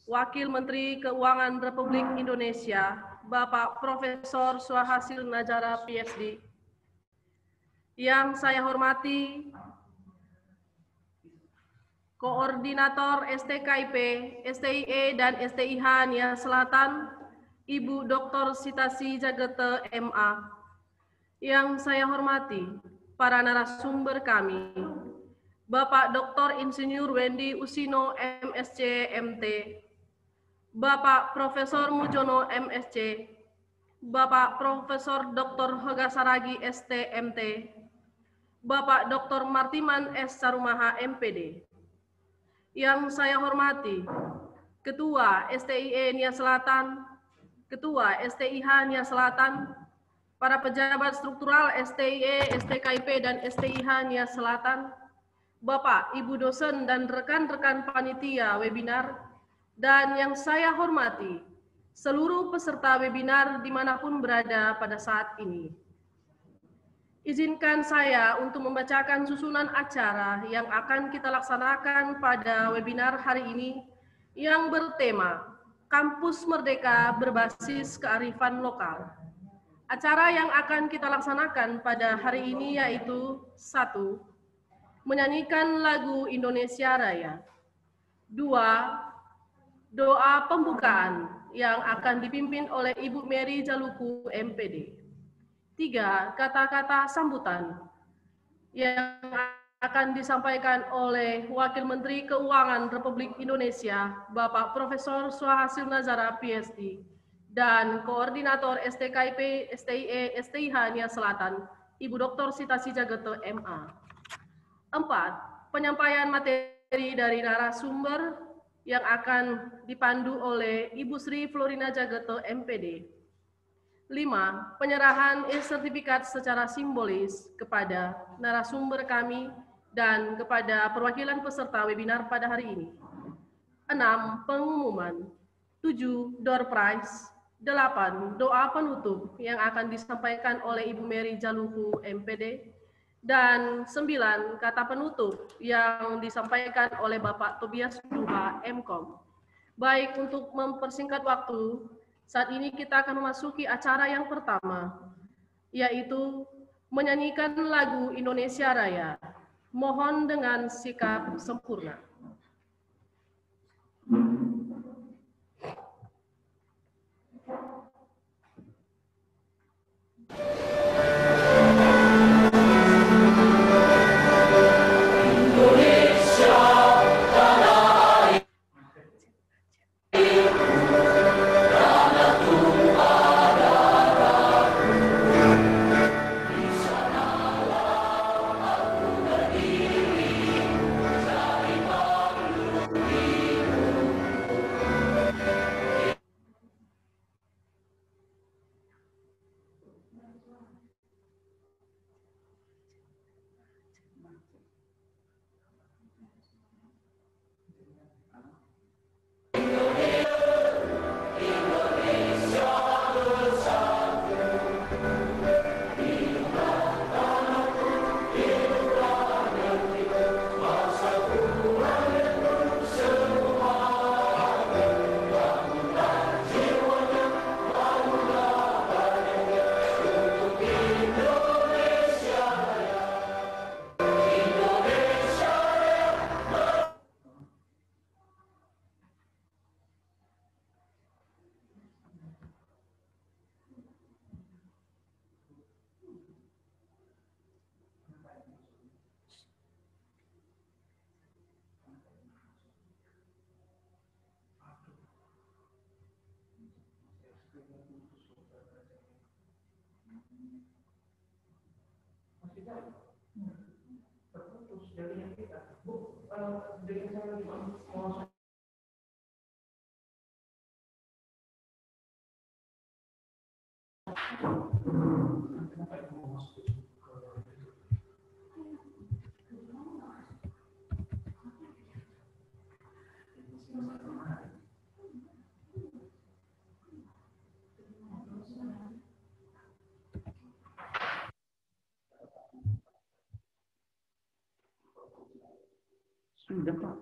Wakil Menteri Keuangan Republik Indonesia, Bapak Profesor Swahasil Nazara, PhD. Yang saya hormati Koordinator STKIP, STIE, dan STIH Nia Selatan, Ibu Dr. Sitasi Jagete, MA. Yang saya hormati para narasumber kami, Bapak Dr. Insinyur Wendy Usino, MSc, MT, Bapak Profesor Mujono, MSc, Bapak Profesor Dr. Hoga Saragi, ST, MT, Bapak Dr. Martiman S. Sarumaha, MPD. Yang saya hormati Ketua STIE Nia Selatan, Ketua STIH Nia Selatan, para pejabat struktural STIE, STKIP, dan STIH Nia Selatan, Bapak, Ibu dosen, dan rekan-rekan panitia webinar, dan yang saya hormati, seluruh peserta webinar dimanapun berada pada saat ini. Izinkan saya untuk membacakan susunan acara yang akan kita laksanakan pada webinar hari ini yang bertema Kampus Merdeka Berbasis Kearifan Lokal. Acara yang akan kita laksanakan pada hari ini yaitu 1. Menyanyikan lagu Indonesia Raya. 2. Doa pembukaan yang akan dipimpin oleh Ibu Mary Jaluku, MPD. 3. Kata-kata sambutan yang akan disampaikan oleh Wakil Menteri Keuangan Republik Indonesia, Bapak Profesor Swahasil Nazara, PhD, dan Koordinator STKIP, STIE, STIH Nia Selatan, Ibu Dr. Sitasi Jagete, MA. 4. Penyampaian materi dari narasumber yang akan dipandu oleh Ibu Sri Florina Jagete, MPD. 5. Penyerahan e-sertifikat secara simbolis kepada narasumber kami dan kepada perwakilan peserta webinar pada hari ini. 6. Pengumuman. 7. Door prize. 8. Doa penutup yang akan disampaikan oleh Ibu Mary Jaluku, MPD. Dan 9. Kata penutup yang disampaikan oleh Bapak Tobias Duha, MKOM. Baik, untuk mempersingkat waktu, saat ini kita akan memasuki acara yang pertama, yaitu menyanyikan lagu Indonesia Raya. Mohon dengan sikap sempurna. Sudah, Pak.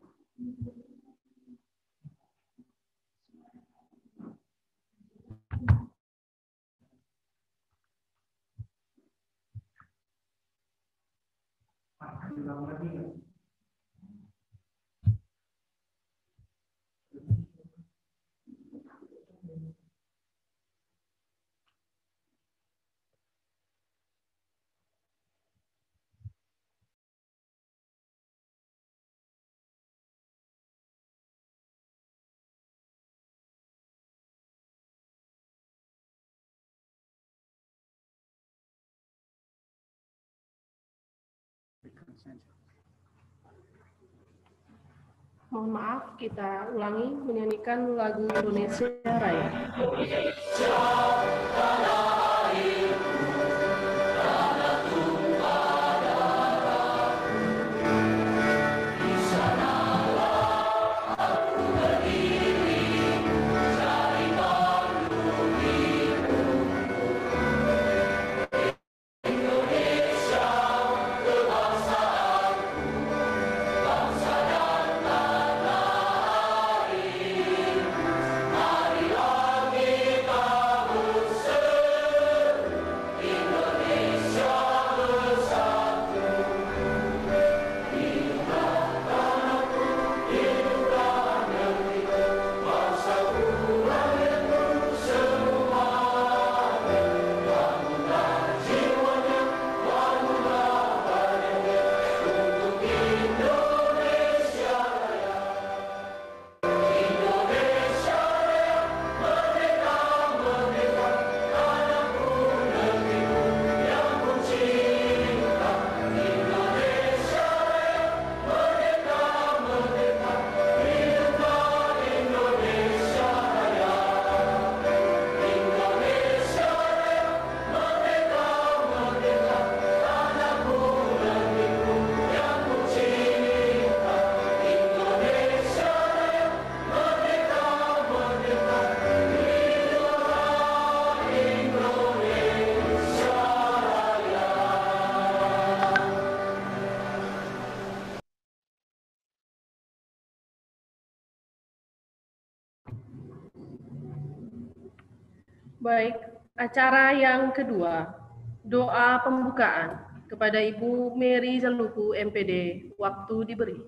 Mohon maaf, kita ulangi menyanyikan lagu Indonesia Raya. Baik, acara yang kedua, doa pembukaan kepada Ibu Mary Zaluku, MPD, waktu diberi.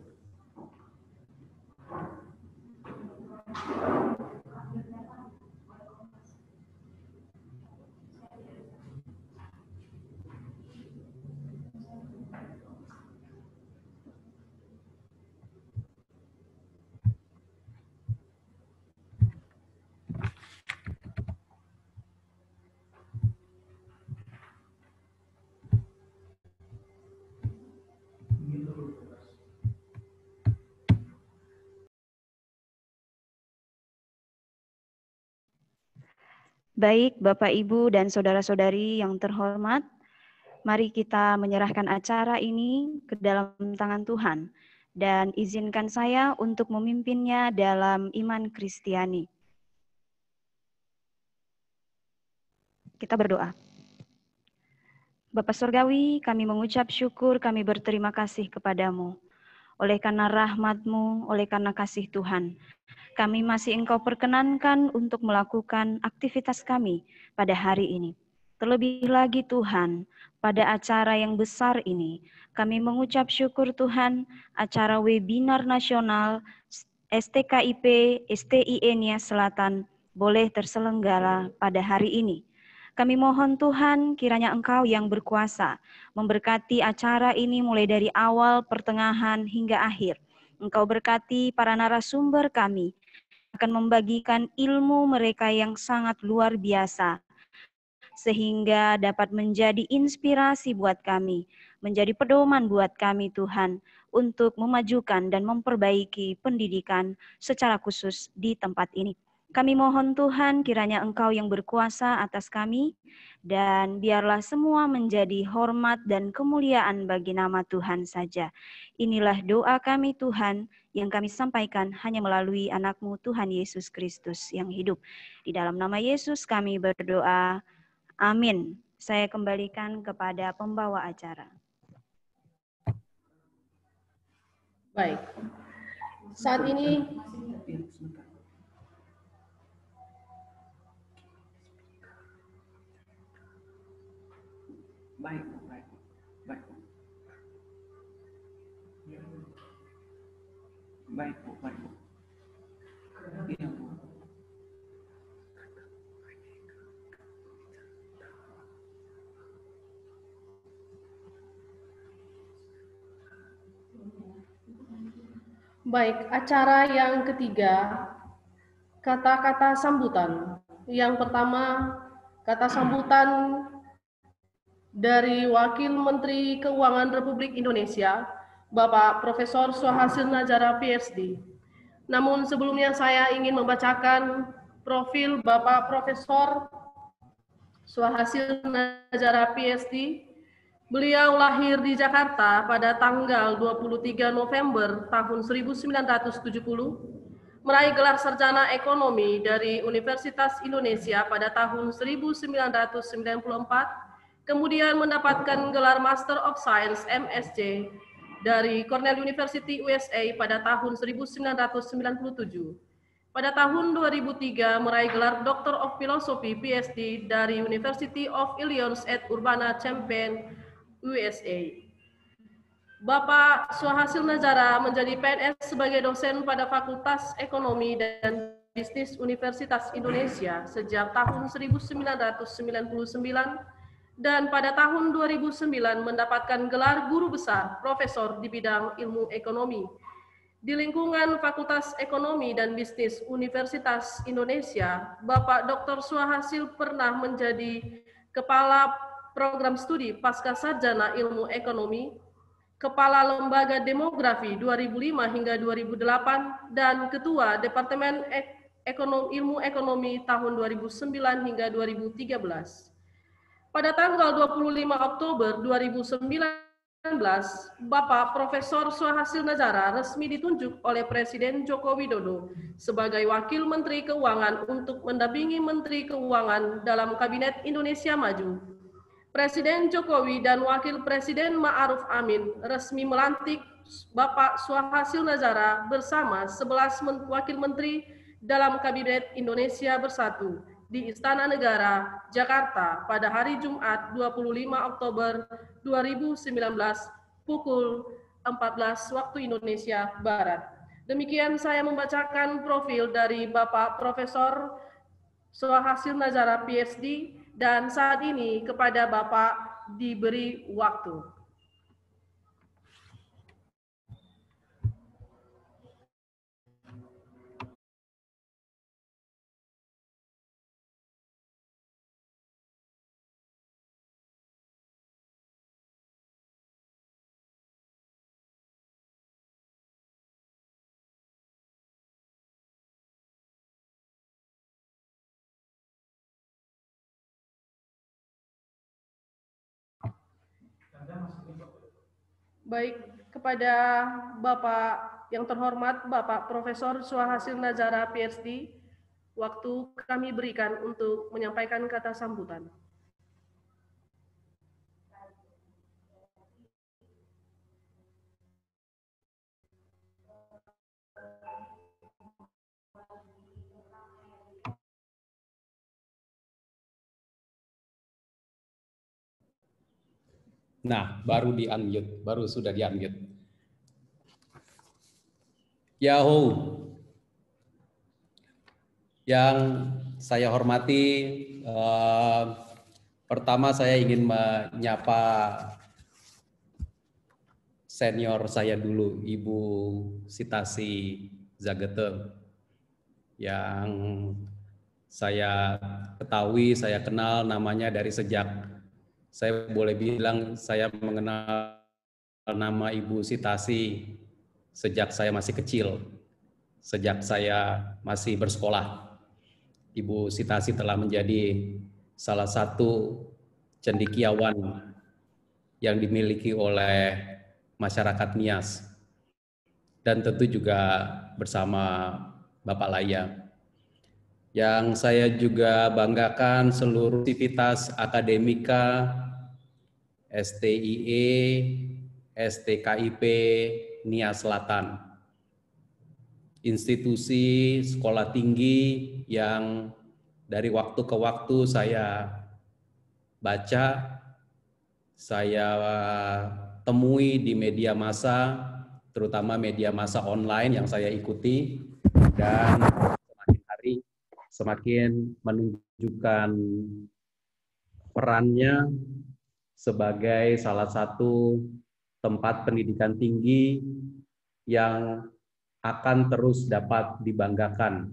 Baik, Bapak, Ibu, dan saudara-saudari yang terhormat, mari kita menyerahkan acara ini ke dalam tangan Tuhan dan izinkan saya untuk memimpinnya dalam iman Kristiani. Kita berdoa. Bapa Surgawi, kami mengucap syukur, kami berterima kasih kepadamu. Oleh karena rahmat-Mu, oleh karena kasih Tuhan, kami masih Engkau perkenankan untuk melakukan aktivitas kami pada hari ini. Terlebih lagi Tuhan, pada acara yang besar ini, kami mengucap syukur Tuhan, acara webinar nasional STKIP STIE Nias Selatan boleh terselenggara pada hari ini. Kami mohon Tuhan, kiranya Engkau yang berkuasa memberkati acara ini mulai dari awal, pertengahan, hingga akhir. Engkau berkati para narasumber kami, akan membagikan ilmu mereka yang sangat luar biasa, sehingga dapat menjadi inspirasi buat kami, menjadi pedoman buat kami Tuhan, untuk memajukan dan memperbaiki pendidikan secara khusus di tempat ini. Kami mohon Tuhan, kiranya Engkau yang berkuasa atas kami, dan biarlah semua menjadi hormat dan kemuliaan bagi nama Tuhan saja. Inilah doa kami Tuhan, yang kami sampaikan hanya melalui anak-Mu Tuhan Yesus Kristus yang hidup. Di dalam nama Yesus kami berdoa, amin. Saya kembalikan kepada pembawa acara. Baik, saat ini Baik. Baik, Bu. Baik, Bu. Iya, Bu. Baik, acara yang ketiga, kata-kata sambutan. Yang pertama, kata sambutan dari Wakil Menteri Keuangan Republik Indonesia, Bapak Profesor Suhasil Nazara PhD. Namun sebelumnya saya ingin membacakan profil Bapak Profesor Suhasil Nazara PhD. Beliau lahir di Jakarta pada tanggal 23 November tahun 1970, meraih gelar sarjana ekonomi dari Universitas Indonesia pada tahun 1994, kemudian mendapatkan gelar Master of Science MSc dari Cornell University USA pada tahun 1997. Pada tahun 2003 meraih gelar Doctor of Philosophy PhD dari University of Illinois at Urbana-Champaign, USA. Bapak Suhasil Nazara menjadi PNS sebagai dosen pada Fakultas Ekonomi dan Bisnis Universitas Indonesia sejak tahun 1999 dan pada tahun 2009 mendapatkan gelar guru besar profesor di bidang ilmu ekonomi. Di lingkungan Fakultas Ekonomi dan Bisnis Universitas Indonesia, Bapak Dr. Suhasil pernah menjadi Kepala Program Studi Pasca Sarjana Ilmu Ekonomi, Kepala Lembaga Demografi 2005 hingga 2008, dan Ketua Departemen Ilmu Ekonomi tahun 2009 hingga 2013. Pada tanggal 25 Oktober 2019, Bapak Profesor Suhasil Nazara resmi ditunjuk oleh Presiden Joko Widodo sebagai Wakil Menteri Keuangan untuk mendampingi Menteri Keuangan dalam Kabinet Indonesia Maju. Presiden Jokowi dan Wakil Presiden Ma'ruf Amin resmi melantik Bapak Suhasil Nazara bersama 11 Wakil Menteri dalam Kabinet Indonesia Bersatu di Istana Negara, Jakarta pada hari Jumat 25 Oktober 2019 pukul 14 waktu Indonesia Barat. Demikian saya membacakan profil dari Bapak Profesor Suhasil Nazara PhD, dan saat ini kepada Bapak diberi waktu. Baik, kepada Bapak yang terhormat, Bapak Profesor Suhasil Nazara PhD, waktu kami berikan untuk menyampaikan kata sambutan. Nah, baru di-unmute, baru sudah di-unmute. Yahoo. Yang saya hormati, pertama saya ingin menyapa senior saya dulu, Ibu Sitasi Zagete, yang saya ketahui, saya kenal namanya dari sejak saya boleh bilang saya mengenal nama Ibu Sitasi sejak saya masih kecil, sejak saya masih bersekolah. Ibu Sitasi telah menjadi salah satu cendekiawan yang dimiliki oleh masyarakat Nias, dan tentu juga bersama Bapak Laya. Yang saya juga banggakan seluruh aktivitas akademika, STIE, STKIP Nias Selatan, institusi sekolah tinggi yang dari waktu ke waktu saya baca, saya temui di media massa, terutama media massa online yang saya ikuti, dan semakin hari semakin menunjukkan perannya sebagai salah satu tempat pendidikan tinggi yang akan terus dapat dibanggakan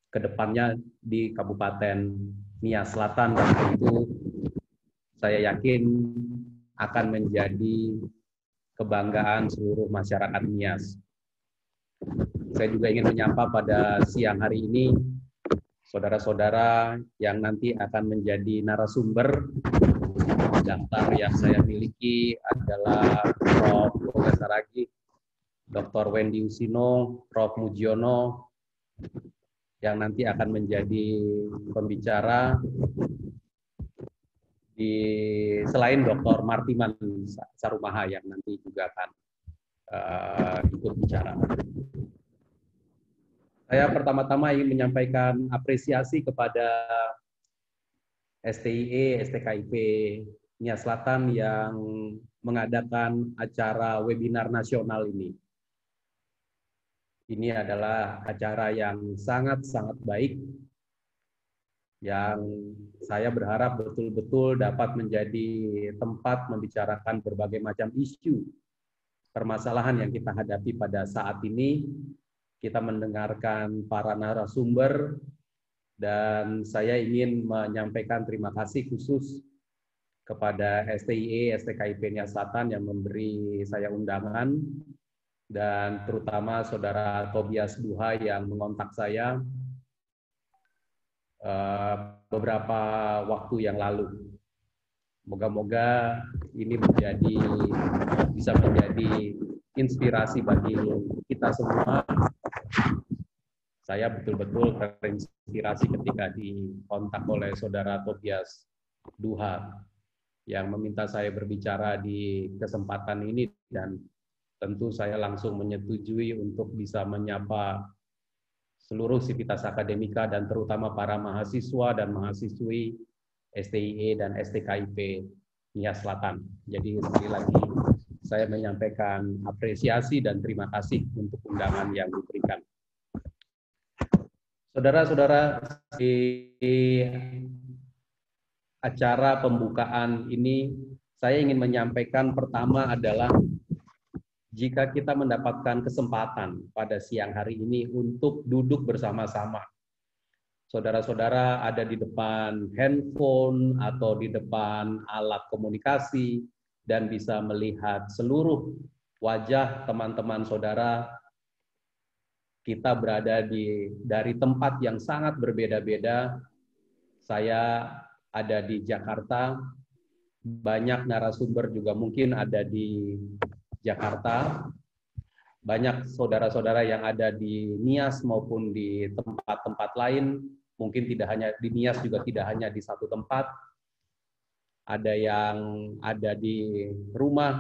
ke depannya di Kabupaten Nias Selatan, dan tentu saya yakin akan menjadi kebanggaan seluruh masyarakat Nias. Saya juga ingin menyapa pada siang hari ini saudara-saudara yang nanti akan menjadi narasumber. Daftar yang saya miliki adalah Prof. Boga Saragi, Dr. Wendy Usino, Prof. Mujiono, yang nanti akan menjadi pembicara, selain Dr. Martiman Sarumaha yang nanti juga akan ikut bicara. Saya pertama-tama ingin menyampaikan apresiasi kepada STIE, STKIP Nias Selatan yang mengadakan acara webinar nasional ini. Ini adalah acara yang sangat-sangat baik, yang saya berharap betul-betul dapat menjadi tempat membicarakan berbagai macam isu permasalahan yang kita hadapi pada saat ini. Kita mendengarkan para narasumber, dan saya ingin menyampaikan terima kasih khusus kepada STIE, STKIP Nias Selatan yang memberi saya undangan, dan terutama Saudara Tobias Duha yang mengontak saya beberapa waktu yang lalu. Moga-moga ini bisa menjadi inspirasi bagi kita semua. Saya betul-betul terinspirasi ketika dikontak oleh Saudara Tobias Duha yang meminta saya berbicara di kesempatan ini, dan tentu saya langsung menyetujui untuk bisa menyapa seluruh sivitas akademika dan terutama para mahasiswa dan mahasiswi STIE dan STKIP Nias Selatan. Jadi sekali lagi saya menyampaikan apresiasi dan terima kasih untuk undangan yang diberikan. Saudara-saudara, di acara pembukaan ini saya ingin menyampaikan pertama adalah jika kita mendapatkan kesempatan pada siang hari ini untuk duduk bersama-sama, saudara-saudara ada di depan handphone atau di depan alat komunikasi dan bisa melihat seluruh wajah teman-teman saudara, kita berada dari tempat yang sangat berbeda-beda. Saya ada di Jakarta, banyak narasumber juga mungkin ada di Jakarta, banyak saudara-saudara yang ada di Nias maupun di tempat-tempat lain, mungkin tidak hanya di Nias, juga tidak hanya di satu tempat, ada yang ada di rumah,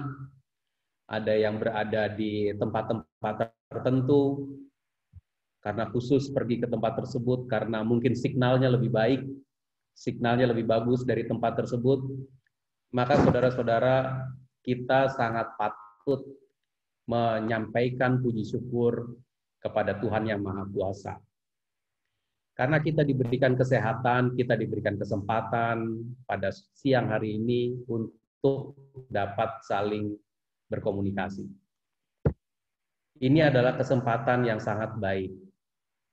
ada yang berada di tempat-tempat tertentu, karena khusus pergi ke tempat tersebut karena mungkin signalnya lebih baik, signalnya lebih bagus dari tempat tersebut, maka saudara-saudara kita sangat patut menyampaikan puji syukur kepada Tuhan Yang Maha Kuasa. Karena kita diberikan kesehatan, kita diberikan kesempatan pada siang hari ini untuk dapat saling berkomunikasi. Ini adalah kesempatan yang sangat baik.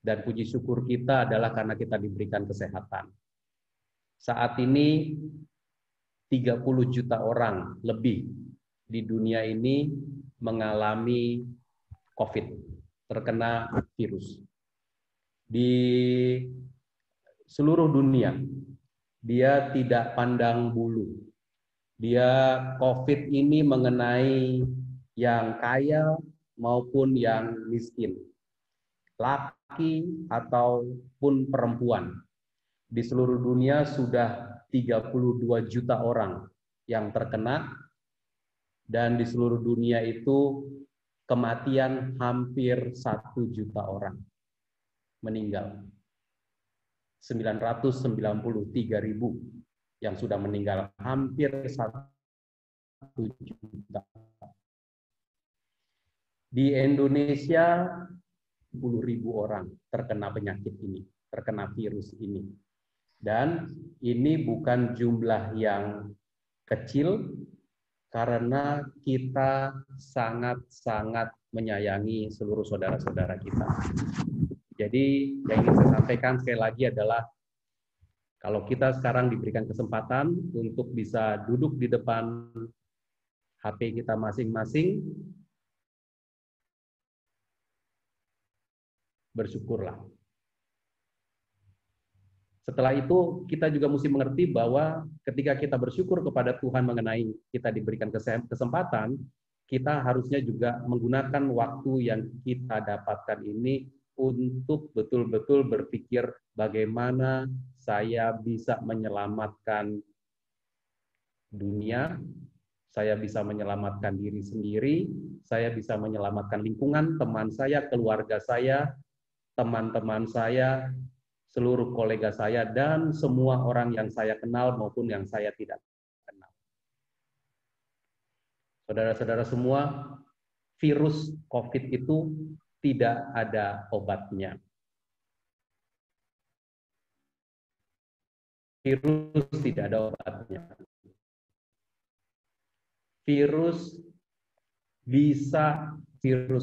Dan puji syukur kita adalah karena kita diberikan kesehatan. Saat ini 30 juta orang lebih di dunia ini mengalami COVID, terkena virus. Di seluruh dunia, dia tidak pandang bulu. Dia COVID ini mengenai yang kaya maupun yang miskin, laki ataupun perempuan. Di seluruh dunia sudah 32 juta orang yang terkena, dan di seluruh dunia itu kematian hampir 1 juta orang meninggal. 993.000 yang sudah meninggal, hampir 1 juta. Di Indonesia 10.000 orang terkena penyakit ini, terkena virus ini. Dan ini bukan jumlah yang kecil karena kita sangat-sangat menyayangi seluruh saudara-saudara kita. Jadi yang ingin saya sampaikan sekali lagi adalah kalau kita sekarang diberikan kesempatan untuk bisa duduk di depan HP kita masing-masing, bersyukurlah. Setelah itu, kita juga mesti mengerti bahwa ketika kita bersyukur kepada Tuhan mengenai kita diberikan kesempatan, kita harusnya juga menggunakan waktu yang kita dapatkan ini untuk betul-betul berpikir bagaimana saya bisa menyelamatkan dunia, saya bisa menyelamatkan diri sendiri, saya bisa menyelamatkan lingkungan, teman saya, keluarga saya, teman-teman saya, seluruh kolega saya, dan semua orang yang saya kenal maupun yang saya tidak kenal. Saudara-saudara semua, virus COVID itu tidak ada obatnya. Virus tidak ada obatnya. Virus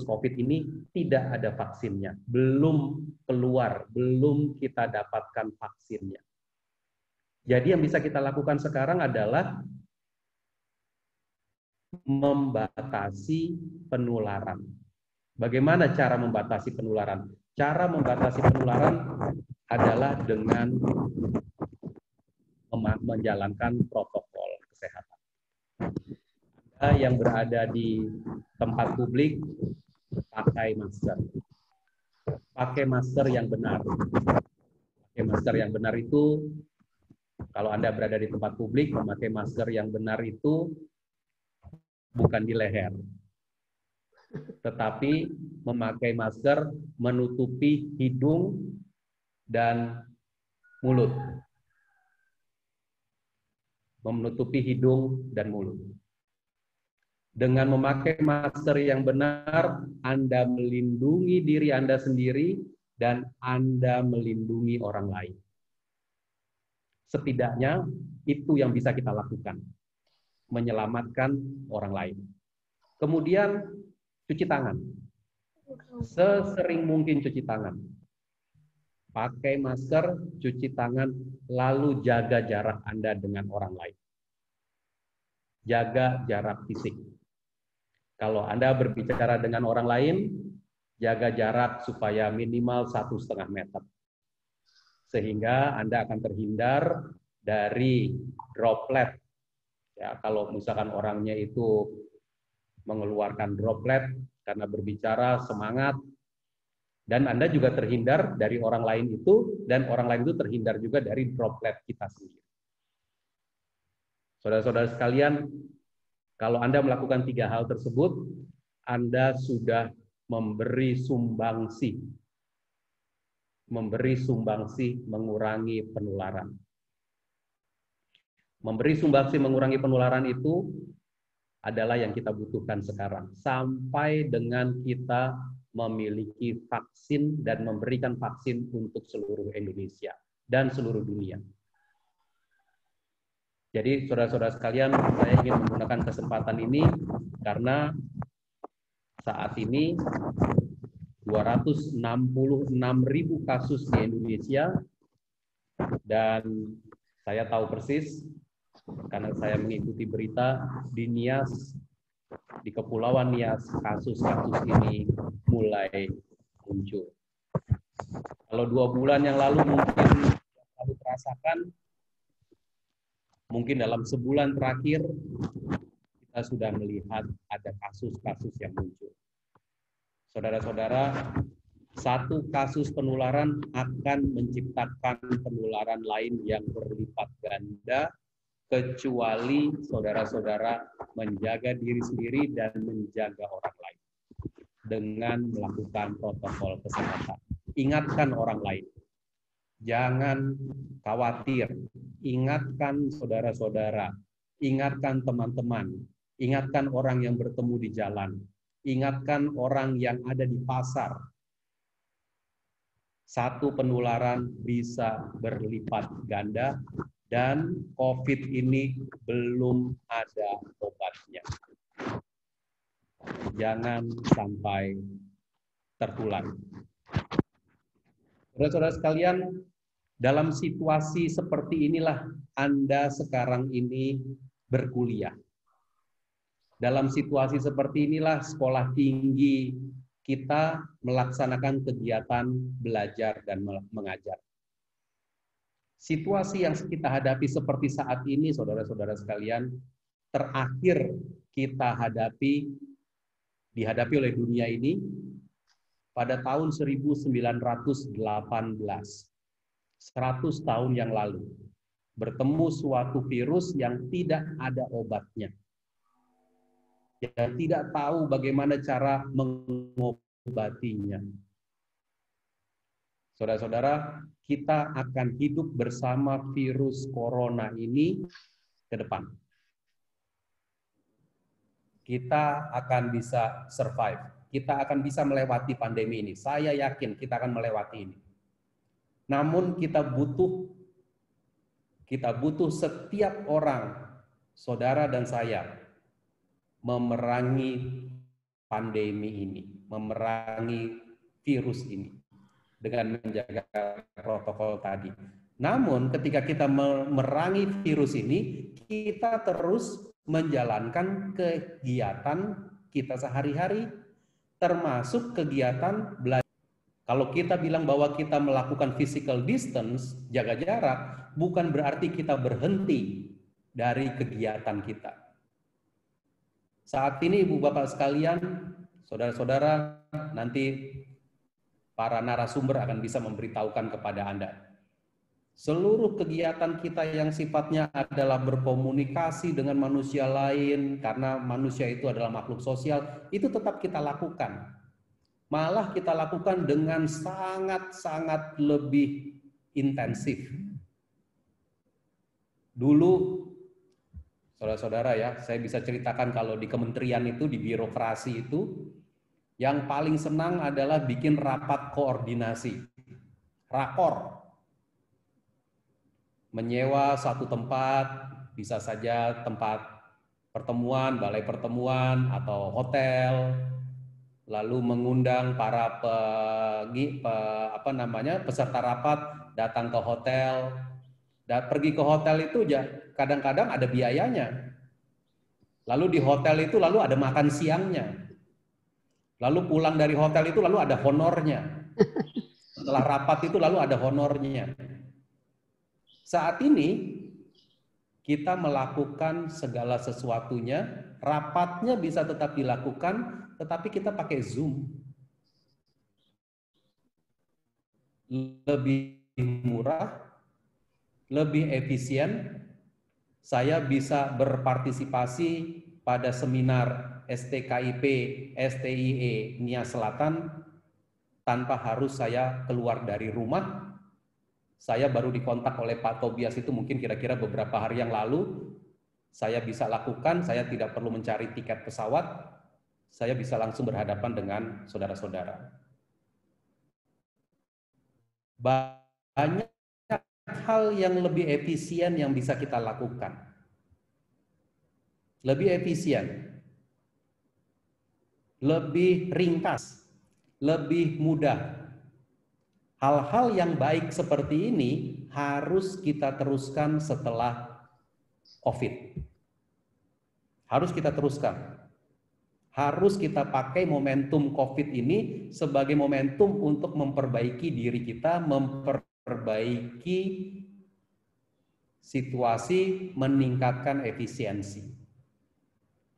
COVID ini tidak ada vaksinnya, belum keluar, belum kita dapatkan vaksinnya. Jadi yang bisa kita lakukan sekarang adalah membatasi penularan. Bagaimana cara membatasi penularan? Cara membatasi penularan adalah dengan menjalankan protokol kesehatan. Anda yang berada di tempat publik, pakai masker. Pakai masker yang benar. Pakai masker yang benar itu, kalau Anda berada di tempat publik, memakai masker yang benar itu bukan di leher. Tetapi memakai masker menutupi hidung dan mulut. Menutupi hidung dan mulut. Dengan memakai masker yang benar, Anda melindungi diri Anda sendiri dan Anda melindungi orang lain. Setidaknya itu yang bisa kita lakukan, menyelamatkan orang lain. Kemudian cuci tangan. Sesering mungkin cuci tangan. Pakai masker, cuci tangan, lalu jaga jarak Anda dengan orang lain. Jaga jarak fisik. Kalau Anda berbicara dengan orang lain, jaga jarak supaya minimal 1,5 meter. Sehingga Anda akan terhindar dari droplet. Ya, kalau misalkan orangnya itu mengeluarkan droplet karena berbicara semangat, dan Anda juga terhindar dari orang lain itu, dan orang lain itu terhindar juga dari droplet kita sendiri. Saudara-saudara sekalian, kalau Anda melakukan 3 hal tersebut, Anda sudah memberi sumbangsi mengurangi penularan. Memberi sumbangsi mengurangi penularan itu adalah yang kita butuhkan sekarang. Sampai dengan kita memiliki vaksin dan memberikan vaksin untuk seluruh Indonesia dan seluruh dunia. Jadi saudara-saudara sekalian, saya ingin menggunakan kesempatan ini karena saat ini 266.000 kasus di Indonesia, dan saya tahu persis karena saya mengikuti berita di Nias, di Kepulauan Nias, kasus-kasus ini mulai muncul. Kalau 2 bulan yang lalu mungkin baru terasakan, mungkin dalam sebulan terakhir kita sudah melihat ada kasus-kasus yang muncul. Saudara-saudara, 1 kasus penularan akan menciptakan penularan lain yang berlipat ganda, kecuali saudara-saudara menjaga diri sendiri dan menjaga orang lain dengan melakukan protokol kesehatan. Ingatkan orang lain. Jangan khawatir. Ingatkan saudara-saudara. Ingatkan teman-teman. Ingatkan orang yang bertemu di jalan. ingatkan orang yang ada di pasar. Satu penularan bisa berlipat ganda dan COVID ini belum ada obatnya. Jangan sampai tertular. Saudara-saudara sekalian, dalam situasi seperti inilah Anda sekarang ini berkuliah. Dalam situasi seperti inilah sekolah tinggi kita melaksanakan kegiatan belajar dan mengajar. Situasi yang kita hadapi seperti saat ini, saudara-saudara sekalian, terakhir kita dihadapi oleh dunia ini pada tahun 1918, 100 tahun yang lalu, bertemu suatu virus yang tidak ada obatnya, yang tidak tahu bagaimana cara mengobatinya. Saudara-saudara, kita akan hidup bersama virus corona ini ke depan. Kita akan bisa survive. Kita akan bisa melewati pandemi ini. Saya yakin kita akan melewati ini. Namun kita butuh setiap orang, saudara dan saya, memerangi pandemi ini, memerangi virus ini dengan menjaga protokol tadi. Namun ketika kita memerangi virus ini, kita terus menjalankan kegiatan kita sehari-hari, termasuk kegiatan belajar. Kalau kita bilang bahwa kita melakukan physical distance, jaga jarak, bukan berarti kita berhenti dari kegiatan kita. Saat ini Ibu Bapak sekalian, saudara-saudara, nanti para narasumber akan bisa memberitahukan kepada Anda. Seluruh kegiatan kita yang sifatnya adalah berkomunikasi dengan manusia lain, karena manusia itu adalah makhluk sosial, itu tetap kita lakukan. Malah kita lakukan dengan sangat-sangat lebih intensif. Dulu, saudara-saudara ya, saya bisa ceritakan kalau di kementerian itu, di birokrasi itu, yang paling senang adalah bikin rapat koordinasi, rakor. Menyewa satu tempat, bisa saja tempat pertemuan, balai pertemuan, atau hotel, lalu mengundang para peserta rapat datang ke hotel. Dan pergi ke hotel itu kadang-kadang ada biayanya. Lalu di hotel itu lalu ada makan siangnya. Lalu pulang dari hotel itu lalu ada honornya. Setelah rapat itu lalu ada honornya. Saat ini kita melakukan segala sesuatunya, rapatnya bisa tetap dilakukan, tetapi kita pakai Zoom. Lebih murah, lebih efisien. Saya bisa berpartisipasi pada seminar STKIP, STIE Nia Selatan tanpa harus saya keluar dari rumah. Saya baru dikontak oleh Pak Tobias itu mungkin kira-kira beberapa hari yang lalu. Saya bisa lakukan, saya tidak perlu mencari tiket pesawat. Saya bisa langsung berhadapan dengan saudara-saudara. Banyak hal yang lebih efisien yang bisa kita lakukan. Lebih efisien, lebih ringkas, lebih mudah. Hal-hal yang baik seperti ini harus kita teruskan setelah COVID. Harus kita teruskan. Harus kita pakai momentum COVID ini sebagai momentum untuk memperbaiki diri kita, memperbaiki situasi, meningkatkan efisiensi.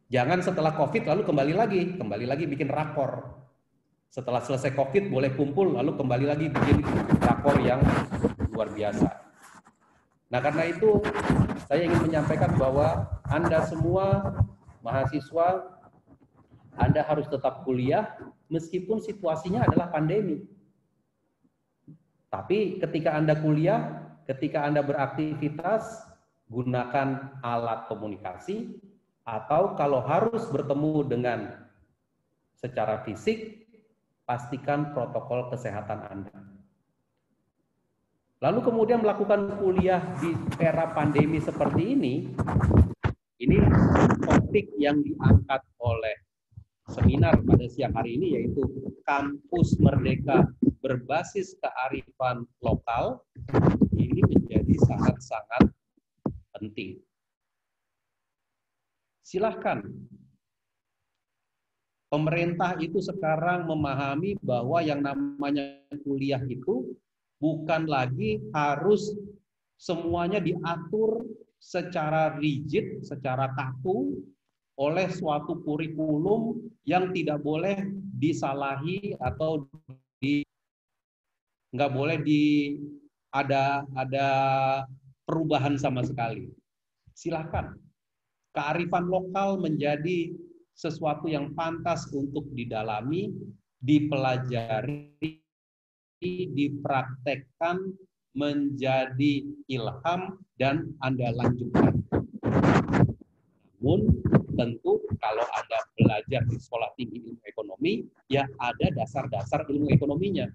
Jangan setelah COVID lalu kembali lagi bikin rakor. Setelah selesai COVID boleh kumpul, lalu kembali lagi bikin rakor yang luar biasa. Nah, karena itu saya ingin menyampaikan bahwa Anda semua mahasiswa, Anda harus tetap kuliah meskipun situasinya adalah pandemi. Tapi ketika Anda kuliah, ketika Anda beraktivitas, gunakan alat komunikasi, atau kalau harus bertemu dengan secara fisik, pastikan protokol kesehatan Anda. Lalu kemudian melakukan kuliah di era pandemi seperti ini topik yang diangkat oleh seminar pada siang hari ini, yaitu Kampus Merdeka berbasis kearifan lokal. Ini menjadi sangat-sangat penting. Silahkan. Pemerintah itu sekarang memahami bahwa yang namanya kuliah itu bukan lagi harus semuanya diatur secara rigid, secara kaku oleh suatu kurikulum yang tidak boleh disalahi atau nggak boleh ada perubahan sama sekali. Silakan. Kearifan lokal menjadi sesuatu yang pantas untuk didalami, dipelajari, dipraktekkan, menjadi ilham, dan Anda lanjutkan. Namun tentu kalau Anda belajar di sekolah tinggi ilmu ekonomi, ya ada dasar-dasar ilmu ekonominya.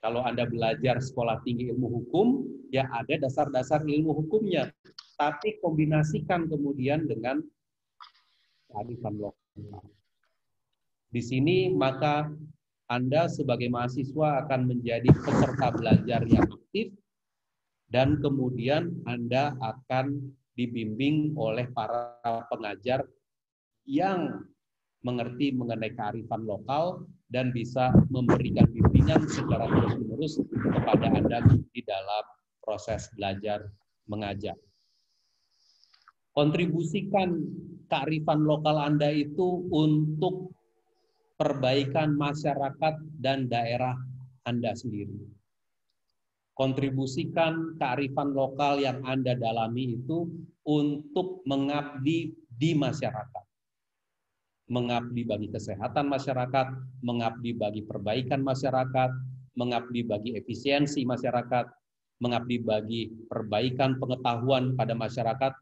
Kalau Anda belajar sekolah tinggi ilmu hukum, ya ada dasar-dasar ilmu hukumnya. Tapi kombinasikan kemudian dengan kearifan lokal. Di sini maka Anda sebagai mahasiswa akan menjadi peserta belajar yang aktif, dan kemudian Anda akan dibimbing oleh para pengajar yang mengerti mengenai kearifan lokal dan bisa memberikan bimbingan secara terus-menerus kepada Anda di dalam proses belajar mengajar. Kontribusikan kearifan lokal Anda itu untuk perbaikan masyarakat dan daerah Anda sendiri. Kontribusikan kearifan lokal yang Anda dalami itu untuk mengabdi di masyarakat. Mengabdi bagi kesehatan masyarakat, mengabdi bagi perbaikan masyarakat, mengabdi bagi efisiensi masyarakat, mengabdi bagi perbaikan pengetahuan pada masyarakat,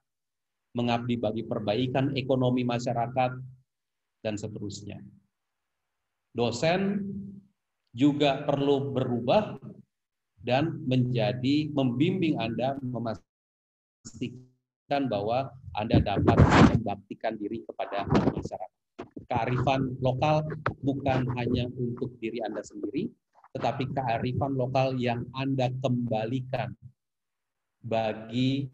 mengabdi bagi perbaikan ekonomi masyarakat, dan seterusnya. Dosen juga perlu berubah dan menjadi membimbing Anda, memastikan bahwa Anda dapat membaktikan diri kepada masyarakat. Kearifan lokal bukan hanya untuk diri Anda sendiri, tetapi kearifan lokal yang Anda kembalikan bagi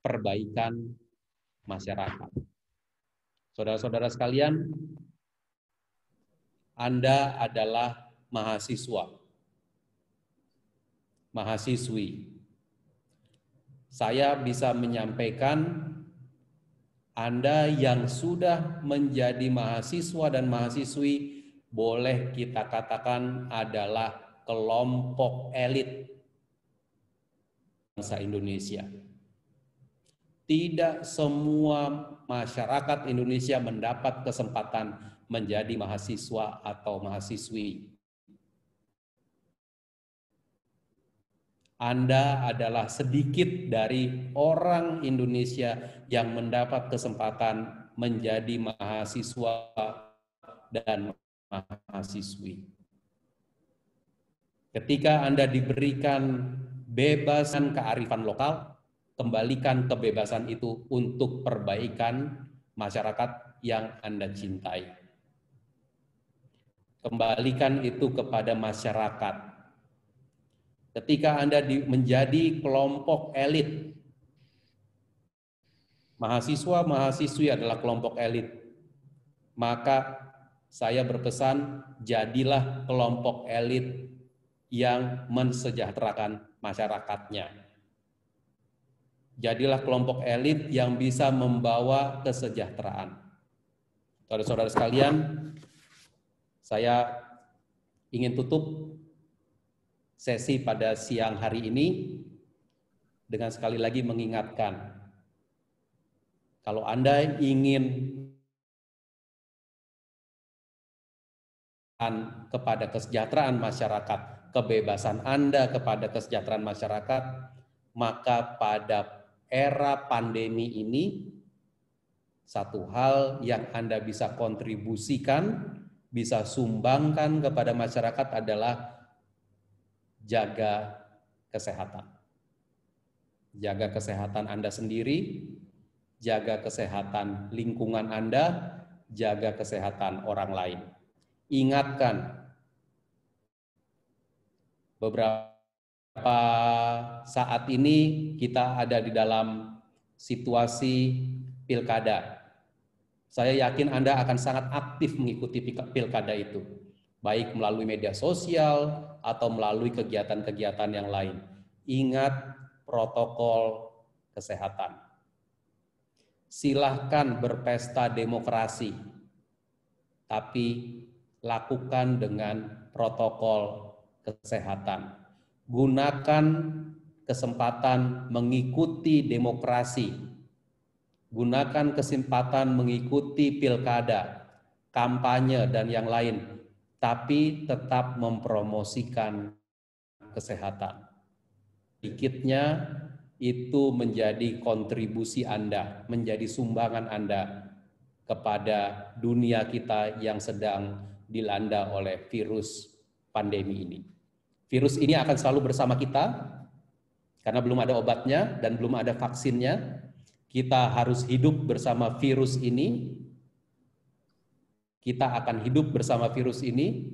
perbaikan masyarakat. Saudara-saudara sekalian, Anda adalah mahasiswa, mahasiswi. Saya bisa menyampaikan Anda yang sudah menjadi mahasiswa dan mahasiswi, boleh kita katakan adalah kelompok elit bangsa Indonesia. Tidak semua masyarakat Indonesia mendapat kesempatan menjadi mahasiswa atau mahasiswi. Anda adalah sedikit dari orang Indonesia yang mendapat kesempatan menjadi mahasiswa dan mahasiswi. Ketika Anda diberikan bebasan kearifan lokal, kembalikan kebebasan itu untuk perbaikan masyarakat yang Anda cintai. Kembalikan itu kepada masyarakat. Ketika Anda menjadi kelompok elit, mahasiswa-mahasiswi adalah kelompok elit, maka saya berpesan, jadilah kelompok elit yang mensejahterakan masyarakatnya. Jadilah kelompok elit yang bisa membawa kesejahteraan. Saudara-saudara sekalian, saya ingin tutup sesi pada siang hari ini dengan sekali lagi mengingatkan, kalau Anda ingin kepada kesejahteraan masyarakat, kebebasan Anda kepada kesejahteraan masyarakat, maka pada era pandemi ini Satu hal yang Anda bisa kontribusikan, bisa sumbangkan kepada masyarakat adalah jaga kesehatan. Jaga kesehatan Anda sendiri, jaga kesehatan lingkungan Anda, jaga kesehatan orang lain. Ingatkan, beberapa saat ini kita ada di dalam situasi pilkada. Saya yakin Anda akan sangat aktif mengikuti pilkada itu, baik melalui media sosial atau melalui kegiatan-kegiatan yang lain. Ingat protokol kesehatan. Silahkan berpesta demokrasi, tapi lakukan dengan protokol kesehatan. Gunakan kesempatan mengikuti demokrasi. Gunakan kesempatan mengikuti pilkada, kampanye, dan yang lain, tapi tetap mempromosikan kesehatan. Sedikitnya itu menjadi kontribusi Anda, menjadi sumbangan Anda kepada dunia kita yang sedang dilanda oleh virus pandemi ini. Virus ini akan selalu bersama kita, karena belum ada obatnya dan belum ada vaksinnya. Kita harus hidup bersama virus ini. Kita akan hidup bersama virus ini.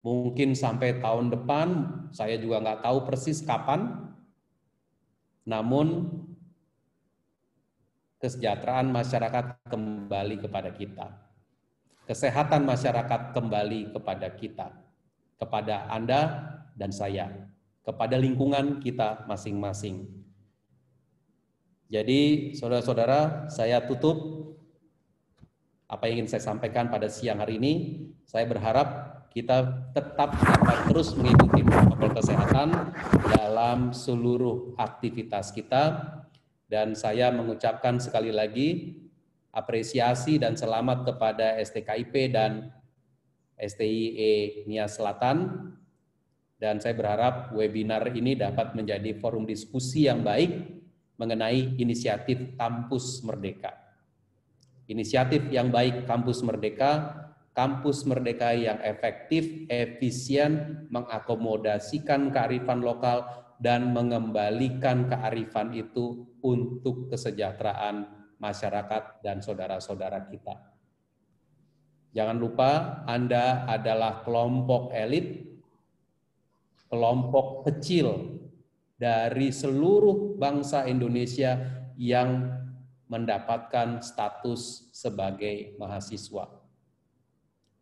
Mungkin sampai tahun depan, saya juga nggak tahu persis kapan. Namun, kesejahteraan masyarakat kembali kepada kita. Kesehatan masyarakat kembali kepada kita. Kepada Anda dan saya. Kepada lingkungan kita masing-masing. Jadi, saudara-saudara, saya tutup apa yang ingin saya sampaikan pada siang hari ini. Saya berharap kita tetap dapat terus mengikuti protokol kesehatan dalam seluruh aktivitas kita. Dan saya mengucapkan sekali lagi apresiasi dan selamat kepada STKIP dan STIE Nias Selatan. Dan saya berharap webinar ini dapat menjadi forum diskusi yang baik mengenai inisiatif Kampus Merdeka. Inisiatif yang baik Kampus Merdeka yang efektif, efisien, mengakomodasikan kearifan lokal dan mengembalikan kearifan itu untuk kesejahteraan masyarakat dan saudara-saudara kita. Jangan lupa Anda adalah kelompok elit, kelompok kecil dari seluruh bangsa Indonesia yang mendapatkan status sebagai mahasiswa.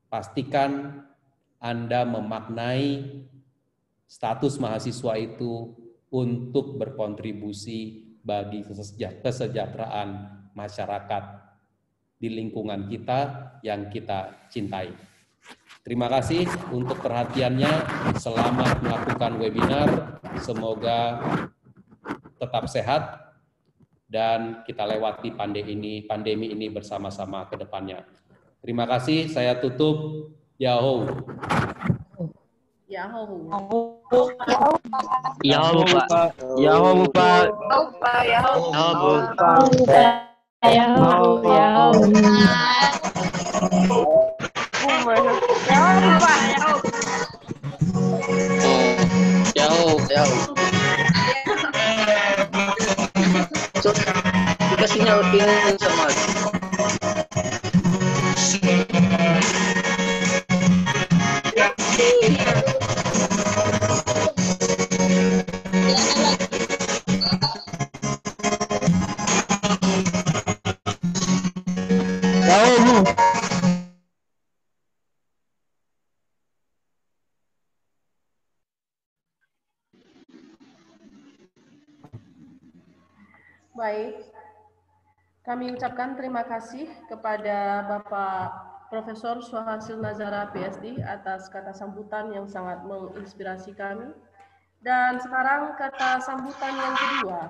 Pastikan Anda memaknai status mahasiswa itu untuk berkontribusi bagi kesejahteraan masyarakat di lingkungan kita yang kita cintai. Terima kasih untuk perhatiannya. Selamat melakukan webinar. Semoga tetap sehat dan kita lewati pandemi ini bersama-sama ke depannya. Terima kasih. Saya tutup. Yahoo. Yahoo. Yahoo, Pak. Yahoo, Pak. Yahoo, Pak. Dikasihnya lebih sama. Baik, kami ucapkan terima kasih kepada Bapak Profesor Suhasil Nazara PhD atas kata sambutan yang sangat menginspirasi kami. Dan sekarang kata sambutan yang kedua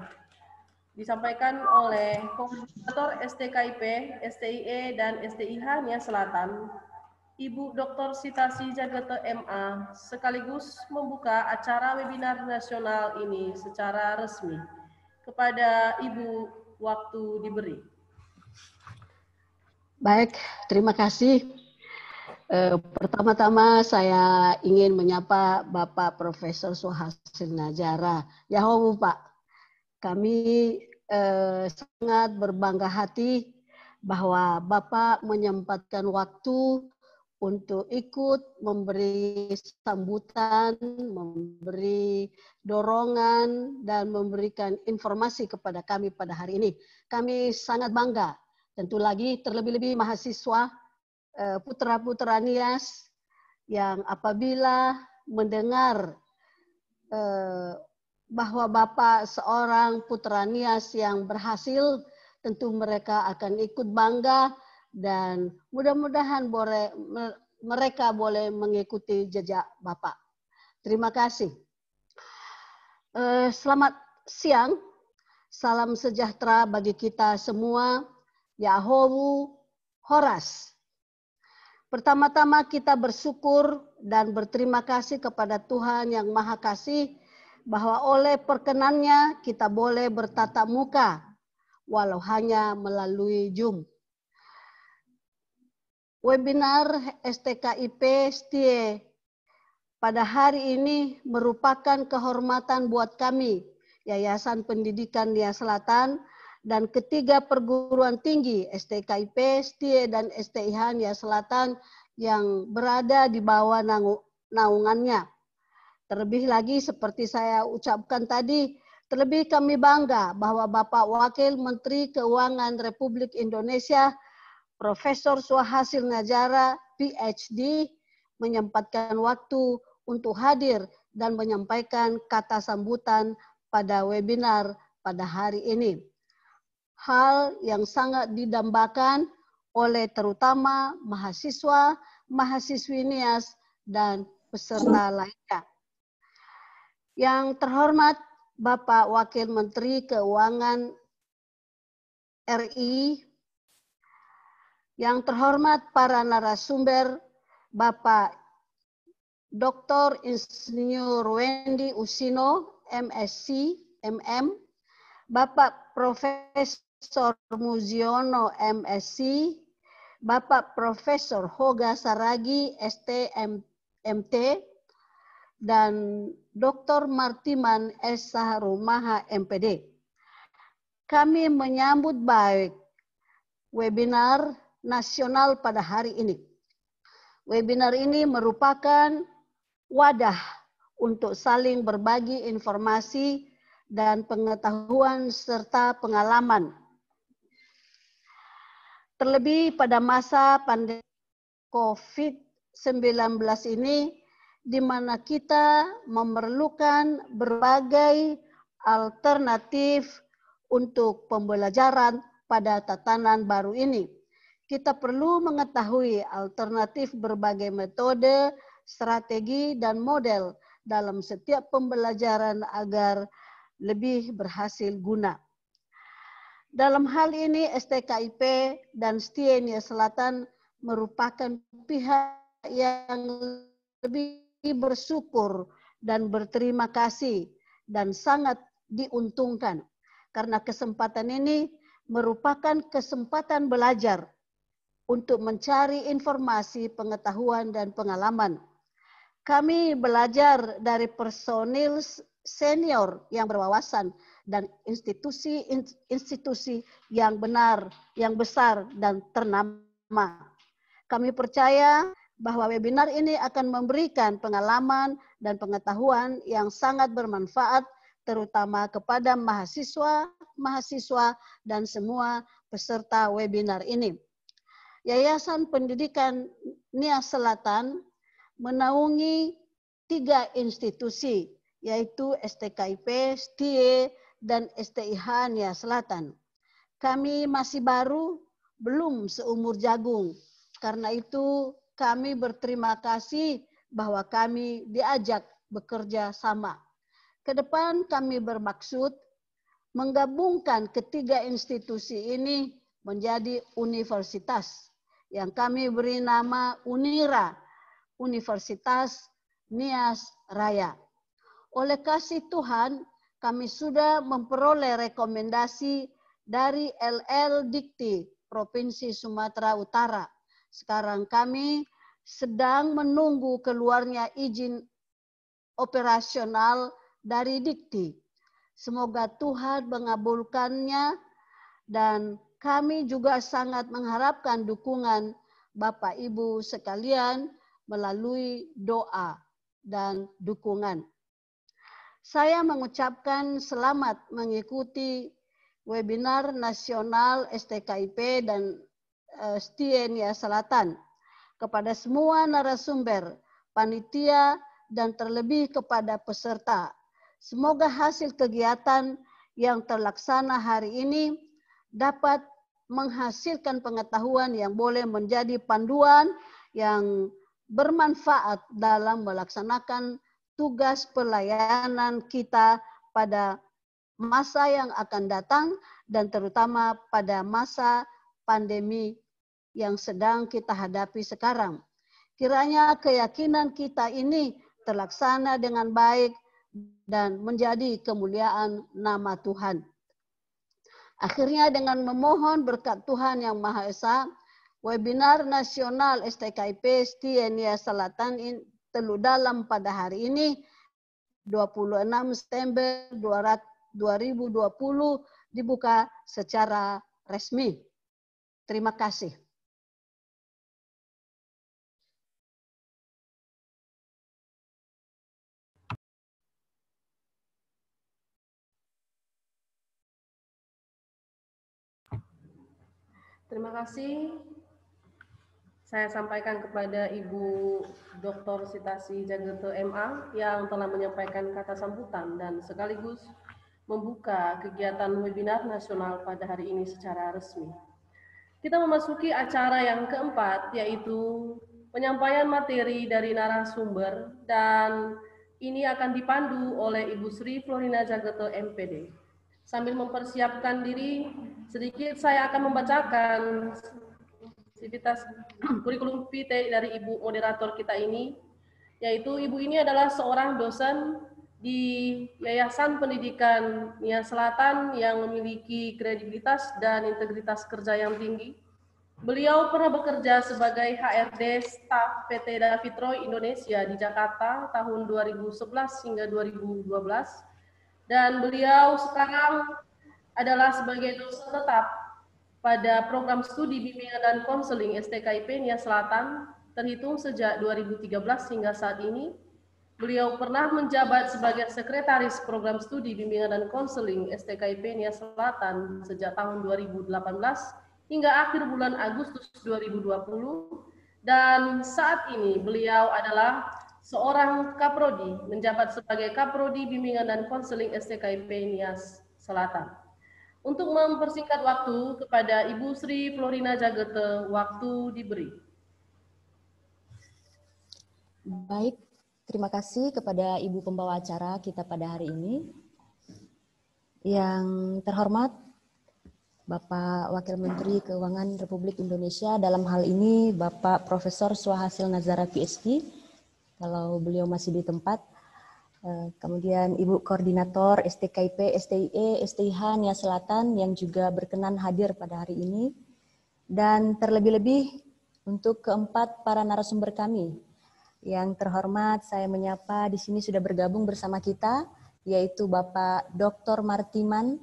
disampaikan oleh Koordinator STKIP, STIE, dan STIH Nias Selatan, Ibu Dr. Sitasi Jagata MA, sekaligus membuka acara webinar nasional ini secara resmi. Kepada Ibu waktu diberi. Baik, terima kasih. Pertama-tama saya ingin menyapa Bapak Profesor Suhasil Najara. Yahoo Pak, kami sangat berbangga hati bahwa Bapak menyempatkan waktu untuk ikut memberi sambutan, memberi dorongan, dan memberikan informasi kepada kami pada hari ini. Kami sangat bangga, tentu lagi terlebih-lebih mahasiswa, putra-putra NIAS, yang apabila mendengar bahwa Bapak seorang putra NIAS yang berhasil, tentu mereka akan ikut bangga, dan mudah-mudahan mereka boleh mengikuti jejak Bapak. Terima kasih. Selamat siang, salam sejahtera bagi kita semua. Yahoo Horas. Pertama-tama kita bersyukur dan berterima kasih kepada Tuhan yang Maha Kasih bahwa oleh perkenannya kita boleh bertatap muka walau hanya melalui Zoom. Webinar STKIP STIE pada hari ini merupakan kehormatan buat kami, Yayasan Pendidikan Nia Selatan, dan ketiga perguruan tinggi STKIP, STIE, dan STIH Nia Selatan yang berada di bawah naungannya. Terlebih lagi seperti saya ucapkan tadi, terlebih kami bangga bahwa Bapak Wakil Menteri Keuangan Republik Indonesia Profesor Suhasil Najara, PhD, menyempatkan waktu untuk hadir dan menyampaikan kata sambutan pada webinar pada hari ini. Hal yang sangat didambakan oleh terutama mahasiswa, mahasiswi NIAS, dan peserta lainnya. Yang terhormat Bapak Wakil Menteri Keuangan RI, yang terhormat para narasumber, Bapak Dr. Insinyur Wendy Usino, MSc, MM, Bapak Profesor Muziono, MSc, Bapak Profesor Hoga Saragi, ST-MT, dan Dr. Martiman S. Saharumaha, MPD. Kami menyambut baik webinar nasional pada hari ini. Webinar ini merupakan wadah untuk saling berbagi informasi dan pengetahuan serta pengalaman. Terlebih pada masa pandemi COVID-19 ini, di mana kita memerlukan berbagai alternatif untuk pembelajaran pada tatanan baru ini. Kita perlu mengetahui alternatif berbagai metode, strategi, dan model dalam setiap pembelajaran agar lebih berhasil guna. Dalam hal ini, STKIP dan STIE Nia Selatan merupakan pihak yang lebih bersyukur dan berterima kasih dan sangat diuntungkan karena kesempatan ini merupakan kesempatan belajar untuk mencari informasi, pengetahuan, dan pengalaman. Kami belajar dari personil senior yang berwawasan dan institusi-institusi yang benar, yang besar, dan ternama. Kami percaya bahwa webinar ini akan memberikan pengalaman dan pengetahuan yang sangat bermanfaat, terutama kepada mahasiswa, dan semua peserta webinar ini. Yayasan Pendidikan Nia Selatan menaungi 3 institusi, yaitu STKIP, STIE, dan STIH Nia Selatan. Kami masih baru, belum seumur jagung. Karena itu kami berterima kasih bahwa kami diajak bekerja sama. Ke depan kami bermaksud menggabungkan ketiga institusi ini menjadi universitas yang kami beri nama UNIRA, Universitas Nias Raya. Oleh kasih Tuhan, kami sudah memperoleh rekomendasi dari LL Dikti, Provinsi Sumatera Utara. Sekarang kami sedang menunggu keluarnya izin operasional dari Dikti. Semoga Tuhan mengabulkannya dan kami juga sangat mengharapkan dukungan Bapak Ibu sekalian melalui doa dan dukungan. Saya mengucapkan selamat mengikuti webinar nasional STKIP dan STIE Nia Selatan kepada semua narasumber, panitia, dan terlebih kepada peserta. Semoga hasil kegiatan yang terlaksana hari ini dapat menghasilkan pengetahuan yang boleh menjadi panduan yang bermanfaat dalam melaksanakan tugas pelayanan kita pada masa yang akan datang dan terutama pada masa pandemi yang sedang kita hadapi sekarang. Kiranya keyakinan kita ini terlaksana dengan baik dan menjadi kemuliaan nama Tuhan. Akhirnya dengan memohon berkat Tuhan Yang Maha Esa, webinar nasional STKIP STIE Nia Selatan Telu Dalam pada hari ini 26 September 2020 dibuka secara resmi. Terima kasih. Terima kasih. Saya sampaikan kepada Ibu Dr. Sitasi Jagete MA yang telah menyampaikan kata sambutan dan sekaligus membuka kegiatan webinar nasional pada hari ini secara resmi. Kita memasuki acara yang keempat, yaitu penyampaian materi dari narasumber, dan ini akan dipandu oleh Ibu Sri Florina Jagete MPD. Sambil mempersiapkan diri, sedikit saya akan membacakan aktivitas kurikulum vitae dari Ibu moderator kita ini, yaitu Ibu ini adalah seorang dosen di Yayasan Pendidikan Nia Selatan yang memiliki kredibilitas dan integritas kerja yang tinggi. Beliau pernah bekerja sebagai HRD staf PT David Roy Indonesia di Jakarta tahun 2011 hingga 2012, dan beliau sekarang adalah sebagai dosen tetap pada program studi bimbingan dan konseling STKIP Nia Selatan terhitung sejak 2013 hingga saat ini. Beliau pernah menjabat sebagai sekretaris program studi bimbingan dan konseling STKIP Nia Selatan sejak tahun 2018 hingga akhir bulan Agustus 2020, dan saat ini beliau adalah seorang Kaprodi, menjabat sebagai Kaprodi bimbingan dan konseling STKIP Nia Selatan. Untuk mempersingkat waktu, kepada Ibu Sri Florina Jagete, waktu diberi. Baik, terima kasih kepada Ibu pembawa acara kita pada hari ini. Yang terhormat Bapak Wakil Menteri Keuangan Republik Indonesia, dalam hal ini Bapak Profesor Swahasil Nazara PhD, kalau beliau masih di tempat. Kemudian Ibu Koordinator STKIP, STIE, STIH Nia Selatan yang juga berkenan hadir pada hari ini. Dan terlebih-lebih untuk keempat para narasumber kami. Yang terhormat saya menyapa di sini sudah bergabung bersama kita, yaitu Bapak Dr. Martiman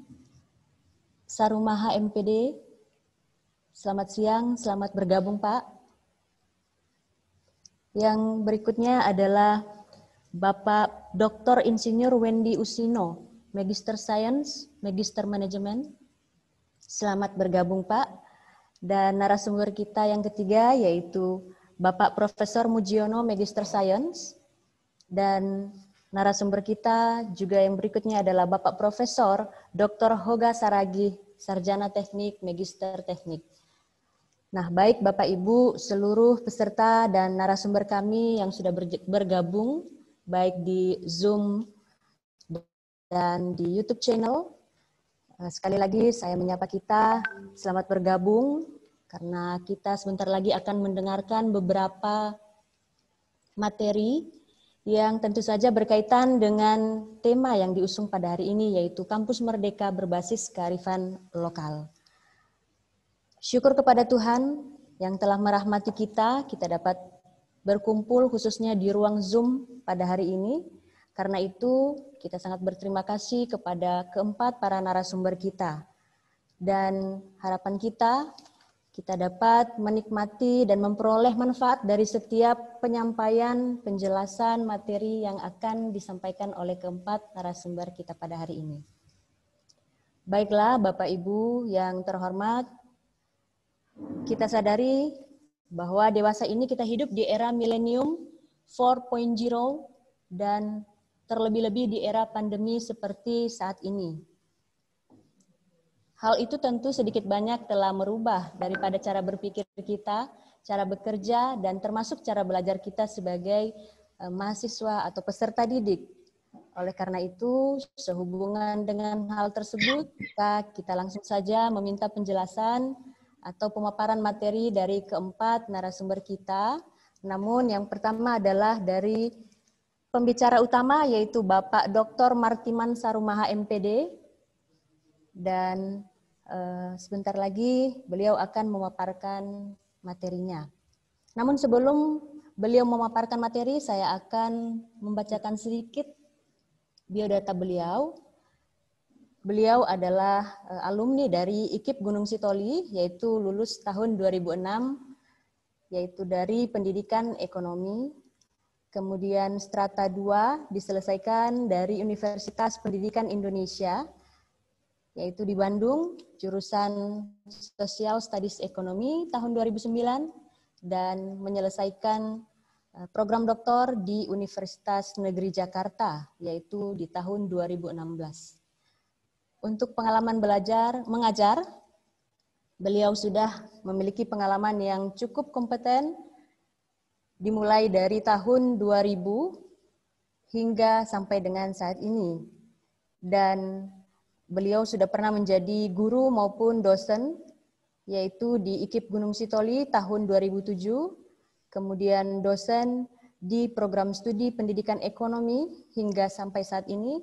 Sarumaha MPD. Selamat siang, selamat bergabung Pak. Yang berikutnya adalah Bapak Dr. Insinyur Wendy Usino, Magister Science, Magister Management. Selamat bergabung Pak. Dan narasumber kita yang ketiga yaitu Bapak Profesor Mujiono, Magister Science. Dan narasumber kita juga yang berikutnya adalah Bapak Profesor Dr. Hoga Saragi, Sarjana Teknik, Magister Teknik. Nah, baik Bapak Ibu, seluruh peserta dan narasumber kami yang sudah bergabung, baik di Zoom dan di YouTube channel. Sekali lagi saya menyapa kita, selamat bergabung, karena kita sebentar lagi akan mendengarkan beberapa materi yang tentu saja berkaitan dengan tema yang diusung pada hari ini, yaitu Kampus Merdeka berbasis kearifan lokal. Syukur kepada Tuhan yang telah merahmati kita dapat berkumpul khususnya di ruang Zoom pada hari ini. Karena itu, kita sangat berterima kasih kepada keempat para narasumber kita. Dan harapan kita dapat menikmati dan memperoleh manfaat dari setiap penyampaian, penjelasan, materi yang akan disampaikan oleh keempat narasumber kita pada hari ini. Baiklah, Bapak Ibu yang terhormat, kita sadari bahwa dewasa ini kita hidup di era milenium 4.0 dan terlebih-lebih di era pandemi seperti saat ini. Hal itu tentu sedikit banyak telah merubah daripada cara berpikir kita, cara bekerja, dan termasuk cara belajar kita sebagai mahasiswa atau peserta didik. Oleh karena itu, sehubungan dengan hal tersebut, kita langsung saja meminta penjelasan atau pemaparan materi dari keempat narasumber kita. Namun yang pertama adalah dari pembicara utama, yaitu Bapak Dr. Martiman Sarumaha MPD. Dan sebentar lagi beliau akan memaparkan materinya. Namun sebelum beliau memaparkan materi, saya akan membacakan sedikit biodata beliau. Beliau adalah alumni dari IKIP Gunung Sitoli, yaitu lulus tahun 2006, yaitu dari Pendidikan Ekonomi. Kemudian strata 2 diselesaikan dari Universitas Pendidikan Indonesia, yaitu di Bandung, jurusan Social Studies Ekonomi tahun 2009, dan menyelesaikan program doktor di Universitas Negeri Jakarta, yaitu di tahun 2016. Untuk pengalaman mengajar, beliau sudah memiliki pengalaman yang cukup kompeten, dimulai dari tahun 2000 hingga sampai dengan saat ini. Dan beliau sudah pernah menjadi guru maupun dosen, yaitu di IKIP Gunung Sitoli tahun 2007, kemudian dosen di program studi pendidikan ekonomi hingga sampai saat ini,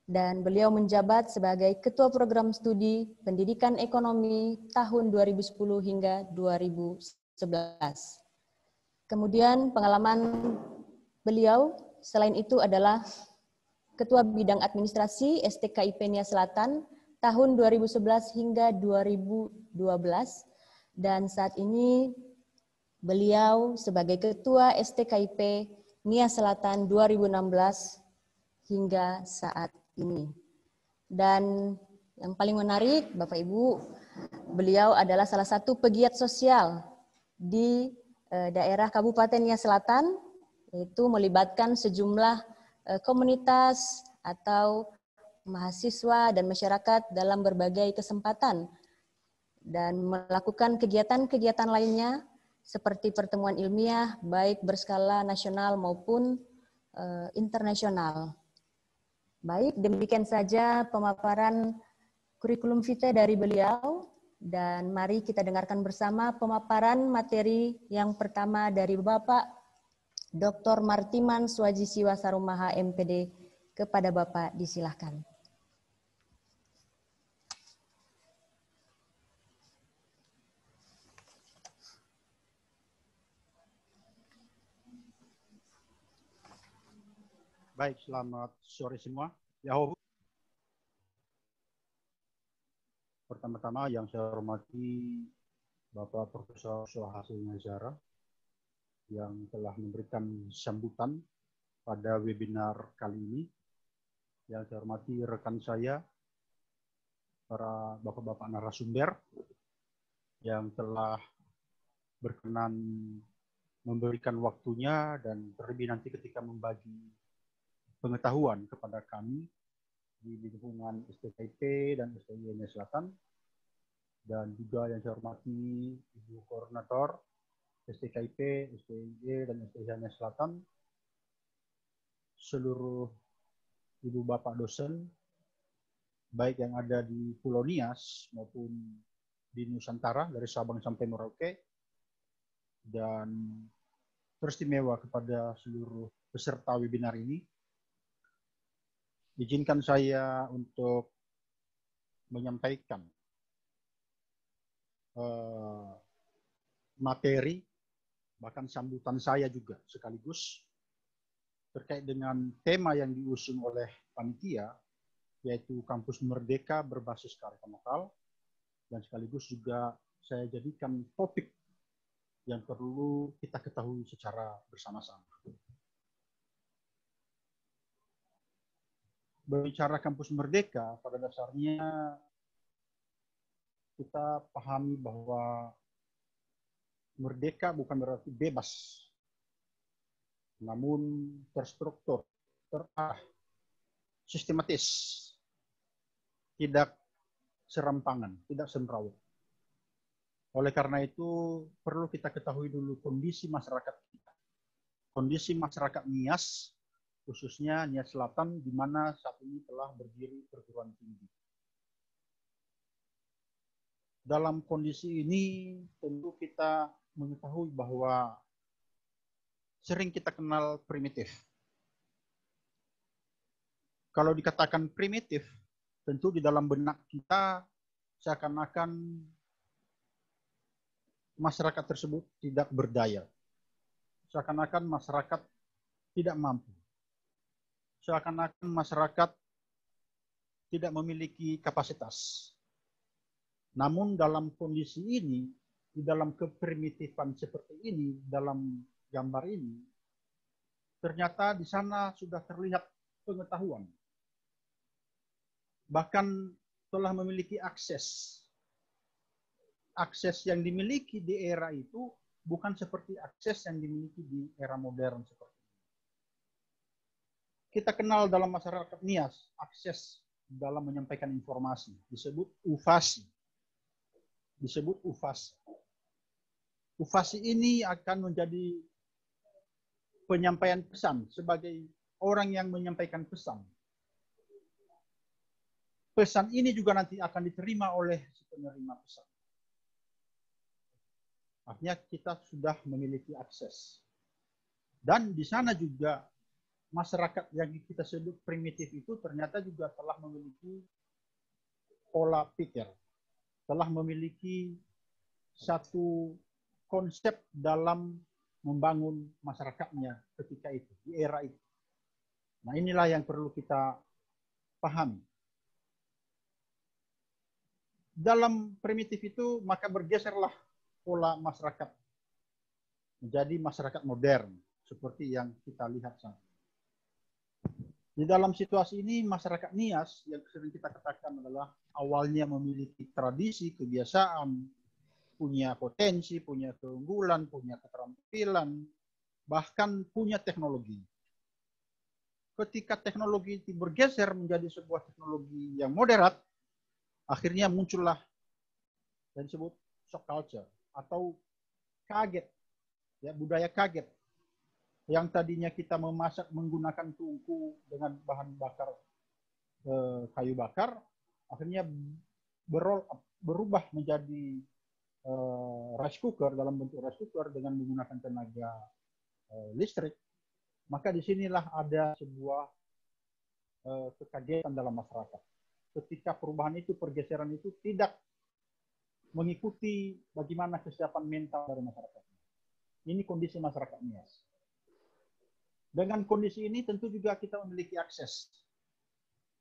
dan beliau menjabat sebagai Ketua Program Studi Pendidikan Ekonomi tahun 2010 hingga 2011. Kemudian pengalaman beliau selain itu adalah Ketua Bidang Administrasi STKIP Nia Selatan tahun 2011 hingga 2012, dan saat ini beliau sebagai Ketua STKIP Nia Selatan 2016 hingga saat ini. Dan yang paling menarik, Bapak Ibu, beliau adalah salah satu pegiat sosial di daerah Kabupaten Nia Selatan, yaitu melibatkan sejumlah komunitas atau mahasiswa dan masyarakat dalam berbagai kesempatan dan melakukan kegiatan-kegiatan lainnya seperti pertemuan ilmiah baik berskala nasional maupun internasional. Baik, demikian saja pemaparan kurikulum vitae dari beliau, dan mari kita dengarkan bersama pemaparan materi yang pertama dari Bapak Dr. Martiman Swajisiwa Sarumaha MPD. Kepada Bapak disilahkan. Baik, selamat sore semua. Yahoo. Pertama-tama yang saya hormati Bapak Profesor Sohasil Nazara yang telah memberikan sambutan pada webinar kali ini. Yang saya hormati rekan saya, para bapak-bapak narasumber yang telah berkenan memberikan waktunya dan terlebih nanti ketika membagi pengetahuan kepada kami di lingkungan STKIP dan STI Nia Selatan, dan juga yang saya hormati Ibu Koordinator STKIP, STI dan STI Nia Selatan, seluruh Ibu Bapak dosen, baik yang ada di Pulau Nias maupun di Nusantara, dari Sabang sampai Merauke, dan teristimewa kepada seluruh peserta webinar ini. Izinkan saya untuk menyampaikan materi, bahkan sambutan saya juga sekaligus terkait dengan tema yang diusung oleh panitia, yaitu Kampus Merdeka berbasis kearifan lokal, dan sekaligus juga saya jadikan topik yang perlu kita ketahui secara bersama-sama. Berbicara Kampus Merdeka, pada dasarnya kita pahami bahwa merdeka bukan berarti bebas, namun terstruktur, terarah, sistematis, tidak serampangan, tidak sembrawut. Oleh karena itu, perlu kita ketahui dulu kondisi masyarakat kita. Kondisi masyarakat Nias, khususnya Nias Selatan, di mana saat ini telah berdiri perguruan tinggi. Dalam kondisi ini, tentu kita mengetahui bahwa sering kita kenal primitif. Kalau dikatakan primitif, tentu di dalam benak kita seakan-akan masyarakat tersebut tidak berdaya. Seakan-akan masyarakat tidak mampu. Seakan-akan masyarakat tidak memiliki kapasitas. Namun dalam kondisi ini, di dalam keprimitifan seperti ini, dalam gambar ini, ternyata di sana sudah terlihat pengetahuan. Bahkan telah memiliki akses. Akses yang dimiliki di era itu bukan seperti akses yang dimiliki di era modern seperti ini. Kita kenal dalam masyarakat Nias, akses dalam menyampaikan informasi, disebut ufasi. Disebut ufasi. Ufasi ini akan menjadi penyampaian pesan sebagai orang yang menyampaikan pesan. Pesan ini juga nanti akan diterima oleh si penerima pesan. Artinya kita sudah memiliki akses. Dan di sana juga masyarakat yang kita sebut primitif itu ternyata juga telah memiliki pola pikir. Telah memiliki satu konsep dalam membangun masyarakatnya ketika itu, di era itu. Nah, inilah yang perlu kita pahami. Dalam primitif itu, maka bergeserlah pola masyarakat menjadi masyarakat modern, seperti yang kita lihat saat ini. Di dalam situasi ini, masyarakat Nias yang sering kita katakan adalah awalnya memiliki tradisi, kebiasaan, punya potensi, punya keunggulan, punya keterampilan, bahkan punya teknologi. Ketika teknologi itu bergeser menjadi sebuah teknologi yang moderat, akhirnya muncullah yang disebut shock culture atau kaget, ya, budaya kaget. Yang tadinya kita memasak menggunakan tungku dengan bahan bakar kayu bakar, akhirnya berubah menjadi rice cooker, dalam bentuk rice cooker dengan menggunakan tenaga listrik. Maka disinilah ada sebuah kekagetan dalam masyarakat. Ketika perubahan itu, pergeseran itu tidak mengikuti bagaimana kesiapan mental dari masyarakat. Ini kondisi masyarakat Nias. Dengan kondisi ini tentu juga kita memiliki akses.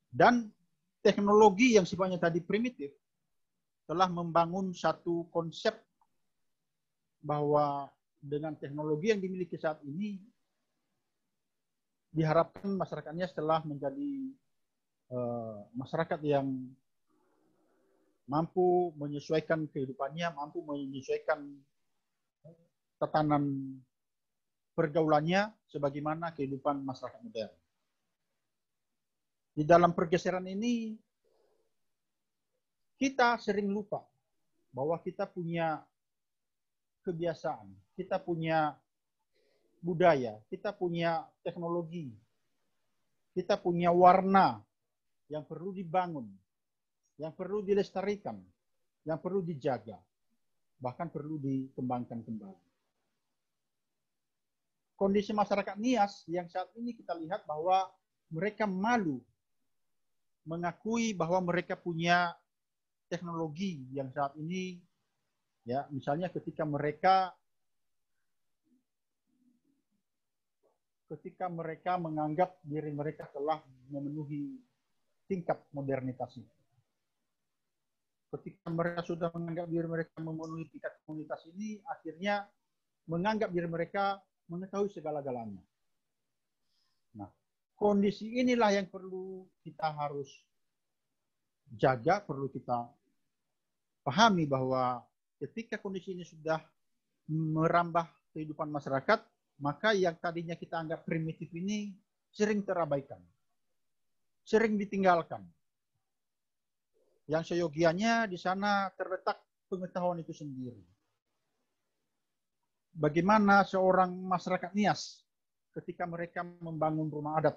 Dan teknologi yang sifatnya tadi primitif telah membangun satu konsep bahwa dengan teknologi yang dimiliki saat ini diharapkan masyarakatnya setelah menjadi masyarakat yang mampu menyesuaikan kehidupannya, mampu menyesuaikan tatanan pergaulannya sebagaimana kehidupan masyarakat modern. Di dalam pergeseran ini, kita sering lupa bahwa kita punya kebiasaan, kita punya budaya, kita punya teknologi, kita punya warna yang perlu dibangun, yang perlu dilestarikan, yang perlu dijaga, bahkan perlu dikembangkan kembali. kondisi masyarakat Nias yang saat ini kita lihat bahwa mereka malu mengakui bahwa mereka punya teknologi yang saat ini, ya, misalnya ketika mereka menganggap diri mereka telah memenuhi tingkat modernitas itu. Ketika mereka sudah menganggap diri mereka memenuhi tingkat komunitas ini, akhirnya menganggap diri mereka mengetahui segala-galanya. Nah, kondisi inilah yang perlu kita harus jaga, perlu kita pahami bahwa ketika kondisi ini sudah merambah kehidupan masyarakat, maka yang tadinya kita anggap primitif ini sering terabaikan, sering ditinggalkan. Yang seyogianya di sana terletak pengetahuan itu sendiri. Bagaimana seorang masyarakat Nias ketika mereka membangun rumah adat?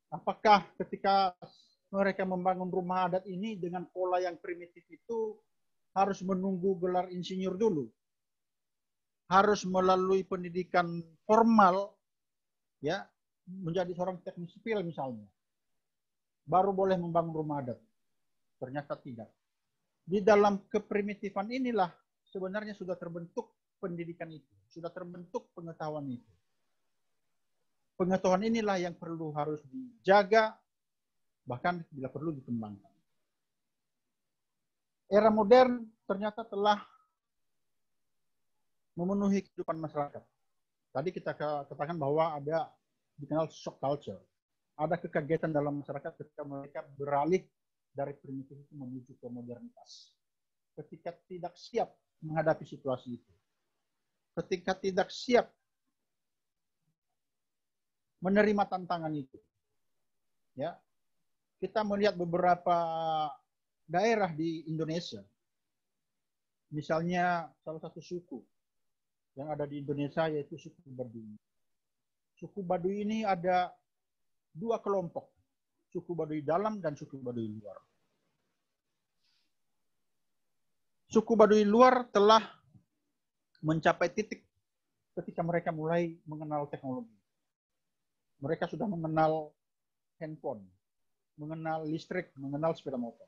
Apakah ketika mereka membangun rumah adat ini dengan pola yang primitif itu harus menunggu gelar insinyur dulu? Harus melalui pendidikan formal, ya, menjadi seorang teknik sipil misalnya, baru boleh membangun rumah adat? Ternyata tidak. Di dalam keprimitifan inilah sebenarnya sudah terbentuk pendidikan itu, sudah terbentuk pengetahuan itu. Pengetahuan inilah yang harus dijaga, bahkan bila perlu dikembangkan. Era modern ternyata telah memenuhi kehidupan masyarakat. Tadi kita katakan bahwa ada dikenal shock culture. Ada kekagetan dalam masyarakat ketika mereka beralih dari primitif itu menuju ke modernitas. Ketika tidak siap menghadapi situasi itu. Ketika tidak siap menerima tantangan itu. Ya. Kita melihat beberapa daerah di Indonesia. Misalnya salah satu suku yang ada di Indonesia yaitu suku Baduy. Suku Baduy ini ada dua kelompok. Suku Baduy dalam dan suku Baduy luar. Suku Baduy luar telah mencapai titik ketika mereka mulai mengenal teknologi. Mereka sudah mengenal handphone, mengenal listrik, mengenal sepeda motor.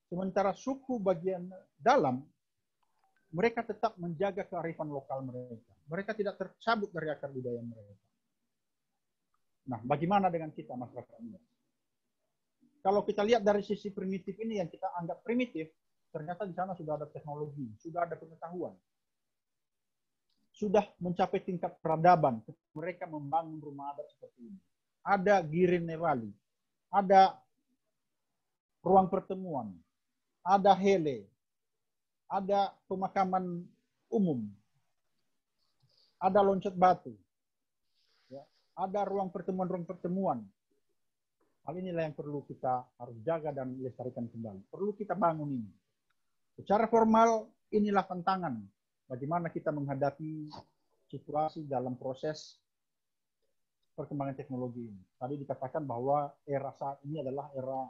Sementara suku bagian dalam, mereka tetap menjaga kearifan lokal mereka. Mereka tidak tercabut dari akar budaya mereka. Nah, bagaimana dengan kita masyarakat ini? Kalau kita lihat dari sisi primitif ini yang kita anggap primitif, ternyata di sana sudah ada teknologi, sudah ada pengetahuan. Sudah mencapai tingkat peradaban. Mereka membangun rumah adat seperti ini. Ada Girine Valley, ada ruang pertemuan, ada hele, ada pemakaman umum, ada loncat batu, ya, ada ruang pertemuan. Hal inilah yang perlu kita harus jaga dan lestarikan kembali. Perlu kita bangun ini. Secara formal, inilah tantangan. Bagaimana kita menghadapi situasi dalam proses perkembangan teknologi ini. Tadi dikatakan bahwa era saat ini adalah era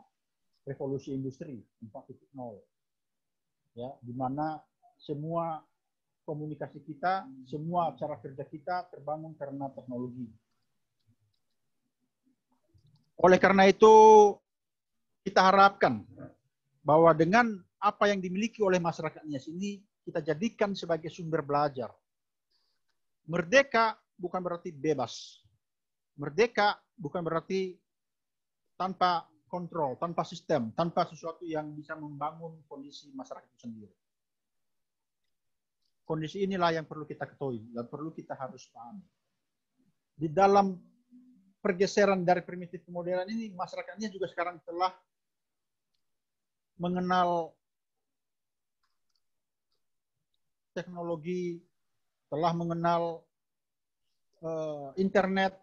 revolusi industri 4.0. Ya, di mana semua komunikasi kita, semua cara kerja kita terbangun karena teknologi. Oleh karena itu, kita harapkan bahwa dengan apa yang dimiliki oleh masyarakat Nias ini, kita jadikan sebagai sumber belajar. Merdeka bukan berarti bebas. Merdeka bukan berarti tanpa kontrol, tanpa sistem, tanpa sesuatu yang bisa membangun kondisi masyarakat itu sendiri. Kondisi inilah yang perlu kita ketahui dan perlu kita harus pahami. Di dalam pergeseran dari primitif ke modern ini, masyarakatnya juga sekarang telah mengenal teknologi, telah mengenal internet,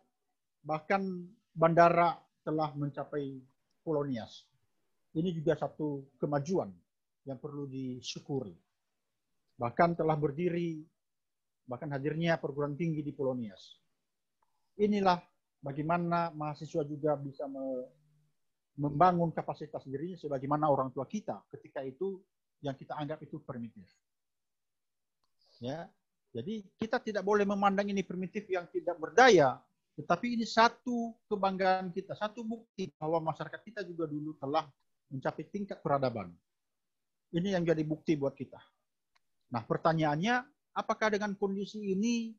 bahkan bandara telah mencapai Pulau Nias. Ini juga satu kemajuan yang perlu disyukuri. Bahkan telah berdiri, bahkan hadirnya perguruan tinggi di Pulau Nias. Inilah bagaimana mahasiswa juga bisa membangun kapasitas dirinya sebagaimana orang tua kita ketika itu yang kita anggap itu primitif. Ya, Jadi kita tidak boleh memandang ini primitif yang tidak berdaya, tetapi ini satu kebanggaan kita, satu bukti bahwa masyarakat kita juga dulu telah mencapai tingkat peradaban. Ini yang jadi bukti buat kita. Nah, pertanyaannya, apakah dengan kondisi ini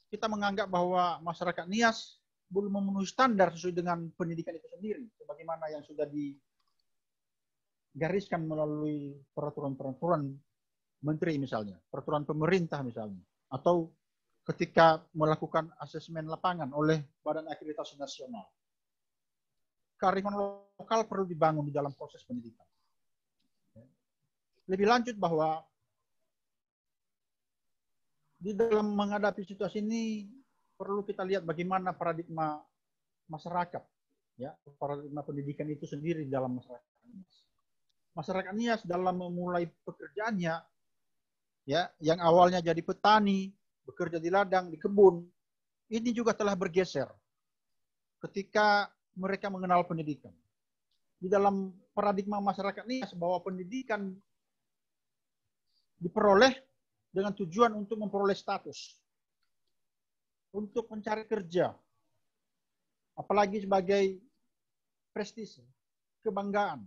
kita menganggap bahwa masyarakat Nias belum memenuhi standar sesuai dengan pendidikan itu sendiri, sebagaimana yang sudah digariskan melalui peraturan-peraturan menteri misalnya, peraturan pemerintah misalnya, atau ketika melakukan asesmen lapangan oleh Badan Akreditasi Nasional. Kearifan lokal perlu dibangun di dalam proses pendidikan. Lebih lanjut bahwa di dalam menghadapi situasi ini perlu kita lihat bagaimana paradigma masyarakat, ya, paradigma pendidikan itu sendiri dalam masyarakat Nias. Masyarakat Nias dalam memulai pekerjaannya, ya, yang awalnya jadi petani, bekerja di ladang, di kebun, ini juga telah bergeser ketika mereka mengenal pendidikan. Di dalam paradigma masyarakat Nias bahwa pendidikan diperoleh dengan tujuan untuk memperoleh status, untuk mencari kerja, apalagi sebagai prestise, kebanggaan.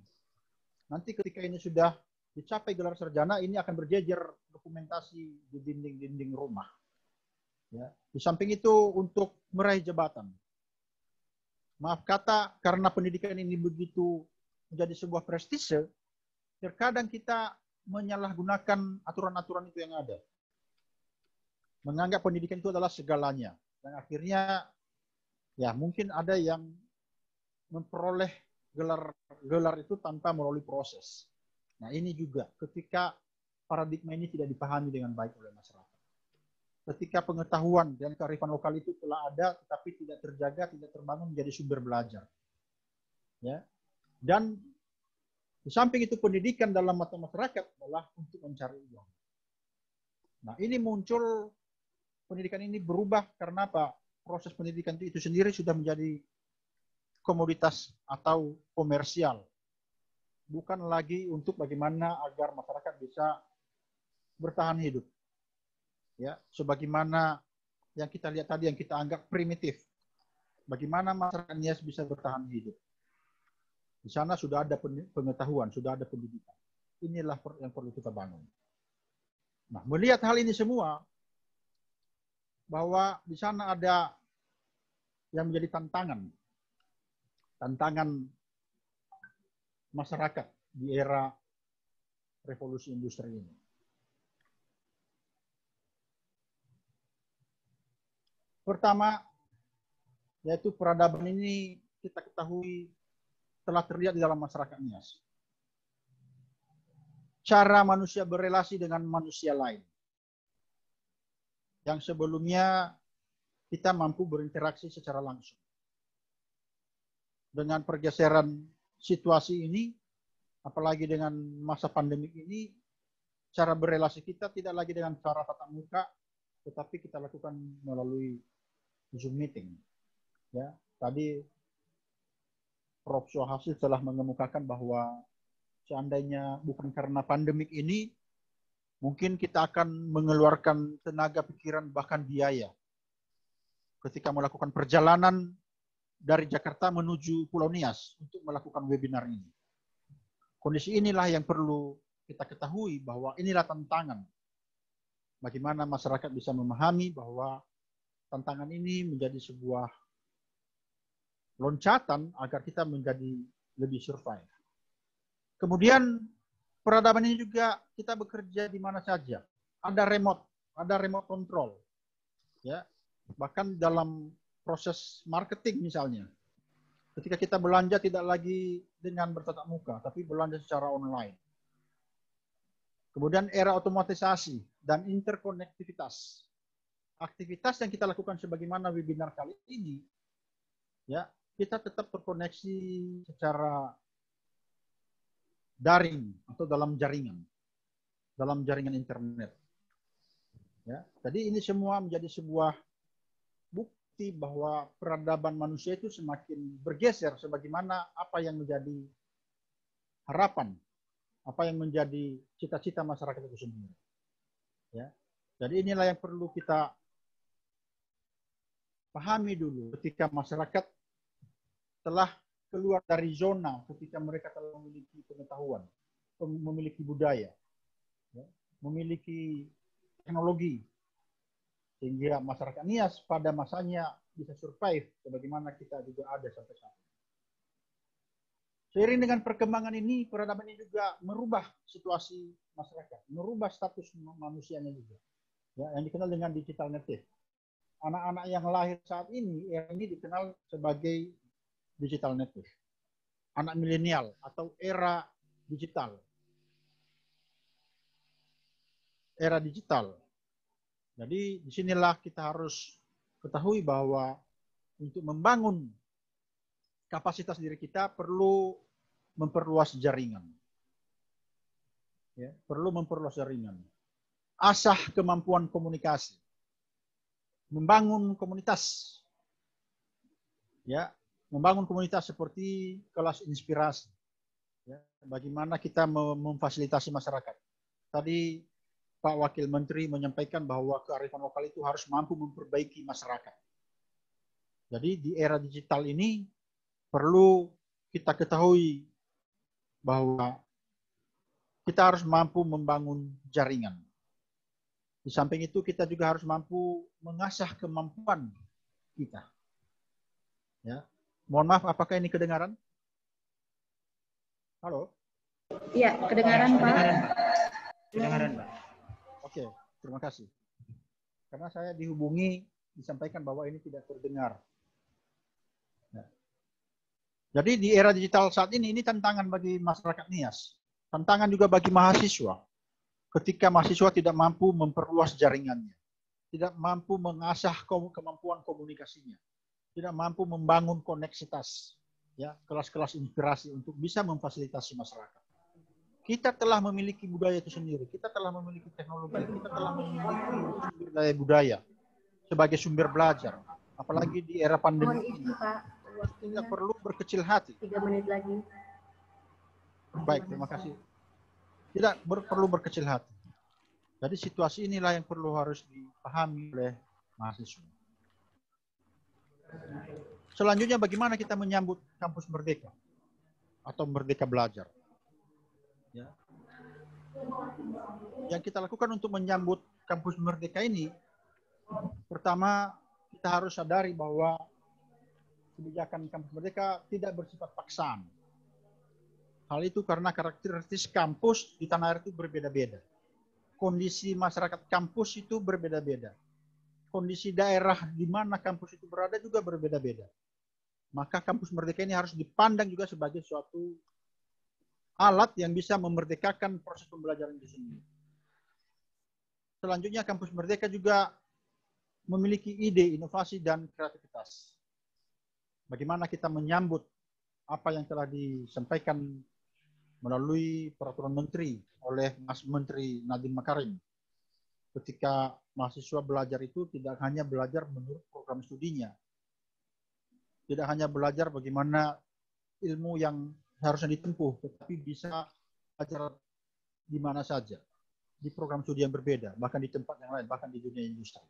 Nanti ketika ini sudah dicapai gelar sarjana, ini akan berjejer dokumentasi di dinding-dinding rumah. Ya. Di samping itu untuk meraih jabatan. Maaf kata, karena pendidikan ini begitu menjadi sebuah prestise, terkadang kita menyalahgunakan aturan-aturan itu yang ada. Menganggap pendidikan itu adalah segalanya. Dan akhirnya, ya mungkin ada yang memperoleh gelar itu tanpa melalui proses. Nah ini juga ketika paradigma ini tidak dipahami dengan baik oleh masyarakat. Ketika pengetahuan dan kearifan lokal itu telah ada, tetapi tidak terjaga, tidak terbangun menjadi sumber belajar. Ya. Dan di samping itu pendidikan dalam mata masyarakat adalah untuk mencari uang. Nah ini muncul, pendidikan ini berubah karena apa? Proses pendidikan itu sendiri sudah menjadi komoditas atau komersial. Bukan lagi untuk bagaimana agar masyarakat bisa bertahan hidup. Ya, sebagaimana yang kita lihat tadi yang kita anggap primitif. Bagaimana masyarakat Nias bisa bertahan hidup. Di sana sudah ada pengetahuan, sudah ada pendidikan. Inilah yang perlu kita bangun. Nah, melihat hal ini semua, bahwa di sana ada yang menjadi tantangan masyarakat di era revolusi industri ini. Pertama, yaitu peradaban ini kita ketahui telah terlihat di dalam masyarakat Nias. Cara manusia berelasi dengan manusia lain. Yang sebelumnya kita mampu berinteraksi secara langsung. Dengan pergeseran situasi ini, apalagi dengan masa pandemik ini, cara berelasi kita tidak lagi dengan cara tatap muka, tetapi kita lakukan melalui Zoom meeting. Ya, tadi Prof. Suhasil telah mengemukakan bahwa seandainya bukan karena pandemik ini, mungkin kita akan mengeluarkan tenaga pikiran bahkan biaya ketika melakukan perjalanan dari Jakarta menuju Pulau Nias untuk melakukan webinar ini. Kondisi inilah yang perlu kita ketahui bahwa inilah tantangan. Bagaimana masyarakat bisa memahami bahwa tantangan ini menjadi sebuah loncatan agar kita menjadi lebih survive. Kemudian peradaban ini juga kita bekerja di mana saja. Ada remote control. Ya, bahkan dalam proses marketing misalnya. Ketika kita belanja tidak lagi dengan bertatap muka, tapi belanja secara online. Kemudian era otomatisasi dan interkonektivitas. Aktivitas yang kita lakukan sebagaimana webinar kali ini, ya, kita tetap terkoneksi secara daring atau dalam jaringan internet. Ya, jadi ini semua menjadi sebuah bukti bahwa peradaban manusia itu semakin bergeser sebagaimana apa yang menjadi harapan, apa yang menjadi cita-cita masyarakat itu sendiri. Ya, Jadi inilah yang perlu kita pahami dulu ketika masyarakat telah keluar dari zona, ketika mereka telah memiliki pengetahuan, memiliki budaya, ya, memiliki teknologi, sehingga masyarakat Nias pada masanya bisa survive, sebagaimana kita juga ada sampai saat ini. Seiring dengan perkembangan ini, peradaban ini juga merubah situasi masyarakat, merubah status manusianya juga, ya, yang dikenal dengan digital native. Anak-anak yang lahir saat ini dikenal sebagai digital native, anak milenial atau era digital. Era digital. Jadi disinilah kita harus ketahui bahwa untuk membangun kapasitas diri kita perlu memperluas jaringan. Ya, perlu memperluas jaringan. Asah kemampuan komunikasi. Membangun komunitas. Ya, membangun komunitas seperti kelas inspirasi. Ya, bagaimana kita memfasilitasi masyarakat. Tadi Pak Wakil Menteri menyampaikan bahwa kearifan lokal itu harus mampu memperbaiki masyarakat. Jadi di era digital ini perlu kita ketahui bahwa kita harus mampu membangun jaringan. Di samping itu kita juga harus mampu mengasah kemampuan kita. Ya. Mohon maaf, apakah ini kedengaran? Halo? Iya, kedengaran, Pak. Kedengaran, Pak. Oke, terima kasih. Karena saya dihubungi, disampaikan bahwa ini tidak terdengar. Ya. Jadi di era digital saat ini tantangan bagi masyarakat Nias. Tantangan juga bagi mahasiswa. Ketika mahasiswa tidak mampu memperluas jaringannya, tidak mampu mengasah kemampuan komunikasinya, tidak mampu membangun koneksitas, ya, kelas-kelas inspirasi untuk bisa memfasilitasi masyarakat. Kita telah memiliki budaya itu sendiri, kita telah memiliki teknologi, kita telah memiliki sumber daya budaya sebagai sumber belajar. Apalagi di era pandemi ini, tidak perlu berkecil hati. 3 menit lagi. Baik, terima kasih. Tidak perlu berkecil hati. Jadi situasi inilah yang perlu harus dipahami oleh mahasiswa. Selanjutnya bagaimana kita menyambut kampus Merdeka atau Merdeka Belajar. Ya. Yang kita lakukan untuk menyambut kampus Merdeka ini, pertama kita harus sadari bahwa kebijakan kampus Merdeka tidak bersifat paksaan. Hal itu karena karakteristik kampus di tanah air itu berbeda-beda. Kondisi masyarakat kampus itu berbeda-beda. Kondisi daerah di mana kampus itu berada juga berbeda-beda. Maka kampus Merdeka ini harus dipandang juga sebagai suatu alat yang bisa memerdekakan proses pembelajaran itu sendiri. Selanjutnya kampus Merdeka juga memiliki ide, inovasi, dan kreativitas. Bagaimana kita menyambut apa yang telah disampaikan melalui peraturan menteri oleh Mas Menteri Nadiem Makarim. Ketika mahasiswa belajar itu tidak hanya belajar menurut program studinya. Tidak hanya belajar bagaimana ilmu yang harusnya ditempuh, tetapi bisa belajar di mana saja. Di program studi yang berbeda, bahkan di tempat yang lain, bahkan di dunia industri.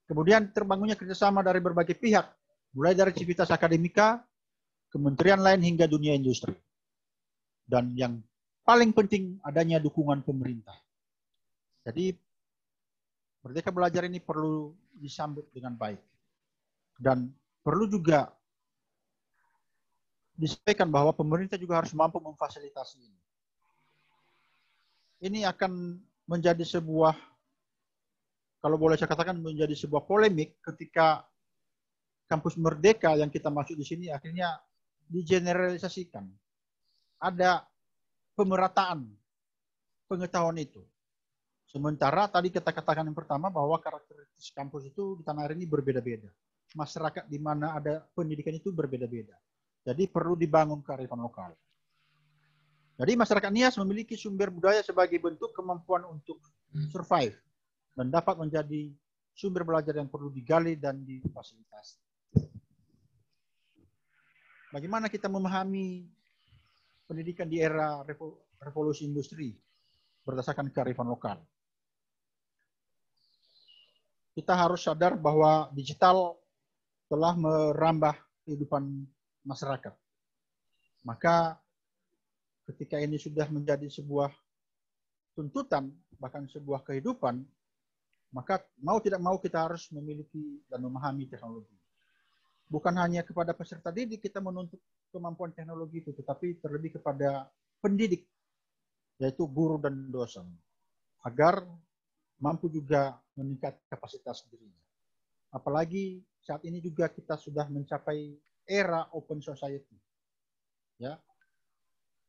Kemudian terbangunnya kerjasama dari berbagai pihak, mulai dari civitas akademika, kementerian lain hingga dunia industri. Dan yang paling penting adanya dukungan pemerintah. Jadi Merdeka Belajar ini perlu disambut dengan baik. Dan perlu juga disampaikan bahwa pemerintah juga harus mampu memfasilitasi ini. Ini akan menjadi sebuah, kalau boleh saya katakan menjadi sebuah polemik ketika kampus Merdeka yang kita masuk di sini akhirnya digeneralisasikan. Ada pemerataan pengetahuan itu. Sementara tadi kita katakan yang pertama bahwa karakteristik kampus itu di tanah air ini berbeda-beda. Masyarakat di mana ada pendidikan itu berbeda-beda. Jadi perlu dibangun kearifan lokal. Jadi masyarakat Nias memiliki sumber budaya sebagai bentuk kemampuan untuk survive dan dapat menjadi sumber belajar yang perlu digali dan difasilitasi. Bagaimana kita memahami pendidikan di era revolusi industri berdasarkan kearifan lokal. kita harus sadar bahwa digital telah merambah kehidupan masyarakat. Maka ketika ini sudah menjadi sebuah tuntutan, bahkan sebuah kehidupan, maka mau tidak mau kita harus memiliki dan memahami teknologi. Bukan hanya kepada peserta didik kita menuntut kemampuan teknologi itu, tetapi terlebih kepada pendidik, yaitu guru dan dosen, agar mampu juga meningkat kapasitas dirinya. Apalagi saat ini juga kita sudah mencapai era open society, ya,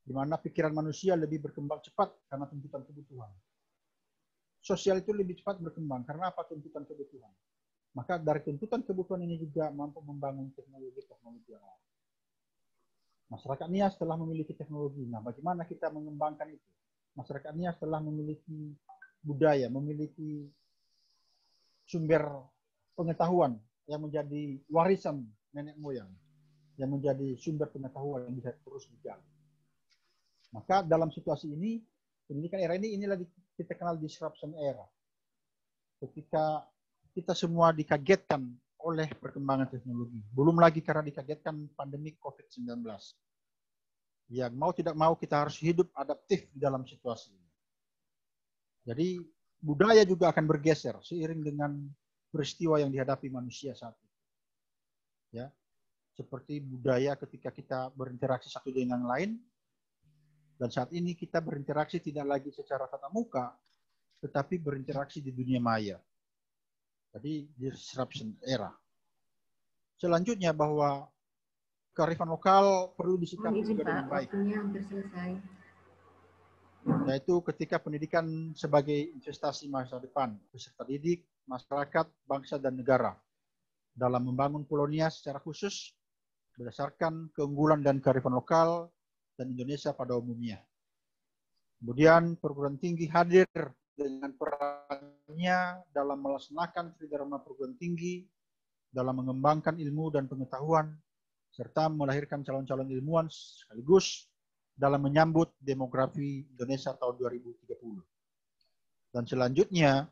di mana pikiran manusia lebih berkembang cepat karena tuntutan kebutuhan. Sosial itu lebih cepat berkembang karena apa? Tuntutan kebutuhan. Maka dari tuntutan kebutuhan ini juga mampu membangun teknologi-teknologi yang lain. Masyarakat Nias telah memiliki teknologi. Nah, bagaimana kita mengembangkan itu? Masyarakat Nias telah memiliki budaya, memiliki sumber pengetahuan yang menjadi warisan nenek moyang, yang menjadi sumber pengetahuan yang bisa terus digali. Maka dalam situasi ini, pendidikan era ini, inilah kita kenal disruption era. Ketika kita semua dikagetkan oleh perkembangan teknologi. Belum lagi karena dikagetkan pandemi COVID-19. Yang mau tidak mau kita harus hidup adaptif di dalam situasi ini. Jadi budaya juga akan bergeser seiring dengan peristiwa yang dihadapi manusia saat ini. Ya, seperti budaya ketika kita berinteraksi satu dengan yang lain, dan saat ini kita berinteraksi tidak lagi secara tatap muka, tetapi berinteraksi di dunia maya. Jadi disruption era. Selanjutnya bahwa kearifan lokal perlu disikapi juga dengan baik. Hampir selesai. Yaitu ketika pendidikan sebagai investasi masa depan peserta didik, masyarakat, bangsa, dan negara dalam membangun Pulau Nias secara khusus berdasarkan keunggulan dan kearifan lokal dan Indonesia pada umumnya. Kemudian perguruan tinggi hadir dengan perannya dalam melaksanakan Tridharma perguruan tinggi, dalam mengembangkan ilmu dan pengetahuan, serta melahirkan calon-calon ilmuwan sekaligus dalam menyambut demografi Indonesia tahun 2030. Dan selanjutnya,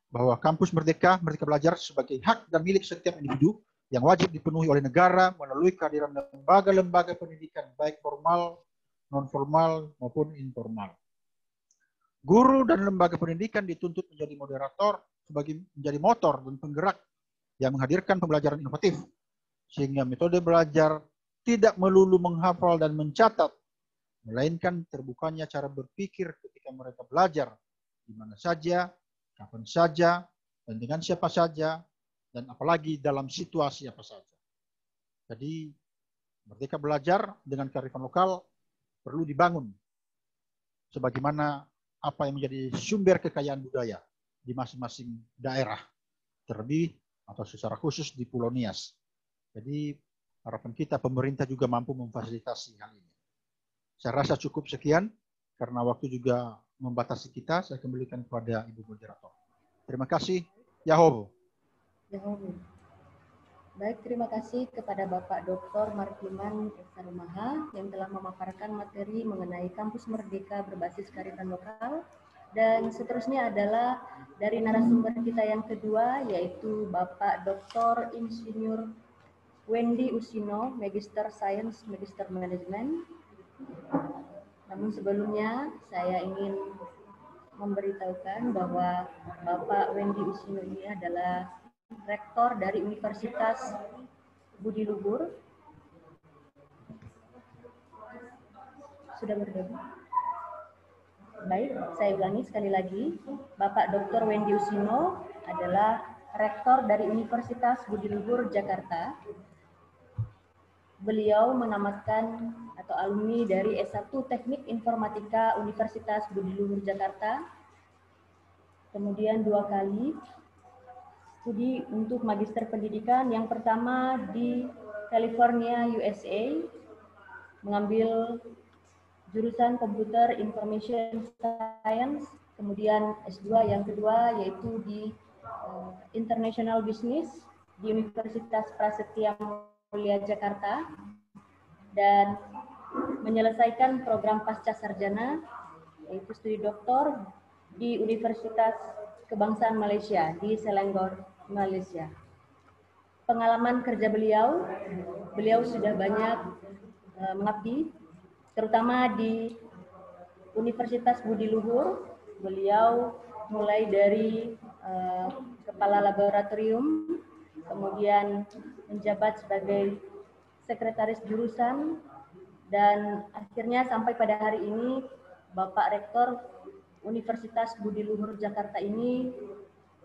bahwa kampus Merdeka, Merdeka Belajar sebagai hak dan milik setiap individu yang wajib dipenuhi oleh negara melalui kehadiran lembaga-lembaga pendidikan, baik formal, non-formal, maupun informal. Guru dan lembaga pendidikan dituntut menjadi moderator, sebagai menjadi motor dan penggerak yang menghadirkan pembelajaran inovatif, sehingga metode belajar tidak melulu menghafal dan mencatat, melainkan terbukanya cara berpikir ketika mereka belajar, di mana saja, kapan saja, dan dengan siapa saja, dan apalagi dalam situasi apa saja. Jadi, Merdeka Belajar dengan kearifan lokal perlu dibangun, sebagaimana apa yang menjadi sumber kekayaan budaya di masing-masing daerah, terlebih atau secara khusus di Pulau Nias. Jadi harapan kita pemerintah juga mampu memfasilitasi hal ini. Saya rasa cukup sekian, karena waktu juga membatasi kita, saya kembalikan kepada Ibu Moderator. Terima kasih. Yahobo. Yahobo. Baik, terima kasih kepada Bapak Dr. Markiman Esa Rumaha yang telah memaparkan materi mengenai Kampus Merdeka berbasis kearifan lokal. Dan seterusnya adalah dari narasumber kita yang kedua, yaitu Bapak Dr. Insinyur Wendy Usino, Magister Sains, Magister Manajemen. Namun sebelumnya saya ingin memberitahukan bahwa Bapak Wendy Usino ini adalah Rektor dari Universitas Budi Luhur. Sudah bergabung? Baik, saya ulangi sekali lagi. Bapak Dr. Wendy Usino adalah Rektor dari Universitas Budi Luhur, Jakarta. Beliau menamatkan atau alumni dari S1 Teknik Informatika Universitas Budi Luhur, Jakarta. Kemudian 2 kali studi untuk Magister Pendidikan, yang pertama di California, USA, mengambil jurusan Computer Information Science, kemudian S2 yang kedua yaitu di International Business di Universitas Prasetya Mulia, Jakarta, dan menyelesaikan program pasca sarjana yaitu studi doktor di Universitas Kebangsaan Malaysia di Selangor, Malaysia. Pengalaman kerja beliau sudah banyak mengabdi, terutama di Universitas Budi Luhur. Beliau mulai dari kepala laboratorium, kemudian menjabat sebagai sekretaris jurusan, dan akhirnya sampai pada hari ini Bapak Rektor Universitas Budi Luhur Jakarta ini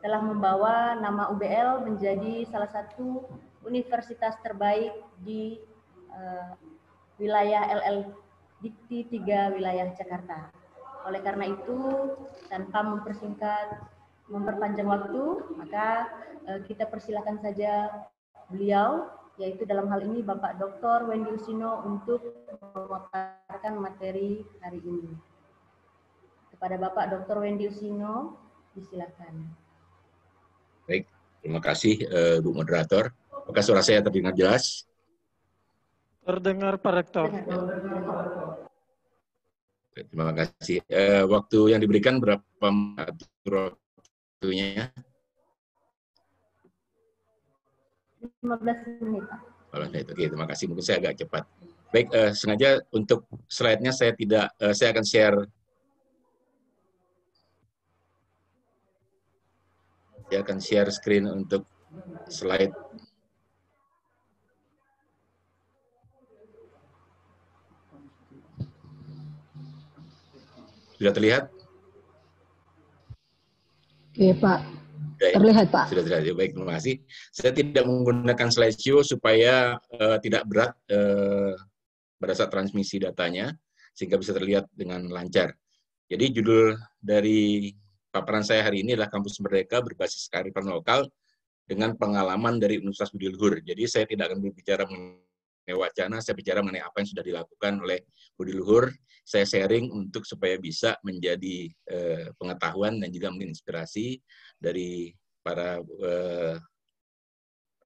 telah membawa nama UBL menjadi salah satu universitas terbaik di wilayah LL Dikti 3 wilayah Jakarta. Oleh karena itu, tanpa memperpanjang waktu, maka kita persilakan saja beliau, yaitu dalam hal ini Bapak Dr. Wendy Usino, untuk memaparkan materi hari ini. Kepada Bapak Dr. Wendy Usino, disilakan. Baik, terima kasih Bu Moderator. Apakah suara saya terdengar jelas? Terdengar Pak Rektor. Terima kasih. Waktu yang diberikan berapa waktunya? 15 menit, Pak. Oke, terima kasih. Mungkin saya agak cepat. Baik, sengaja untuk slide-nya saya akan share. Saya akan share screen untuk slide. Sudah terlihat? Oke, Pak. Terlihat, Pak. Sudah terlihat. Baik, terima kasih. Saya tidak menggunakan slideshow supaya tidak berat pada saat transmisi datanya, sehingga bisa terlihat dengan lancar. Jadi judul dari paparan saya hari ini adalah Kampus Merdeka Berbasis Kearifan Lokal dengan Pengalaman dari Universitas Budi Luhur. Jadi saya tidak akan berbicara mengenai wacana, saya bicara mengenai apa yang sudah dilakukan oleh Budi Luhur. Saya sharing untuk supaya bisa menjadi pengetahuan dan juga menginspirasi dari para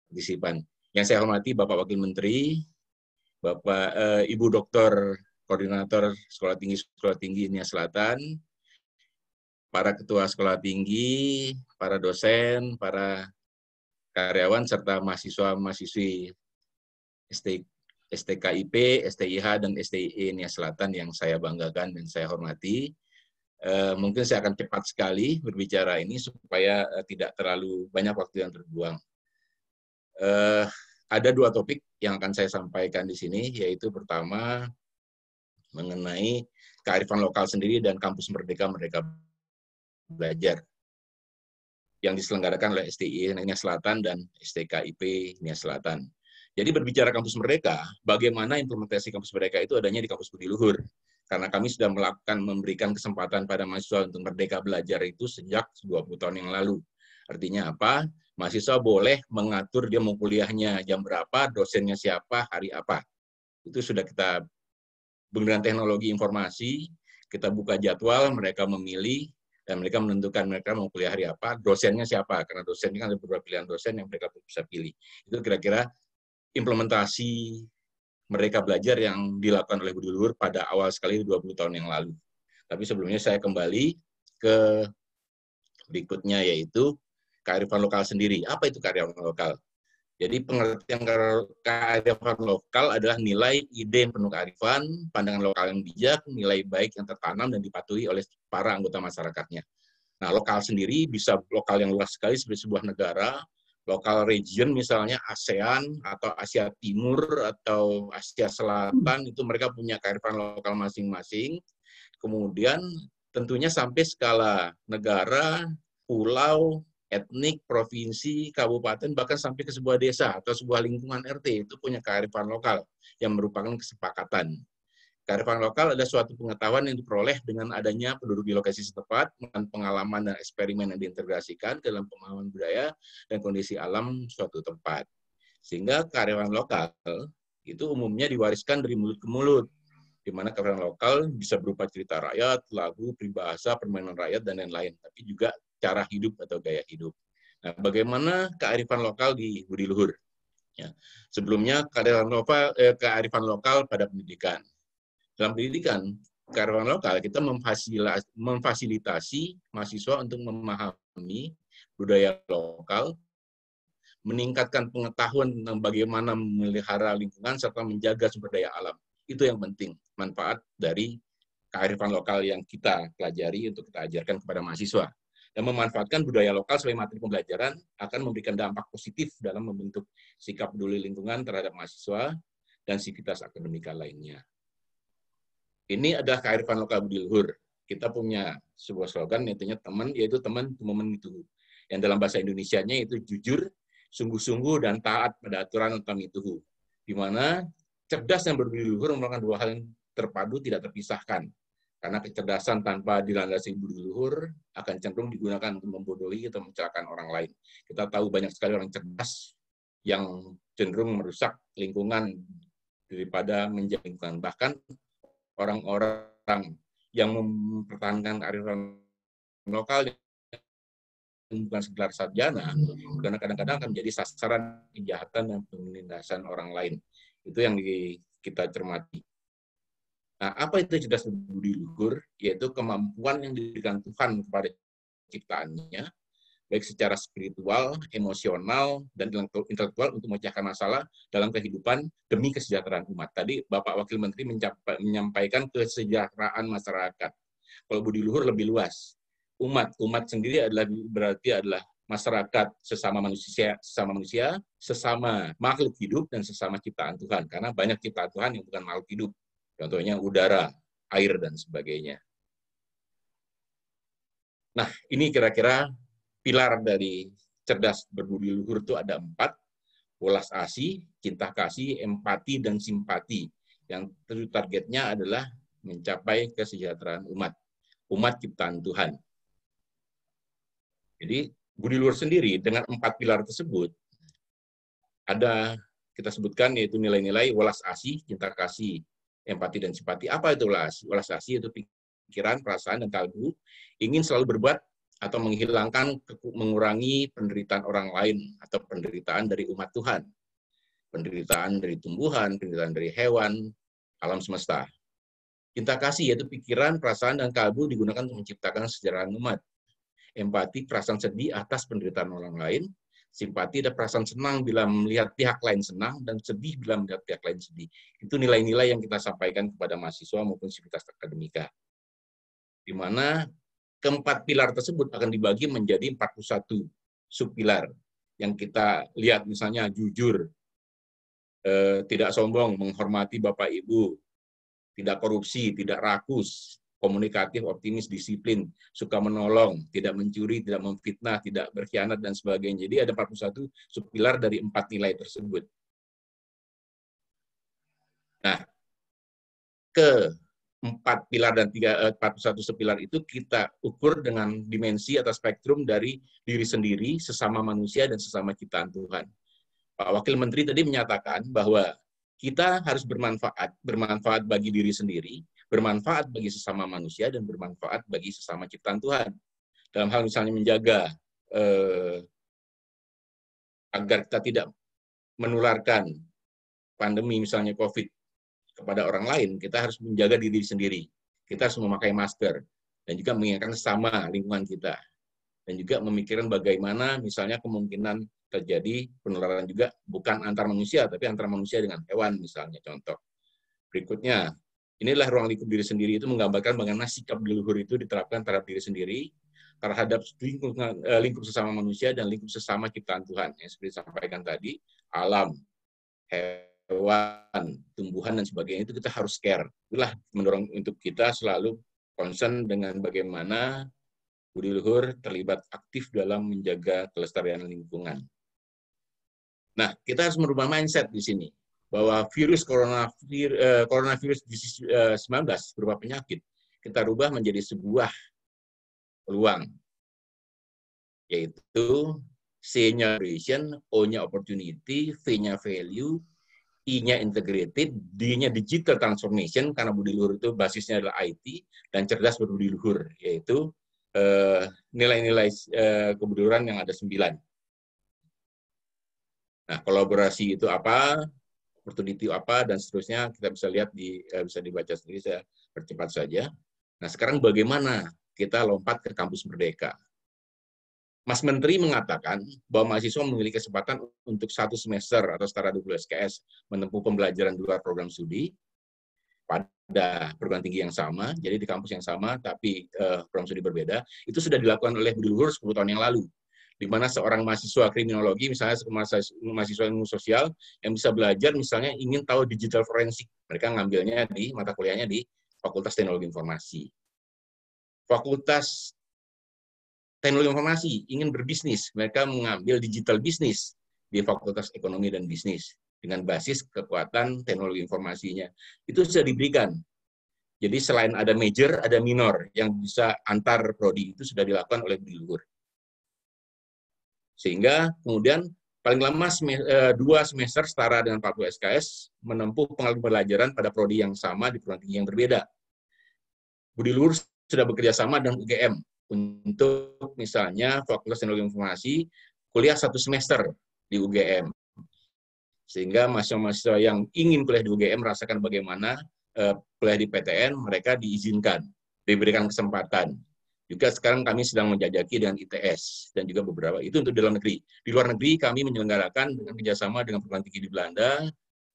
partisipan. Yang saya hormati Bapak Wakil Menteri, Bapak Ibu Doktor Koordinator Sekolah Tinggi Nia Selatan, para ketua sekolah tinggi, para dosen, para karyawan, serta mahasiswa-mahasiswi STKIP, STIH, dan STIE Nia Selatan yang saya banggakan dan saya hormati. Mungkin saya akan cepat sekali berbicara ini supaya tidak terlalu banyak waktu yang terbuang. Ada dua topik yang akan saya sampaikan di sini, yaitu pertama mengenai kearifan lokal sendiri dan Kampus Merdeka Belajar yang diselenggarakan oleh STIE Nia Selatan dan STKIP Nia Selatan. Jadi berbicara Kampus Merdeka, bagaimana implementasi Kampus Merdeka itu adanya di Kampus Budi Luhur. Karena kami sudah memberikan kesempatan pada mahasiswa untuk merdeka belajar itu sejak 20 tahun yang lalu. Artinya apa? Mahasiswa boleh mengatur dia mau kuliahnya jam berapa, dosennya siapa, hari apa. Itu sudah kita dengan teknologi informasi, kita buka jadwal, mereka memilih, dan mereka menentukan mereka mau kuliah hari apa, dosennya siapa, karena dosen ini kan ada beberapa pilihan dosen yang mereka bisa pilih. Itu kira-kira implementasi mereka belajar yang dilakukan oleh Budi Luhur pada awal sekali 20 tahun yang lalu. Tapi sebelumnya saya kembali ke berikutnya, yaitu kearifan lokal sendiri. Apa itu kearifan lokal? Jadi pengertian kearifan lokal adalah nilai ide yang penuh kearifan, pandangan lokal yang bijak, nilai baik yang tertanam dan dipatuhi oleh para anggota masyarakatnya. Nah, lokal sendiri bisa lokal yang luas sekali seperti sebuah negara, lokal region misalnya ASEAN atau Asia Timur atau Asia Selatan, itu mereka punya kearifan lokal masing-masing. Kemudian tentunya sampai skala negara, pulau, etnik, provinsi, kabupaten, bahkan sampai ke sebuah desa atau sebuah lingkungan RT, itu punya kearifan lokal yang merupakan kesepakatan. Kearifan lokal adalah suatu pengetahuan yang diperoleh dengan adanya penduduk di lokasi setempat, dengan pengalaman dan eksperimen yang diintegrasikan ke dalam pemahaman budaya dan kondisi alam suatu tempat. Sehingga kearifan lokal itu umumnya diwariskan dari mulut ke mulut, di mana kearifan lokal bisa berupa cerita rakyat, lagu, peribahasa, permainan rakyat, dan lain-lain, tapi juga cara hidup atau gaya hidup. Nah, bagaimana kearifan lokal di Budi Luhur? Ya. Sebelumnya kearifan lokal pada pendidikan. Dalam pendidikan, kearifan lokal kita memfasilitasi mahasiswa untuk memahami budaya lokal meningkatkan pengetahuan tentang bagaimana memelihara lingkungan serta menjaga sumber daya alam. Itu yang penting, manfaat dari kearifan lokal yang kita pelajari untuk kita ajarkan kepada mahasiswa. Dan memanfaatkan budaya lokal sebagai materi pembelajaran akan memberikan dampak positif dalam membentuk sikap peduli lingkungan terhadap mahasiswa dan sivitas akademika lainnya. Ini adalah kearifan lokal budi luhur. Kita punya sebuah slogan, yaitu teman momen itu. Yang dalam bahasa Indonesianya itu jujur, sungguh-sungguh, dan taat pada aturan atau mituhu. Di mana cerdas dan berbudi luhur merupakan dua hal yang terpadu, tidak terpisahkan. Karena kecerdasan tanpa dilandasi budi luhur akan cenderung digunakan untuk membodohi atau mencelakakan orang lain. Kita tahu banyak sekali orang cerdas yang cenderung merusak lingkungan daripada menjaga lingkungan. Bahkan orang-orang yang mempertahankan kearifan lokal bukan sekedar sarjana, karena kadang-kadang akan menjadi sasaran kejahatan dan penindasan orang lain. Itu yang kita cermati. Nah, apa itu cerdas budi luhur? Yaitu kemampuan yang diberikan Tuhan kepada ciptaannya, baik secara spiritual, emosional, dan intelektual untuk memecahkan masalah dalam kehidupan demi kesejahteraan umat. Tadi Bapak Wakil Menteri menyampaikan kesejahteraan masyarakat. Kalau budi luhur lebih luas. Umat sendiri berarti adalah masyarakat, sesama manusia, sesama makhluk hidup, dan sesama ciptaan Tuhan. Karena banyak ciptaan Tuhan yang bukan makhluk hidup. Contohnya udara, air, dan sebagainya. Nah, ini kira-kira pilar dari cerdas berbudi luhur itu ada 4. Welas asih, cinta kasih, empati, dan simpati. Yang targetnya adalah mencapai kesejahteraan umat ciptaan Tuhan. Jadi, budi luhur sendiri dengan 4 pilar tersebut, ada kita sebutkan yaitu nilai-nilai welas asih, cinta kasih, empati, dan simpati. Apa itu welas asih? Welas asih itu pikiran, perasaan, dan kalbu ingin selalu berbuat atau mengurangi penderitaan orang lain atau penderitaan dari umat Tuhan. Penderitaan dari tumbuhan, penderitaan dari hewan, alam semesta. Cinta kasih yaitu pikiran, perasaan, dan kalbu digunakan untuk menciptakan kesejahteraan umat. Empati, perasaan sedih atas penderitaan orang lain. Simpati ada perasaan senang bila melihat pihak lain senang, dan sedih bila melihat pihak lain sedih. Itu nilai-nilai yang kita sampaikan kepada mahasiswa maupun sivitas akademika. Di mana keempat pilar tersebut akan dibagi menjadi 41 subpilar. Yang kita lihat misalnya jujur, tidak sombong, menghormati Bapak Ibu, tidak korupsi, tidak rakus, komunikatif, optimis, disiplin, suka menolong, tidak mencuri, tidak memfitnah, tidak berkhianat, dan sebagainya. Jadi ada 41 subpilar dari 4 nilai tersebut. Nah, ke 4 pilar dan 41 subpilar itu kita ukur dengan dimensi atau spektrum dari diri sendiri, sesama manusia, dan sesama ciptaan Tuhan. Pak Wakil Menteri tadi menyatakan bahwa kita harus bermanfaat bagi diri sendiri, bermanfaat bagi sesama manusia, dan bermanfaat bagi sesama ciptaan Tuhan. Dalam hal misalnya menjaga agar kita tidak menularkan pandemi misalnya COVID kepada orang lain, kita harus menjaga diri sendiri. Kita harus memakai masker, dan juga mengingatkan sesama lingkungan kita. Dan juga memikirkan bagaimana misalnya kemungkinan terjadi penularan juga bukan antar manusia, tapi antara manusia dengan hewan misalnya, contoh. Berikutnya, inilah ruang lingkup diri sendiri itu menggambarkan bagaimana sikap leluhur itu diterapkan terhadap diri sendiri, terhadap lingkup sesama manusia dan lingkup sesama ciptaan Tuhan. Yang seperti disampaikan tadi, alam, hewan, tumbuhan, dan sebagainya itu kita harus care. Itulah mendorong untuk kita selalu concern dengan bagaimana budi luhur terlibat aktif dalam menjaga kelestarian lingkungan. Nah, kita harus merubah mindset di sini bahwa coronavirus 19 berupa penyakit kita rubah menjadi sebuah peluang, yaitu C-nya duration, O-nya opportunity, V-nya value, I-nya integrated, D-nya digital transformation, karena budi luhur itu basisnya adalah IT, dan cerdas berbudi luhur, yaitu nilai-nilai kebuduran yang ada 9. Nah, kolaborasi itu apa, opportunity apa, dan seterusnya kita bisa lihat bisa dibaca sendiri, saya percepat saja. Nah, sekarang bagaimana kita lompat ke kampus merdeka? Mas Menteri mengatakan bahwa mahasiswa memiliki kesempatan untuk 1 semester atau setara 20 SKS menempuh pembelajaran di luar program studi pada perguruan tinggi yang sama, jadi di kampus yang sama, tapi program studi berbeda. Itu sudah dilakukan oleh Budi Luhur 10 tahun yang lalu, di mana seorang mahasiswa kriminologi, misalnya mahasiswa ilmu sosial, yang bisa belajar, misalnya ingin tahu digital forensik, mereka ngambilnya di mata kuliahnya di Fakultas Teknologi Informasi. Fakultas Teknologi Informasi ingin berbisnis, mereka mengambil digital bisnis di Fakultas Ekonomi dan Bisnis dengan basis kekuatan teknologi informasinya. Itu sudah diberikan. Jadi selain ada major, ada minor yang bisa antar prodi, itu sudah dilakukan oleh Budi Luhur. Sehingga kemudian paling lama 2 semester setara dengan 40 SKS menempuh pembelajaran pada prodi yang sama di perguruan tinggi yang berbeda. Budi Luhur sudah bekerja sama dengan UGM untuk misalnya Fakultas Teknologi Informasi kuliah 1 semester di UGM. Sehingga mahasiswa-mahasiswa yang ingin kuliah di UGM merasakan bagaimana kuliah di PTN, mereka diizinkan, diberikan kesempatan. Juga sekarang kami sedang menjajaki dengan ITS dan juga beberapa, itu untuk di dalam negeri. Di luar negeri kami menyelenggarakan dengan kerjasama dengan perguruan tinggi di Belanda,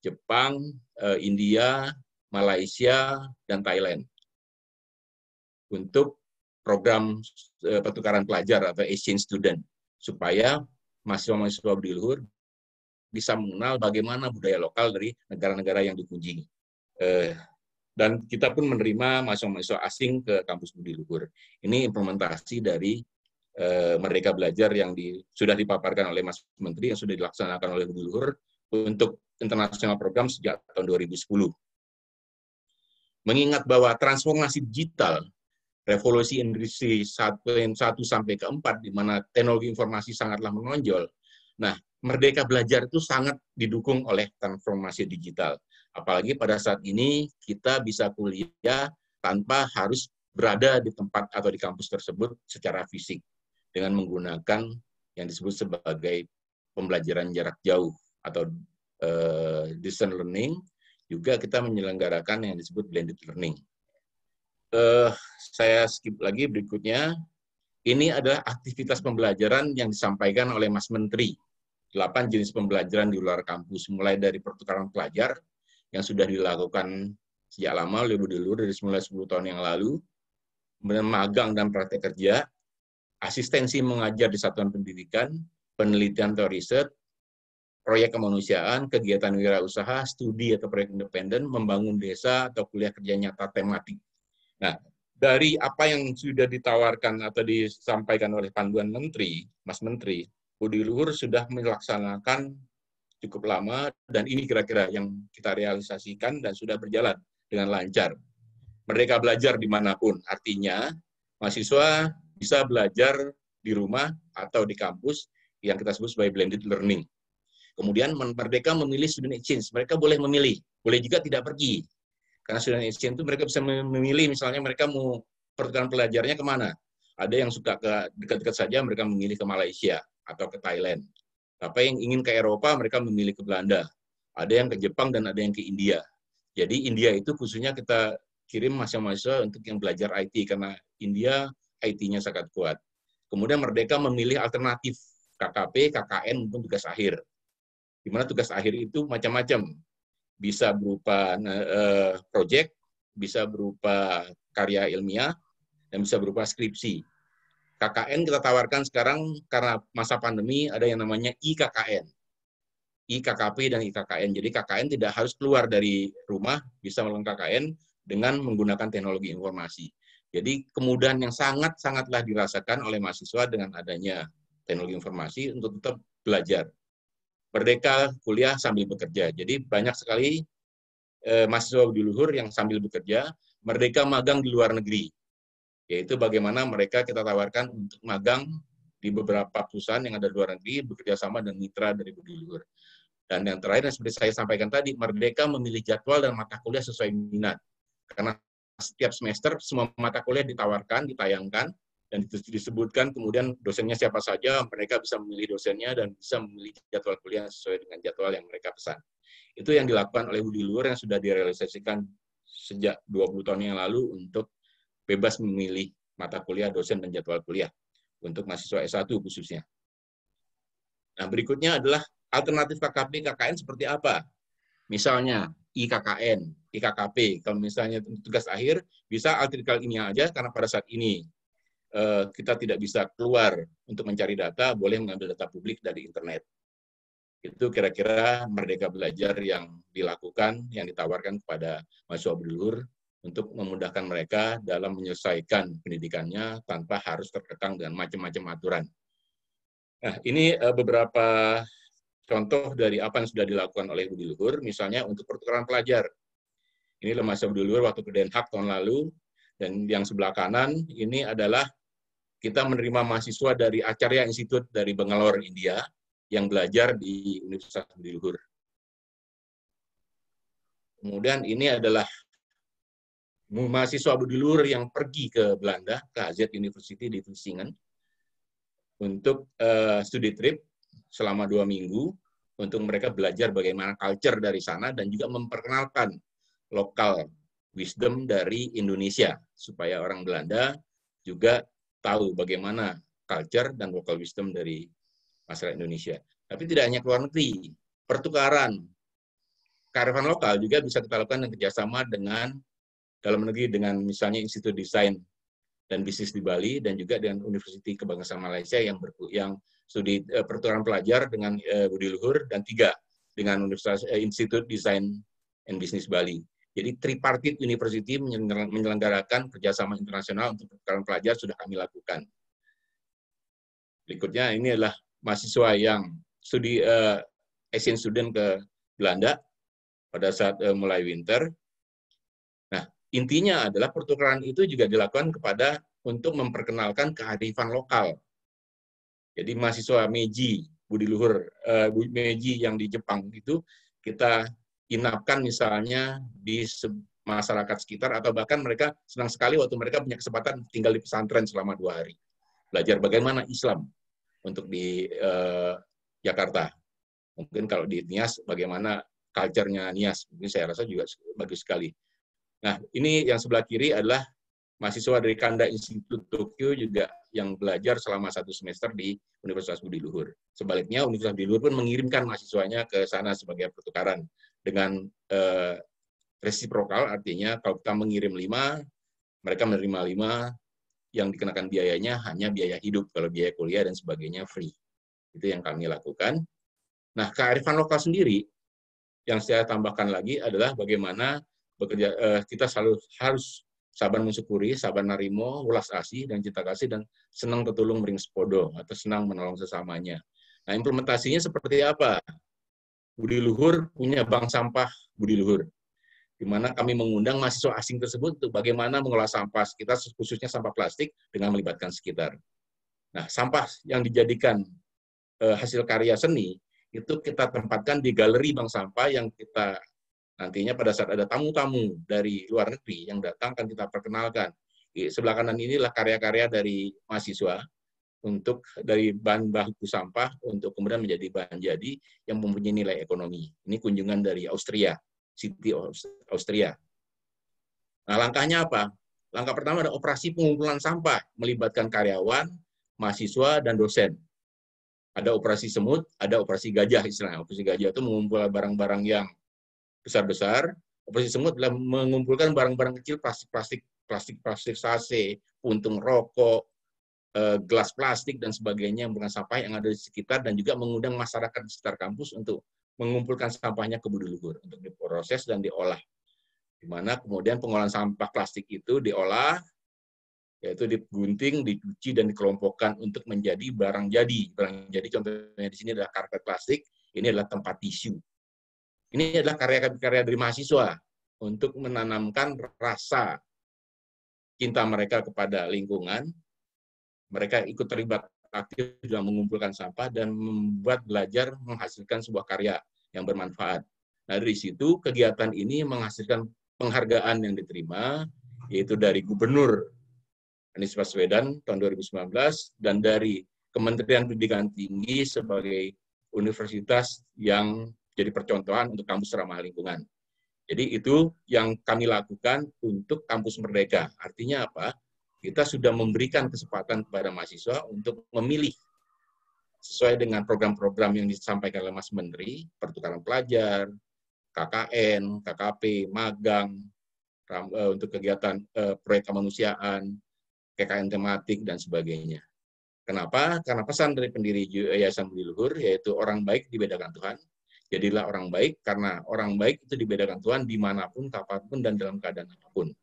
Jepang, India, Malaysia, dan Thailand. Untuk program pertukaran pelajar atau exchange student, supaya mahasiswa-mahasiswa Budi Luhur bisa mengenal bagaimana budaya lokal dari negara-negara yang dikunjungi. Dan kita pun menerima mahasiswa-mahasiswa asing ke kampus Budi Luhur. Ini implementasi dari Merdeka Belajar yang sudah dipaparkan oleh Mas Menteri, yang sudah dilaksanakan oleh Budi Luhur untuk internasional program sejak tahun 2010. Mengingat bahwa transformasi digital, revolusi industri 1 sampai ke 4, di mana teknologi informasi sangatlah menonjol. Nah, Merdeka Belajar itu sangat didukung oleh transformasi digital. Apalagi pada saat ini kita bisa kuliah tanpa harus berada di tempat atau di kampus tersebut secara fisik, dengan menggunakan yang disebut sebagai pembelajaran jarak jauh atau distance learning. Juga kita menyelenggarakan yang disebut blended learning. Saya skip lagi berikutnya. Ini adalah aktivitas pembelajaran yang disampaikan oleh Mas Menteri. 8 jenis pembelajaran di luar kampus, mulai dari pertukaran pelajar yang sudah dilakukan sejak lama oleh Budi Luhur dari mulai 10 tahun yang lalu, kemudian magang dan praktek kerja, asistensi mengajar di satuan pendidikan, penelitian atau riset, proyek kemanusiaan, kegiatan wirausaha, studi atau proyek independen, membangun desa atau kuliah kerja nyata tematik. Nah, dari apa yang sudah ditawarkan atau disampaikan oleh panduan Menteri, Mas Menteri, Budi Luhur sudah melaksanakan cukup lama, dan ini kira-kira yang kita realisasikan dan sudah berjalan dengan lancar. Merdeka Belajar dimanapun, artinya mahasiswa bisa belajar di rumah atau di kampus yang kita sebut sebagai blended learning. Kemudian mereka memilih student exchange, mereka boleh memilih, boleh juga tidak pergi. Karena student exchange itu mereka bisa memilih, misalnya mereka mau pertukaran pelajarnya kemana. Ada yang suka ke dekat-dekat saja, mereka memilih ke Malaysia atau ke Thailand. Apa yang ingin ke Eropa, mereka memilih ke Belanda. Ada yang ke Jepang dan ada yang ke India. Jadi India itu khususnya kita kirim mahasiswa untuk yang belajar IT, karena India IT-nya sangat kuat. Kemudian Merdeka memilih alternatif KKP, KKN untuk tugas akhir. Di mana tugas akhir itu macam-macam. Bisa berupa proyek, bisa berupa karya ilmiah, dan bisa berupa skripsi. KKN kita tawarkan sekarang karena masa pandemi ada yang namanya IKKN. IKKP dan IKKN. Jadi KKN tidak harus keluar dari rumah, bisa melakukan KKN dengan menggunakan teknologi informasi. Jadi kemudahan yang sangat-sangatlah dirasakan oleh mahasiswa dengan adanya teknologi informasi untuk tetap belajar. Merdeka kuliah sambil bekerja. Jadi banyak sekali mahasiswa Budi Luhur yang sambil bekerja, Merdeka magang di luar negeri. Yaitu bagaimana mereka kita tawarkan untuk magang di beberapa perusahaan yang ada di luar negeri, bekerja sama dengan mitra dari Budi Luhur. Dan yang terakhir, seperti saya sampaikan tadi, Merdeka memilih jadwal dan mata kuliah sesuai minat. Karena setiap semester, semua mata kuliah ditawarkan, ditayangkan, dan disebutkan kemudian dosennya siapa saja, mereka bisa memilih dosennya dan bisa memilih jadwal kuliah sesuai dengan jadwal yang mereka pesan. Itu yang dilakukan oleh Budi Luhur yang sudah direalisasikan sejak 20 tahun yang lalu untuk bebas memilih mata kuliah, dosen, dan jadwal kuliah. untuk mahasiswa S1 khususnya. Nah, berikutnya adalah alternatif KKP, KKN seperti apa? Misalnya IKKN, IKKP, kalau misalnya tugas akhir, bisa artikel ini aja, karena pada saat ini kita tidak bisa keluar untuk mencari data, boleh mengambil data publik dari internet. Itu kira-kira Merdeka Belajar yang dilakukan, yang ditawarkan kepada mahasiswa Budi Luhur untuk memudahkan mereka dalam menyelesaikan pendidikannya tanpa harus terkekang dengan macam-macam aturan. Nah, ini beberapa contoh dari apa yang sudah dilakukan oleh Budi Luhur, misalnya untuk pertukaran pelajar. Ini mahasiswa Budi Luhur waktu ke Den Haag tahun lalu, dan yang sebelah kanan ini adalah kita menerima mahasiswa dari Acharya Institute dari Bangalore, India, yang belajar di Universitas Budi Luhur. Kemudian ini adalah mahasiswa Budi Luhur yang pergi ke Belanda, ke AZ University di Vlissingen, untuk studi trip selama 2 minggu, untuk mereka belajar bagaimana culture dari sana, dan juga memperkenalkan lokal wisdom dari Indonesia, supaya orang Belanda juga tahu bagaimana culture dan local wisdom dari masyarakat Indonesia. Tapi tidak hanya ke luar negeri, pertukaran kearifan lokal juga bisa kita lakukan dengan kerjasama dengan dalam negeri, dengan misalnya Institut Desain dan Bisnis di Bali, dan juga dengan Universiti Kebangsaan Malaysia yang studi pertukaran pelajar dengan Budi Luhur, dan 3 dengan Universitas Institut Desain and Bisnis Bali. Jadi tripartite university menyelenggarakan kerjasama internasional untuk pertukaran pelajar sudah kami lakukan. Berikutnya ini adalah mahasiswa yang studi exchange student ke Belanda pada saat mulai winter. Nah, intinya adalah pertukaran itu juga dilakukan untuk memperkenalkan kearifan lokal. Jadi mahasiswa Meiji, Budi Luhur, Meiji yang di Jepang itu kita inapkan misalnya di masyarakat sekitar, atau bahkan mereka senang sekali waktu mereka punya kesempatan tinggal di pesantren selama 2 hari. Belajar bagaimana Islam untuk di Jakarta. Mungkin kalau di Nias, bagaimana culture-nya Nias. Mungkin saya rasa juga bagus sekali. Nah, ini yang sebelah kiri adalah mahasiswa dari Kanda Institute Tokyo juga yang belajar selama 1 semester di Universitas Budi Luhur. Sebaliknya, Universitas Budi Luhur pun mengirimkan mahasiswanya ke sana sebagai pertukaran dengan resiprokal, artinya kalau kita mengirim 5, mereka menerima 5, yang dikenakan biayanya hanya biaya hidup, kalau biaya kuliah dan sebagainya free. Itu yang kami lakukan. Nah, kearifan lokal sendiri, yang saya tambahkan lagi adalah bagaimana bekerja, kita selalu harus sabar mensyukuri, sabar narimo, welas asih, dan cinta kasih, dan senang tetulung mering sepodo, atau senang menolong sesamanya. Nah, implementasinya seperti apa? Budi Luhur punya bank sampah Budi Luhur, di mana kami mengundang mahasiswa asing tersebut untuk bagaimana mengolah sampah kita, khususnya sampah plastik, dengan melibatkan sekitar. Nah, sampah yang dijadikan hasil karya seni, itu kita tempatkan di galeri bank sampah yang kita nantinya pada saat ada tamu-tamu dari luar negeri yang datang akan kita perkenalkan. Di sebelah kanan inilah karya-karya dari mahasiswa untuk dari bahan baku sampah untuk kemudian menjadi bahan jadi yang mempunyai nilai ekonomi. Ini kunjungan dari Austria, City Austria. Nah, langkahnya apa? Langkah pertama ada operasi pengumpulan sampah, melibatkan karyawan, mahasiswa, dan dosen. Ada operasi semut, ada operasi gajah istilahnya. Operasi gajah itu mengumpulkan barang-barang yang besar-besar. Operasi semut adalah mengumpulkan barang-barang kecil, plastik sase, puntung rokok, gelas plastik, dan sebagainya yang bukan sampah yang ada di sekitar, dan juga mengundang masyarakat di sekitar kampus untuk mengumpulkan sampahnya ke Budi Luhur untuk diproses dan diolah. Di mana kemudian pengolahan sampah plastik itu diolah, yaitu digunting, dicuci, dan dikelompokkan untuk menjadi barang jadi. Barang jadi contohnya di sini adalah karpet plastik, ini adalah tempat tisu. Ini adalah karya-karya dari mahasiswa untuk menanamkan rasa cinta mereka kepada lingkungan. Mereka ikut terlibat aktif dalam mengumpulkan sampah dan membuat belajar menghasilkan sebuah karya yang bermanfaat. Nah, dari situ kegiatan ini menghasilkan penghargaan yang diterima, yaitu dari Gubernur Anies Baswedan tahun 2019 dan dari Kementerian Pendidikan Tinggi sebagai universitas yang jadi percontohan untuk kampus ramah lingkungan. Jadi itu yang kami lakukan untuk Kampus Merdeka. Artinya apa? kita sudah memberikan kesempatan kepada mahasiswa untuk memilih sesuai dengan program-program yang disampaikan oleh Mas Menteri, pertukaran pelajar, KKN, KKP, magang, untuk kegiatan proyek kemanusiaan, KKN tematik, dan sebagainya. Kenapa? Karena pesan dari pendiri Yayasan Budi Luhur, yaitu orang baik dibedakan Tuhan. Jadilah orang baik, karena orang baik itu dibedakan Tuhan dimanapun, kapanpun, dan dalam keadaan apapun.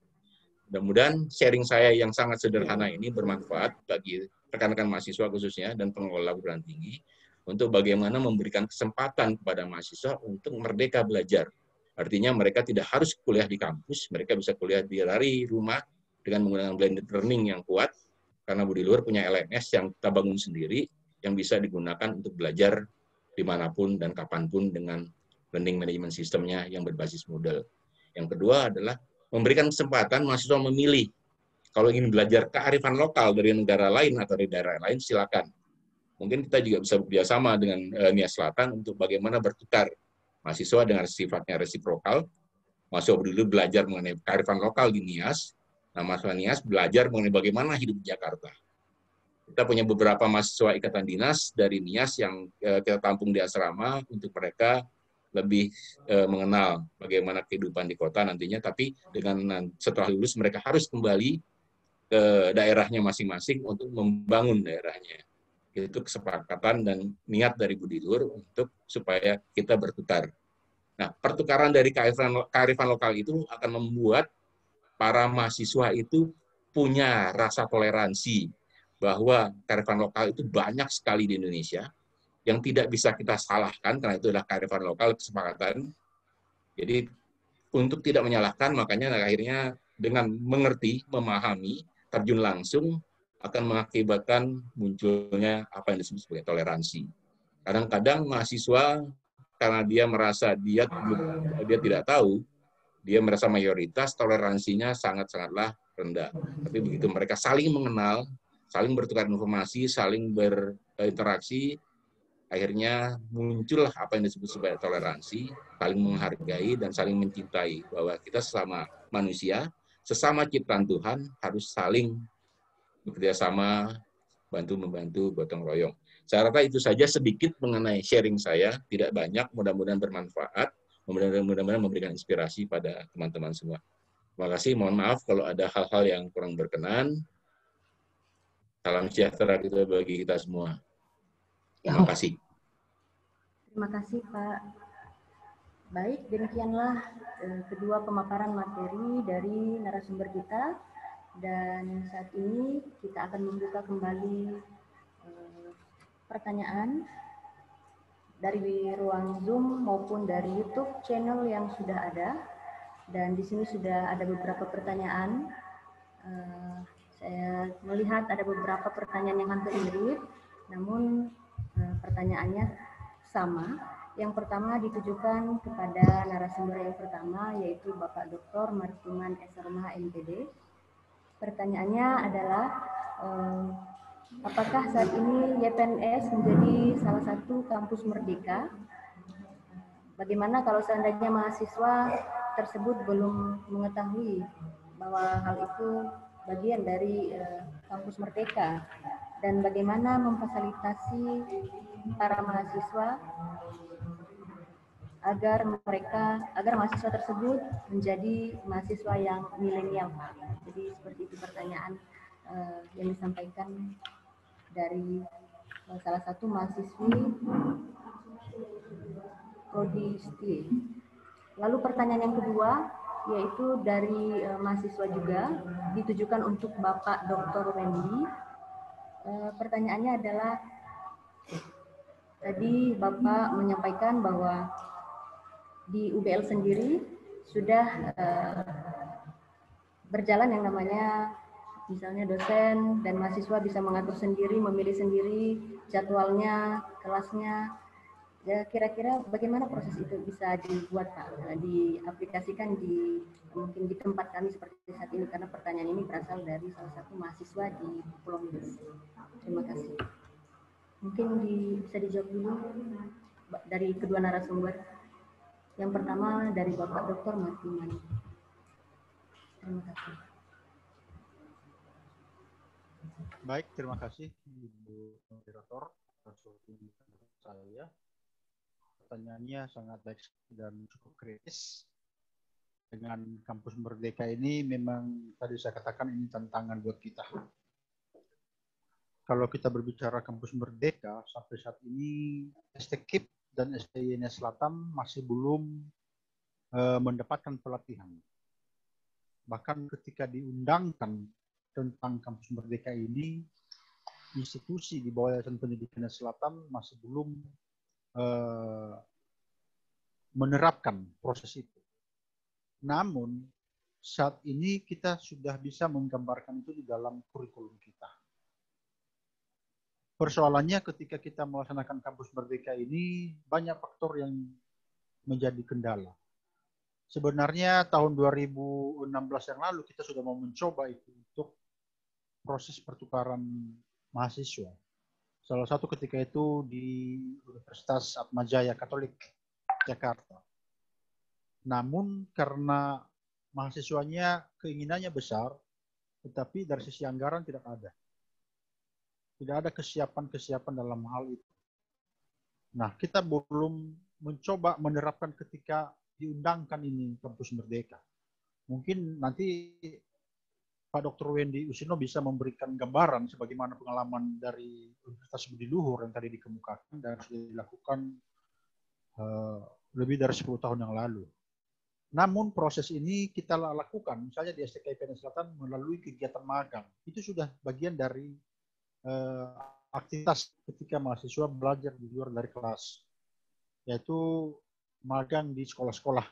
Mudah-mudahan sharing saya yang sangat sederhana ini bermanfaat bagi rekan-rekan mahasiswa khususnya dan pengelola perguruan tinggi untuk bagaimana memberikan kesempatan kepada mahasiswa untuk merdeka belajar. Artinya mereka tidak harus kuliah di kampus, mereka bisa kuliah dari rumah dengan menggunakan blended learning yang kuat, karena Budi Luhur punya LMS yang kita bangun sendiri yang bisa digunakan untuk belajar dimanapun dan kapanpun dengan learning management systemnya yang berbasis Moodle. Yang kedua adalah memberikan kesempatan mahasiswa memilih. Kalau ingin belajar kearifan lokal dari negara lain atau dari daerah lain, silakan. Mungkin kita juga bisa bekerjasama dengan NIAS Selatan untuk bagaimana bertukar mahasiswa dengan sifatnya resiprokal. Mahasiswa dulu belajar mengenai kearifan lokal di NIAS, nah mahasiswa NIAS belajar mengenai bagaimana hidup di Jakarta. Kita punya beberapa mahasiswa ikatan dinas dari NIAS yang kita tampung di asrama untuk mereka lebih mengenal bagaimana kehidupan di kota nantinya, tapi dengan setelah lulus mereka harus kembali ke daerahnya masing-masing untuk membangun daerahnya. Itu kesepakatan dan niat dari Budi Luhur untuk supaya kita bertukar. Nah, pertukaran dari kearifan lokal itu akan membuat para mahasiswa itu punya rasa toleransi bahwa kearifan lokal itu banyak sekali di Indonesia, yang tidak bisa kita salahkan karena itu adalah kearifan lokal, kesepakatan. Jadi untuk tidak menyalahkan, makanya akhirnya dengan mengerti, memahami, terjun langsung akan mengakibatkan munculnya apa yang disebut sebagai toleransi. Kadang-kadang mahasiswa karena dia merasa dia tidak tahu, dia merasa mayoritas, toleransinya sangat-sangatlah rendah. Tapi begitu mereka saling mengenal, saling bertukar informasi, saling berinteraksi, akhirnya muncullah apa yang disebut sebagai toleransi, saling menghargai dan saling mencintai, bahwa kita sesama manusia, sesama ciptaan Tuhan harus saling bekerja sama, bantu-membantu, gotong royong. Saya rasa itu saja sedikit mengenai sharing saya, tidak banyak, mudah-mudahan bermanfaat, mudah-mudahan memberikan inspirasi pada teman-teman semua. Terima kasih, mohon maaf kalau ada hal-hal yang kurang berkenan. Salam sejahtera kita bagi kita semua. Terima kasih. Terima kasih, Pak. Baik, demikianlah kedua pemaparan materi dari narasumber kita. Dan saat ini kita akan membuka kembali pertanyaan dari ruang Zoom maupun dari YouTube channel yang sudah ada. Dan di sini sudah ada beberapa pertanyaan. Saya melihat ada beberapa pertanyaan yang hampir mirip, namun pertanyaannya sama. Yang pertama ditujukan kepada narasumber yang pertama, yaitu Bapak Dr. Martiman SRMH MPD. Pertanyaannya adalah, apakah saat ini YPNS menjadi salah satu kampus merdeka? Bagaimana kalau seandainya mahasiswa tersebut belum mengetahui bahwa hal itu bagian dari kampus merdeka? Dan bagaimana memfasilitasi para mahasiswa agar mahasiswa tersebut menjadi mahasiswa yang milenial, Pak. Jadi seperti itu pertanyaan yang disampaikan dari salah satu mahasiswi Prodi STI. Lalu pertanyaan yang kedua yaitu dari mahasiswa juga, ditujukan untuk Bapak Dr. Wendy. Pertanyaannya adalah, tadi Bapak menyampaikan bahwa di UBL sendiri sudah berjalan yang namanya misalnya dosen dan mahasiswa bisa mengatur sendiri, memilih sendiri jadwalnya, kelasnya. Ya, kira-kira bagaimana proses itu bisa dibuat, Pak, diaplikasikan mungkin di tempat kami seperti saat ini, karena pertanyaan ini berasal dari salah satu mahasiswa di Pulau Midas. Terima kasih. Mungkin bisa dijawab dulu dari kedua narasumber. Yang pertama dari Bapak Dr. Martiman. Terima kasih. Baik, terima kasih Ibu Moderator atas waktu saya. Pertanyaannya sangat baik dan cukup kritis. Dengan Kampus Merdeka ini memang tadi saya katakan ini tantangan buat kita. Kalau kita berbicara Kampus Merdeka, sampai saat ini STKIP dan STIN Selatan masih belum mendapatkan pelatihan. Bahkan ketika diundangkan tentang Kampus Merdeka ini, institusi di bawah Yayasan Pendidikan Selatan masih belum menerapkan proses itu. Namun, saat ini kita sudah bisa menggambarkan itu di dalam kurikulum kita. Persoalannya ketika kita melaksanakan Kampus Merdeka ini, banyak faktor yang menjadi kendala. Sebenarnya tahun 2016 yang lalu kita sudah mau mencoba itu untuk proses pertukaran mahasiswa. Salah satu ketika itu di Universitas Atmajaya Katolik Jakarta. Namun karena mahasiswanya keinginannya besar, tetapi dari sisi anggaran tidak ada. Tidak ada kesiapan-kesiapan dalam hal itu. Nah, kita belum mencoba menerapkan ketika diundangkan ini Kampus Merdeka. Mungkin nanti Pak Dr. Wendy Usino bisa memberikan gambaran sebagaimana pengalaman dari Universitas Budi Luhur yang tadi dikemukakan dan sudah dilakukan lebih dari 10 tahun yang lalu. Namun proses ini kita lakukan misalnya di STKIPN Selatan melalui kegiatan magang. Itu sudah bagian dari aktivitas ketika mahasiswa belajar di luar dari kelas, yaitu magang di sekolah-sekolah,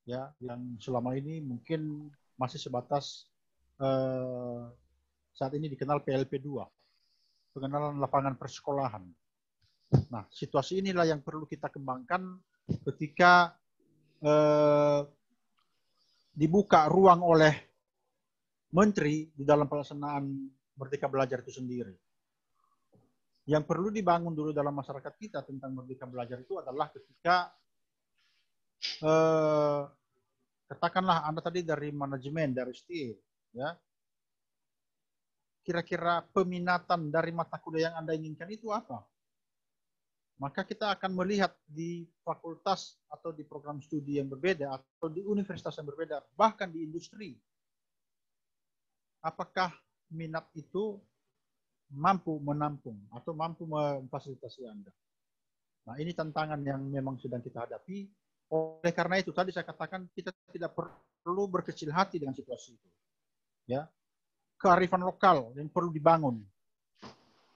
ya, yang selama ini mungkin masih sebatas saat ini dikenal PLP2, pengenalan lapangan persekolahan. Nah, situasi inilah yang perlu kita kembangkan ketika dibuka ruang oleh Menteri di dalam pelaksanaan Merdeka Belajar itu sendiri. Yang perlu dibangun dulu dalam masyarakat kita tentang Merdeka Belajar itu adalah ketika katakanlah Anda tadi dari manajemen, dari STI, ya, kira-kira peminatan dari mata kuliah yang Anda inginkan itu apa? Maka kita akan melihat di fakultas atau di program studi yang berbeda atau di universitas yang berbeda, bahkan di industri. Apakah minat itu mampu menampung atau mampu memfasilitasi Anda? Nah, ini tantangan yang memang sedang kita hadapi. Oleh karena itu, tadi saya katakan kita tidak perlu berkecil hati dengan situasi itu. Ya, kearifan lokal yang perlu dibangun.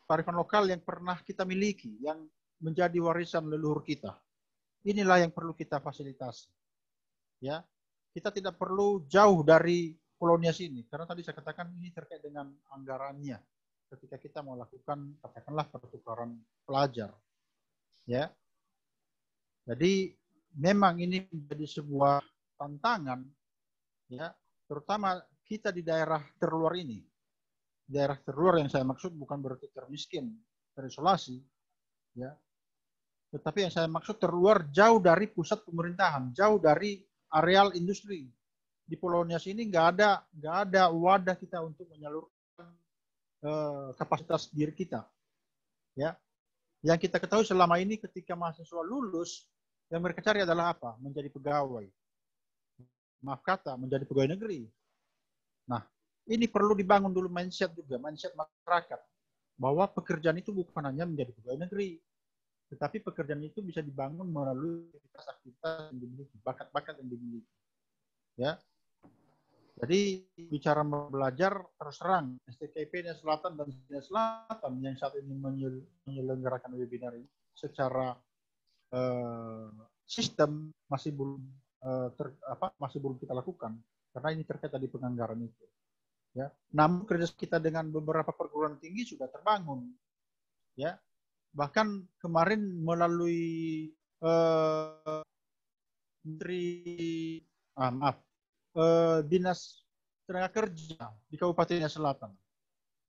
Kearifan lokal yang pernah kita miliki, yang menjadi warisan leluhur kita. Inilah yang perlu kita fasilitasi. Ya, kita tidak perlu jauh dari koloniasi ini, karena tadi saya katakan ini terkait dengan anggarannya. Ketika kita melakukan katakanlah pertukaran pelajar, ya. Jadi memang ini menjadi sebuah tantangan, ya, terutama kita di daerah terluar ini. Daerah terluar yang saya maksud bukan berarti termiskin, terisolasi, ya. Tetapi yang saya maksud terluar jauh dari pusat pemerintahan, jauh dari areal industri. Di Pulau Nias ini nggak ada wadah kita untuk menyalurkan kapasitas diri kita. Ya, yang kita ketahui selama ini ketika mahasiswa lulus, yang mereka cari adalah apa? Menjadi pegawai. Maaf kata, menjadi pegawai negeri. Nah, ini perlu dibangun dulu mindset juga, mindset masyarakat, bahwa pekerjaan itu bukan hanya menjadi pegawai negeri, tetapi pekerjaan itu bisa dibangun melalui aktivitas yang dimiliki, bakat-bakat yang dimiliki. Ya, jadi bicara belajar terus terang, STKIPN Selatan dan STIN Selatan yang saat ini menyelenggarakan webinar ini secara sistem masih belum masih belum kita lakukan karena ini terkait tadi penganggaran itu. Ya, namun kerja kita dengan beberapa perguruan tinggi sudah terbangun. Ya, bahkan kemarin melalui Dinas Tenaga Kerja di Kabupaten Nias Selatan.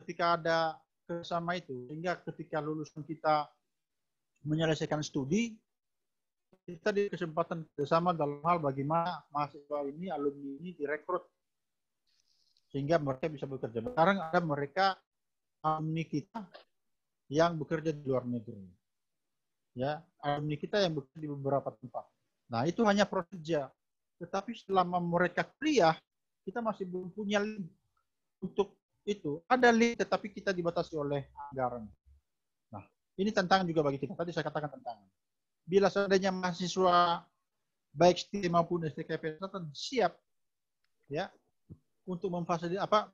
Ketika ada kerjasama itu, sehingga ketika lulusan kita menyelesaikan studi, kita di kesempatan bersama dalam hal bagaimana mahasiswa ini, alumni ini direkrut, sehingga mereka bisa bekerja. Sekarang ada mereka alumni kita yang bekerja di luar negeri. Ya, alumni kita yang bekerja di beberapa tempat. Nah, itu hanya prokerja. Tetapi selama mereka kuliah, kita masih belum punya link untuk itu. Ada link, tetapi kita dibatasi oleh anggaran. Nah, ini tantangan juga bagi kita. Tadi saya katakan tantangan. Bila seandainya mahasiswa baik STI maupun STKP siap, ya, untuk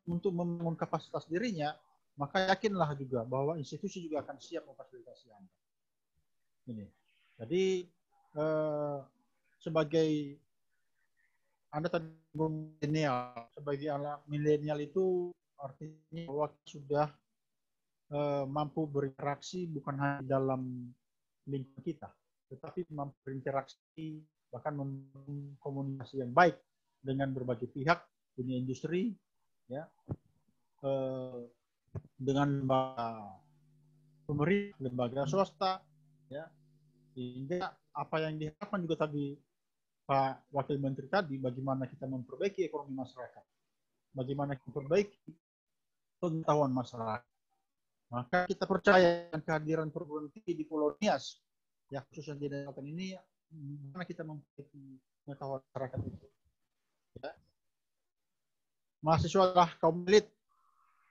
untuk membangun kapasitas dirinya, maka yakinlah juga bahwa institusi juga akan siap memfasilitasi Anda. Ini. Jadi sebagai Anda tadi milenial, sebagai anak milenial itu artinya bahwa sudah mampu berinteraksi bukan hanya dalam lingkungan kita, tetapi mampu berinteraksi bahkan membangun komunikasi yang baik dengan berbagai pihak, dunia industri, ya, dengan lembaga pemerintah, lembaga swasta, ya, sehingga apa yang diharapkan juga tadi Pak Wakil Menteri tadi, bagaimana kita memperbaiki ekonomi masyarakat, bagaimana kita memperbaiki pengetahuan masyarakat. Maka kita percaya dengan kehadiran perguruan tinggi di Pulau Nias, ya khususnya di daerah ini, bagaimana kita memperbaiki pengetahuan masyarakat itu. Ya. Mahasiswa adalah kaum elit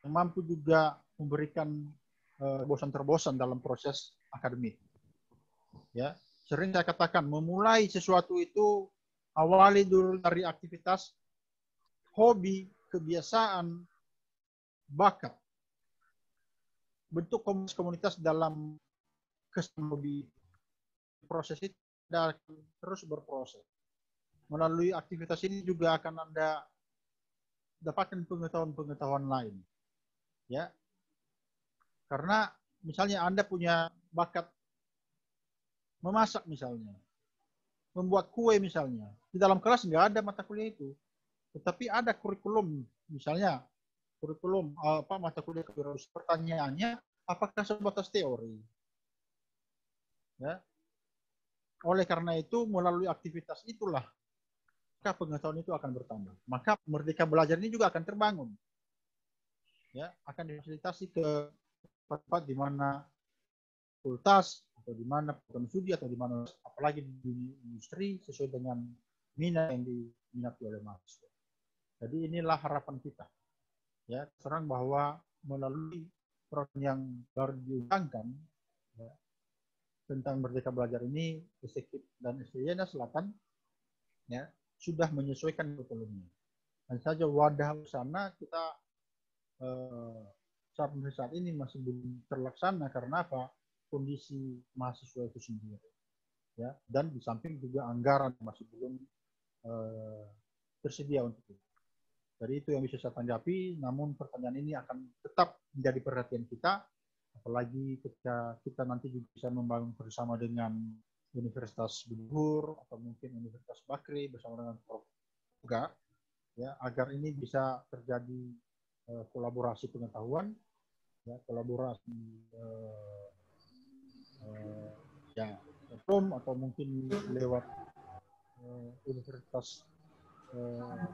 yang mampu juga memberikan bosan terbosan dalam proses akademik. Ya, sering saya katakan memulai sesuatu itu awali dulu dari aktivitas, hobi, kebiasaan, bakat. Bentuk komunitas dalam kesan hobi. Proses itu terus berproses. Melalui aktivitas ini juga akan Anda dapatkan pengetahuan-pengetahuan lain. Ya. Karena misalnya Anda punya bakat memasak misalnya, membuat kue misalnya. Di dalam kelas nggak ada mata kuliah itu. Tetapi ada kurikulum, misalnya kurikulum mata kuliah kewirausahaan. Pertanyaannya, apakah sebatas teori? Ya. Oleh karena itu, melalui aktivitas itulah, maka pengetahuan itu akan bertambah. Maka Merdeka Belajar ini juga akan terbangun. Ya, akan difasilitasi ke tempat di mana fakultas, atau di mana program studi, atau di mana apalagi di industri sesuai dengan minat yang diminati oleh mahasiswa. Jadi inilah harapan kita. Ya, terang bahwa melalui program yang baru diundangkan, ya, tentang Merdeka Belajar ini, STKIP dan STINA Selatan, ya, sudah menyesuaikan kurikulumnya. Dan saja wadah sana kita saat ini masih belum terlaksana karena apa? Kondisi mahasiswa itu sendiri. Ya, dan di samping juga anggaran masih belum tersedia untuk itu. Jadi itu yang bisa saya tanggapi, namun pertanyaan ini akan tetap menjadi perhatian kita, apalagi ketika kita nanti juga bisa membangun bersama dengan Universitas Buduhur atau mungkin Universitas Bakri bersama dengan Prof. Juga, ya, agar ini bisa terjadi kolaborasi pengetahuan, ya, kolaborasi ya, atau mungkin lewat Universitas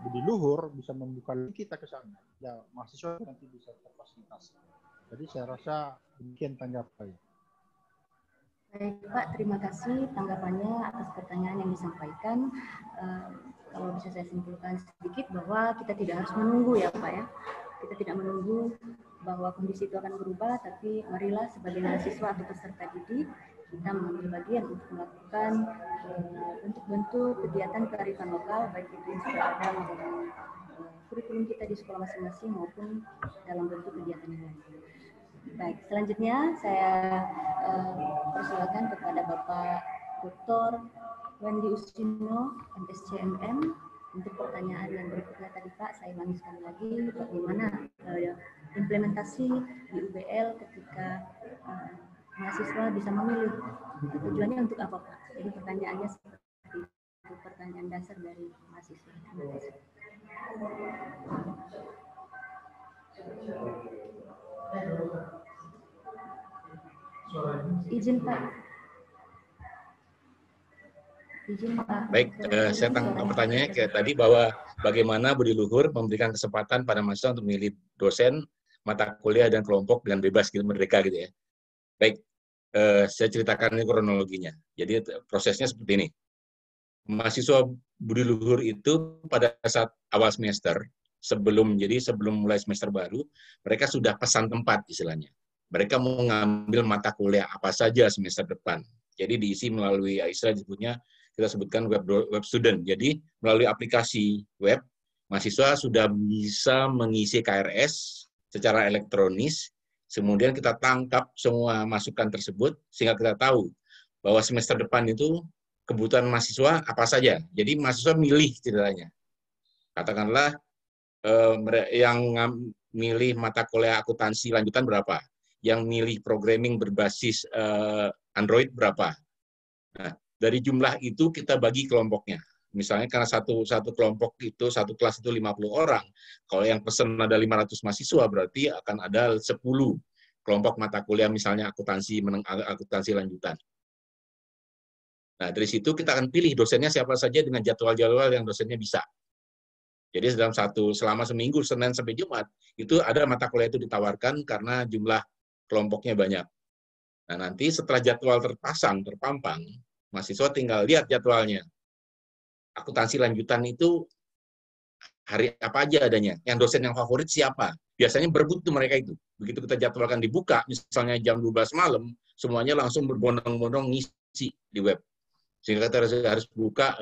Budi Luhur bisa membuka kita ke sana. Ya, mahasiswa nanti bisa terfasilitasi. Jadi saya rasa demikian tanggapan. Baik Pak, terima kasih tanggapannya atas pertanyaan yang disampaikan. Kalau bisa saya simpulkan sedikit bahwa kita tidak harus menunggu ya Pak ya. Kita tidak menunggu bahwa kondisi itu akan berubah, tapi marilah sebagai mahasiswa atau peserta didik kita mengambil bagian untuk melakukan bentuk-bentuk kegiatan kearifan lokal, baik itu yang sudah ada dalam kurikulum kita di sekolah masing-masing maupun dalam bentuk kegiatan yang lain. Baik, selanjutnya saya persilakan kepada Bapak Dr. Wendy Usino, MSCMM, untuk pertanyaan yang berikutnya tadi Pak. Saya ulangi sekali lagi, bagaimana implementasi di UBL ketika mahasiswa bisa memilih, tujuannya untuk apa Pak? Jadi pertanyaannya seperti itu, pertanyaan dasar dari mahasiswa. Terima kasih. Izin Pak. Izin Pak. Baik, saya tangkap pertanyaannya kayak tadi bahwa bagaimana Budi Luhur memberikan kesempatan pada mahasiswa untuk memilih dosen mata kuliah dan kelompok dengan bebas gitu, merdeka gitu ya. Baik, saya ceritakan ini kronologinya. Jadi prosesnya seperti ini. Mahasiswa budi luhur itu pada saat awal semester, sebelum mulai semester baru, mereka sudah pesan tempat istilahnya. Mereka mau ngambil mata kuliah apa saja semester depan. Jadi diisi melalui istilah kita sebutkan web student. Jadi melalui aplikasi web, mahasiswa sudah bisa mengisi KRS secara elektronis. Kemudian kita tangkap semua masukan tersebut sehingga kita tahu bahwa semester depan itu kebutuhan mahasiswa apa saja. Jadi mahasiswa milih ceritanya. Katakanlah yang milih mata kuliah akuntansi lanjutan berapa, yang milih programming berbasis Android berapa. Nah, dari jumlah itu kita bagi kelompoknya. Misalnya karena satu kelompok itu, satu kelas itu 50 orang, kalau yang pesan ada 500 mahasiswa, berarti akan ada 10 kelompok mata kuliah, misalnya akuntansi lanjutan. Nah, dari situ kita akan pilih dosennya siapa saja dengan jadwal-jadwal yang dosennya bisa. Jadi selama seminggu, Senin sampai Jumat, itu ada mata kuliah itu ditawarkan karena jumlah kelompoknya banyak. Nah, nanti setelah jadwal terpampang, mahasiswa tinggal lihat jadwalnya. Akuntansi lanjutan itu hari apa aja adanya. Yang dosen yang favorit siapa? Biasanya berebut tuh mereka itu. Begitu kita jadwalkan dibuka, misalnya jam 12 malam, semuanya langsung berbondong-bondong ngisi di web. Sehingga kita harus buka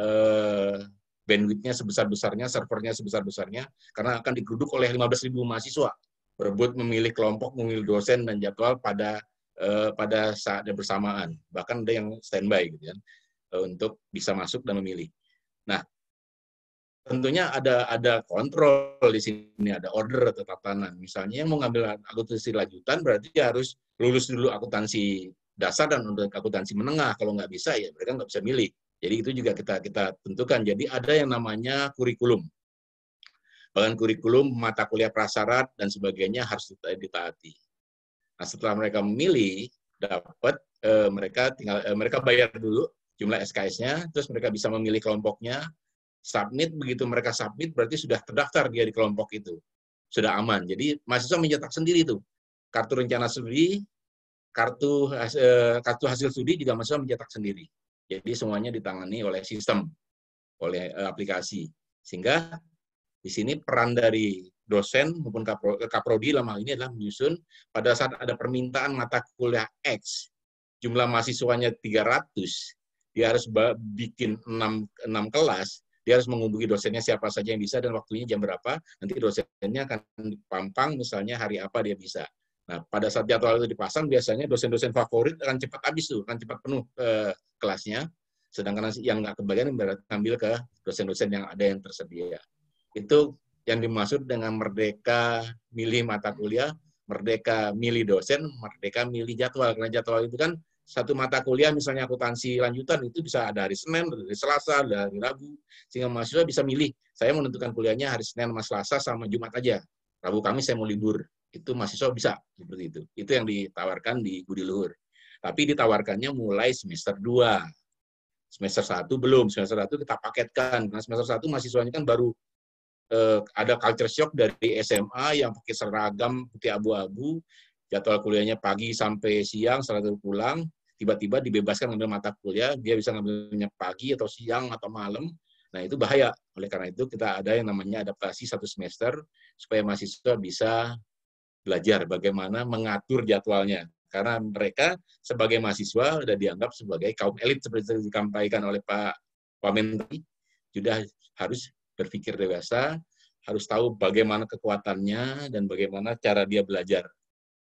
bandwidth-nya sebesar-besarnya, servernya sebesar-besarnya, karena akan digeruduk oleh 15.000 mahasiswa. Berebut memilih kelompok, memilih dosen dan jadwal pada saat yang bersamaan. Bahkan ada yang standby gitu kan, untuk bisa masuk dan memilih. Nah, tentunya ada kontrol di sini, ada order atau tatanan. Misalnya yang mau ngambil akuntansi lanjutan berarti dia harus lulus dulu akuntansi dasar dan untuk akuntansi menengah. Kalau nggak bisa ya mereka nggak bisa milih. Jadi itu juga kita tentukan. Jadi ada yang namanya kurikulum. Bahkan kurikulum, mata kuliah prasyarat dan sebagainya harus ditaati. Nah, setelah mereka memilih, dapat mereka bayar dulu jumlah SKS-nya, terus mereka bisa memilih kelompoknya, submit, begitu mereka submit berarti sudah terdaftar dia di kelompok itu. Sudah aman. Jadi mahasiswa mencetak sendiri tuh. Kartu rencana studi, kartu hasil studi juga mahasiswa mencetak sendiri. Jadi semuanya ditangani oleh sistem, oleh aplikasi. Sehingga di sini peran dari dosen maupun kaprodi dalam hal ini adalah menyusun pada saat ada permintaan mata kuliah X, jumlah mahasiswanya 300, dia harus bikin 6 kelas, dia harus menghubungi dosennya siapa saja yang bisa dan waktunya jam berapa, nanti dosennya akan dipampang misalnya hari apa dia bisa. Nah, pada saat jadwal itu dipasang, biasanya dosen-dosen favorit akan cepat habis tuh, akan cepat penuh kelasnya, sedangkan yang nggak kebagian berarti ambil ke dosen-dosen yang ada yang tersedia. Itu yang dimaksud dengan merdeka milih mata kuliah, merdeka milih dosen, merdeka milih jadwal. Karena jadwal itu kan satu mata kuliah, misalnya akuntansi lanjutan, itu bisa ada hari Senin, dari Selasa, dari Rabu, sehingga mahasiswa bisa milih, saya menentukan kuliahnya hari Senin sama Selasa sama Jumat aja. Rabu Kamis saya mau libur. Itu mahasiswa bisa seperti itu. Itu yang ditawarkan di Budi Luhur. Tapi ditawarkannya mulai semester 2. Semester 1 belum, semester 1 kita paketkan. Karena semester 1 mahasiswanya kan baru ada culture shock dari SMA yang pakai seragam putih abu-abu, jadwal kuliahnya pagi sampai siang, setelah itu pulang, tiba-tiba dibebaskan ngambil mata kuliah, dia bisa ngambilnya pagi atau siang atau malam. Nah, itu bahaya. Oleh karena itu kita ada yang namanya adaptasi 1 semester supaya mahasiswa bisa belajar bagaimana mengatur jadwalnya. Karena mereka sebagai mahasiswa sudah dianggap sebagai kaum elit seperti yang disampaikan oleh Pak Menteri, sudah harus berpikir dewasa, harus tahu bagaimana kekuatannya dan bagaimana cara dia belajar.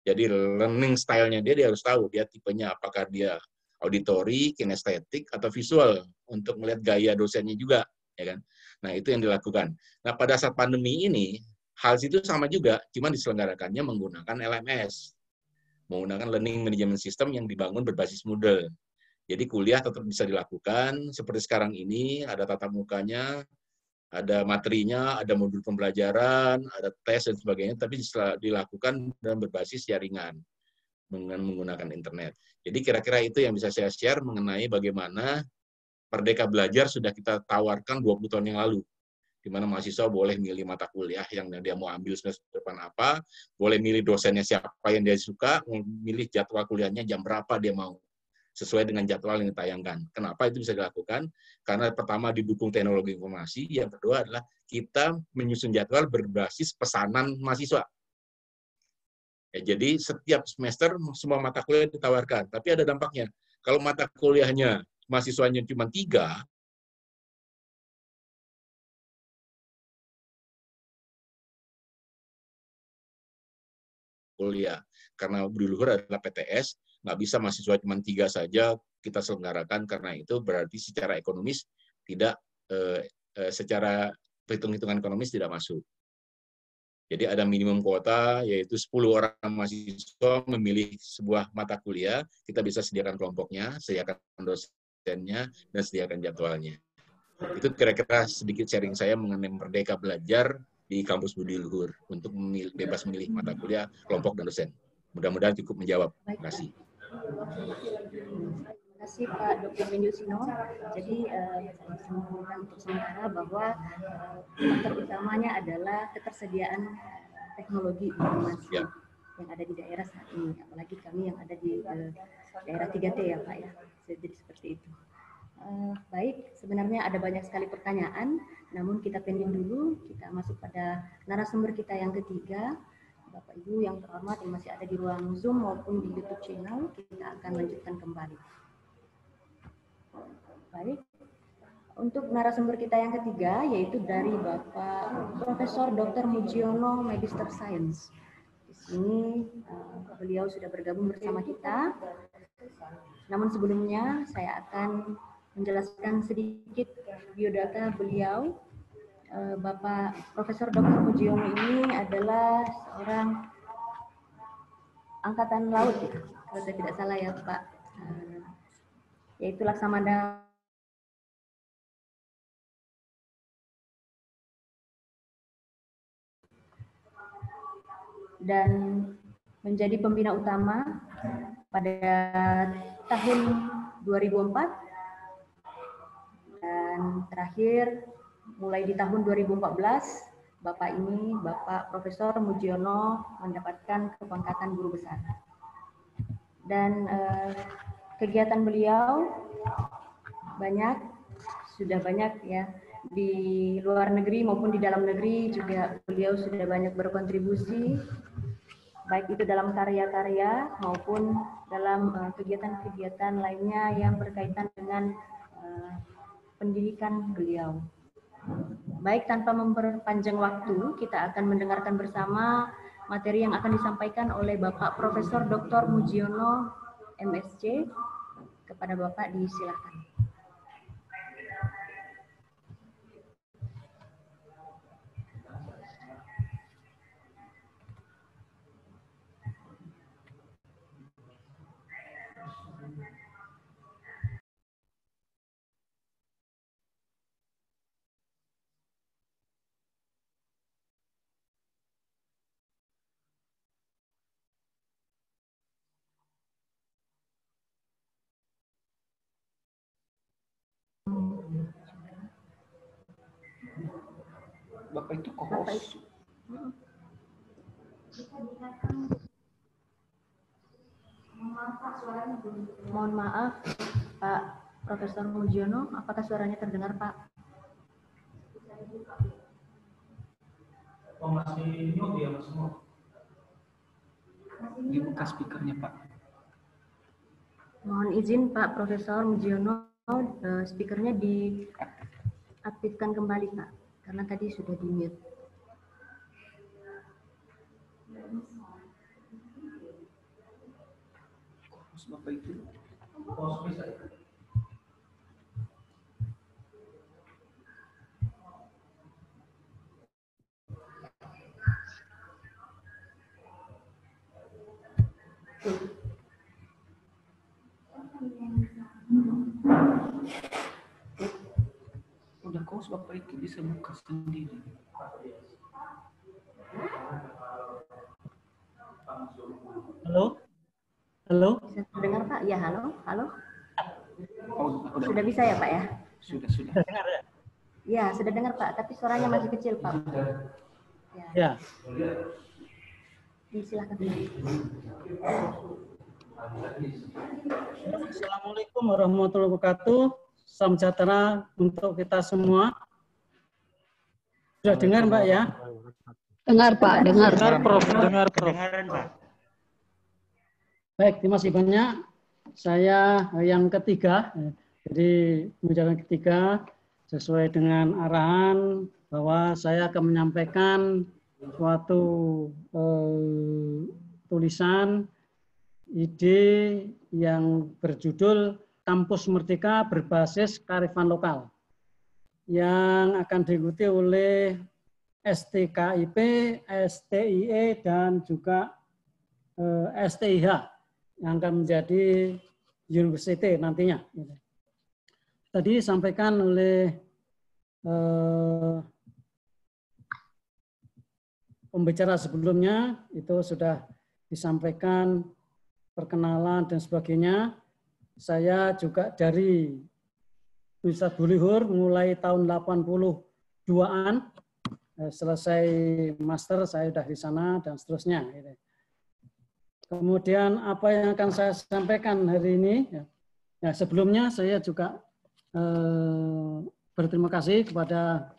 Jadi learning style-nya dia harus tahu, dia tipenya apakah dia auditori, kinestetik, atau visual, untuk melihat gaya dosennya juga, ya kan? Nah, itu yang dilakukan. Nah, pada saat pandemi ini, hal itu sama juga, cuma diselenggarakannya menggunakan LMS, menggunakan learning management system yang dibangun berbasis Moodle. Jadi kuliah tetap bisa dilakukan, seperti sekarang ini, ada tatap mukanya, ada materinya, ada modul pembelajaran, ada tes dan sebagainya, tapi dilakukan dan berbasis jaringan dengan menggunakan internet. Jadi kira-kira itu yang bisa saya share mengenai bagaimana Merdeka Belajar sudah kita tawarkan 20 tahun yang lalu. di mana mahasiswa boleh milih mata kuliah yang dia mau ambil semester depan apa, boleh milih dosennya siapa yang dia suka, milih jadwal kuliahnya jam berapa dia mau, sesuai dengan jadwal yang ditayangkan. Kenapa itu bisa dilakukan? Karena pertama didukung teknologi informasi, yang kedua adalah kita menyusun jadwal berbasis pesanan mahasiswa. Ya, jadi setiap semester semua mata kuliah ditawarkan, tapi ada dampaknya. Kalau mata kuliahnya mahasiswanya cuma 3, kuliah. Karena Budi Luhur adalah PTS, nggak bisa mahasiswa cuma 3 saja kita selenggarakan, karena itu berarti secara ekonomis tidak, secara hitung-hitungan ekonomis tidak masuk. Jadi ada minimum kuota, yaitu 10 orang mahasiswa memilih sebuah mata kuliah, kita bisa sediakan kelompoknya, sediakan dosennya, dan sediakan jadwalnya. Itu kira-kira sedikit sharing saya mengenai Merdeka Belajar di kampus Budi Luhur untuk bebas memilih mata kuliah, kelompok, dan dosen. Mudah-mudahan cukup menjawab. Terima kasih. Terima kasih Pak Dr. Windusino. Jadi saya bisa mengumpulkan untuk sementara bahwa faktor utamanya adalah ketersediaan teknologi informasi yang ada di daerah saat ini, apalagi kami yang ada di daerah 3T ya Pak ya. Jadi seperti itu. Baik, sebenarnya ada banyak sekali pertanyaan, namun kita pending dulu, kita masuk pada narasumber kita yang ketiga. Bapak Ibu yang terhormat yang masih ada di ruang Zoom maupun di YouTube channel, kita akan lanjutkan kembali. Baik, untuk narasumber kita yang ketiga yaitu dari Bapak Profesor Dr. Mujiono, Magister Science. Di sini beliau sudah bergabung bersama kita. Namun sebelumnya saya akan menjelaskan sedikit biodata beliau. Bapak Profesor Dr. Mujiono ini adalah seorang angkatan laut, kalau saya tidak salah ya Pak, yaitu Laksamana dan menjadi pembina utama pada tahun 2004 dan terakhir mulai di tahun 2014 Bapak Profesor Mujiono mendapatkan kepangkatan guru besar. Dan kegiatan beliau sudah banyak ya, di luar negeri maupun di dalam negeri juga beliau sudah banyak berkontribusi, baik itu dalam karya-karya maupun dalam kegiatan-kegiatan lainnya yang berkaitan dengan pendidikan beliau. Baik, tanpa memperpanjang waktu, kita akan mendengarkan bersama materi yang akan disampaikan oleh Bapak Profesor Dr. Mujiono, MSc. Kepada Bapak disilakan. Bapak itu co-host. Mohon maaf, Pak Profesor Mujiono, apakah suaranya terdengar, Pak? Oh, masih mute ya, Mas? Dibuka speakernya, Pak. Mohon izin, Pak Profesor Mujiono, speakernya diaktifkan kembali, Pak, karena tadi sudah di-mute. Bapak itu. Udah kos Bapak itu bisa buka sendiri. Halo? Halo? Bisa terdengar, Pak? Ya, halo? Halo? Oh, udah. Sudah bisa ya, Pak ya? Sudah. Dengar ya? Ya, sudah dengar Pak, tapi suaranya masih kecil Pak. Ya. Silakan. Assalamualaikum warahmatullahi wabarakatuh. Salam sejahtera untuk kita semua. Sudah dengar Mbak ya? Dengar Pak, dengar. Dengar Prof, dengar Prof. Kedengaran, Pak. Baik, terima kasih banyak. Saya yang ketiga, jadi pembicaraan ketiga sesuai dengan arahan bahwa saya akan menyampaikan suatu tulisan ide yang berjudul Kampus Merdeka Berbasis Kearifan Lokal yang akan diikuti oleh STKIP, STIE, dan juga STIH yang akan menjadi university nantinya. Tadi disampaikan oleh pembicara sebelumnya, itu sudah disampaikan perkenalan dan sebagainya. Saya juga dari Universitas Bullihur mulai tahun 82-an, selesai master saya sudah di sana dan seterusnya. Kemudian apa yang akan saya sampaikan hari ini? Ya, sebelumnya saya juga berterima kasih kepada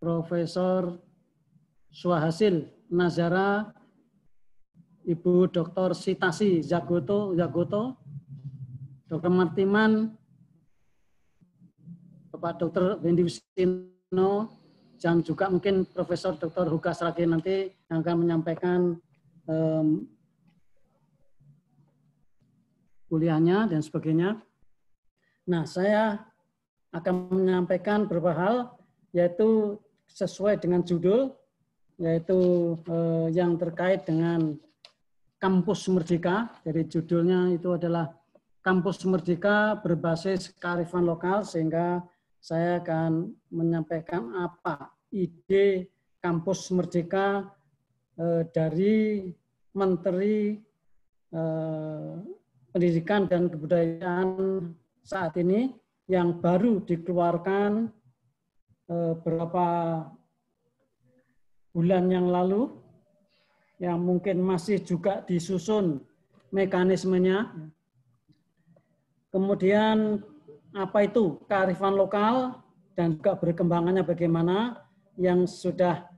Profesor Swahasil Nazara, Ibu Dr. Sitasi Jagoto, Dr. Martiman, Bapak Dr. Wendy Wisino, dan juga mungkin Profesor Dr. Hugas lagi nanti yang akan menyampaikan kuliahnya dan sebagainya. Nah, saya akan menyampaikan beberapa hal, yaitu sesuai dengan judul, yaitu yang terkait dengan Kampus Merdeka. Jadi judulnya itu adalah Kampus Merdeka Berbasis Kearifan Lokal, sehingga saya akan menyampaikan apa ide Kampus Merdeka dari Menteri Pendidikan dan Kebudayaan saat ini yang baru dikeluarkan beberapa bulan yang lalu, yang mungkin masih juga disusun mekanismenya. Kemudian apa itu kearifan lokal dan juga berkembangannya bagaimana, yang sudah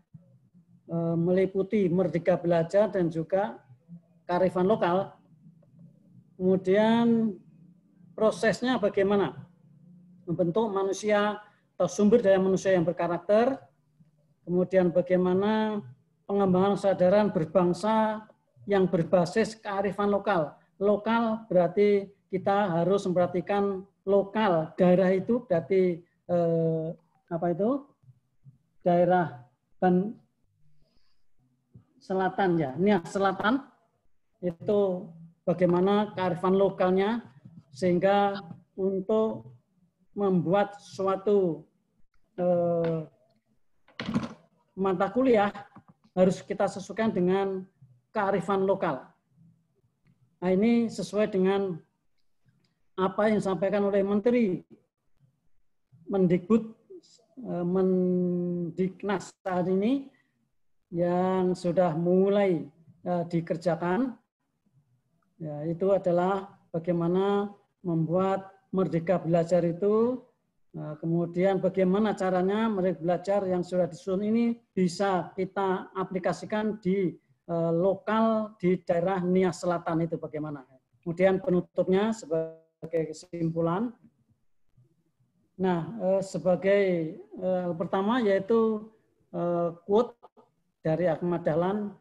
meliputi Merdeka Belajar dan juga kearifan lokal. Kemudian prosesnya bagaimana membentuk manusia atau sumber daya manusia yang berkarakter. Kemudian bagaimana pengembangan kesadaran berbangsa yang berbasis kearifan lokal. Lokal berarti kita harus memperhatikan lokal. Daerah itu berarti apa itu? Daerah selatan ya. Nias Selatan itu bagaimana kearifan lokalnya, sehingga untuk membuat suatu mata kuliah harus kita sesuaikan dengan kearifan lokal. Nah, ini sesuai dengan apa yang disampaikan oleh Menteri Mendiknas saat ini, yang sudah mulai dikerjakan. Ya, itu adalah bagaimana membuat Merdeka Belajar itu. Nah, kemudian bagaimana caranya Merdeka Belajar yang sudah disusun ini bisa kita aplikasikan di lokal di daerah Nias Selatan itu bagaimana. Kemudian penutupnya sebagai kesimpulan. Nah, sebagai pertama yaitu quote dari Ahmad Dahlan,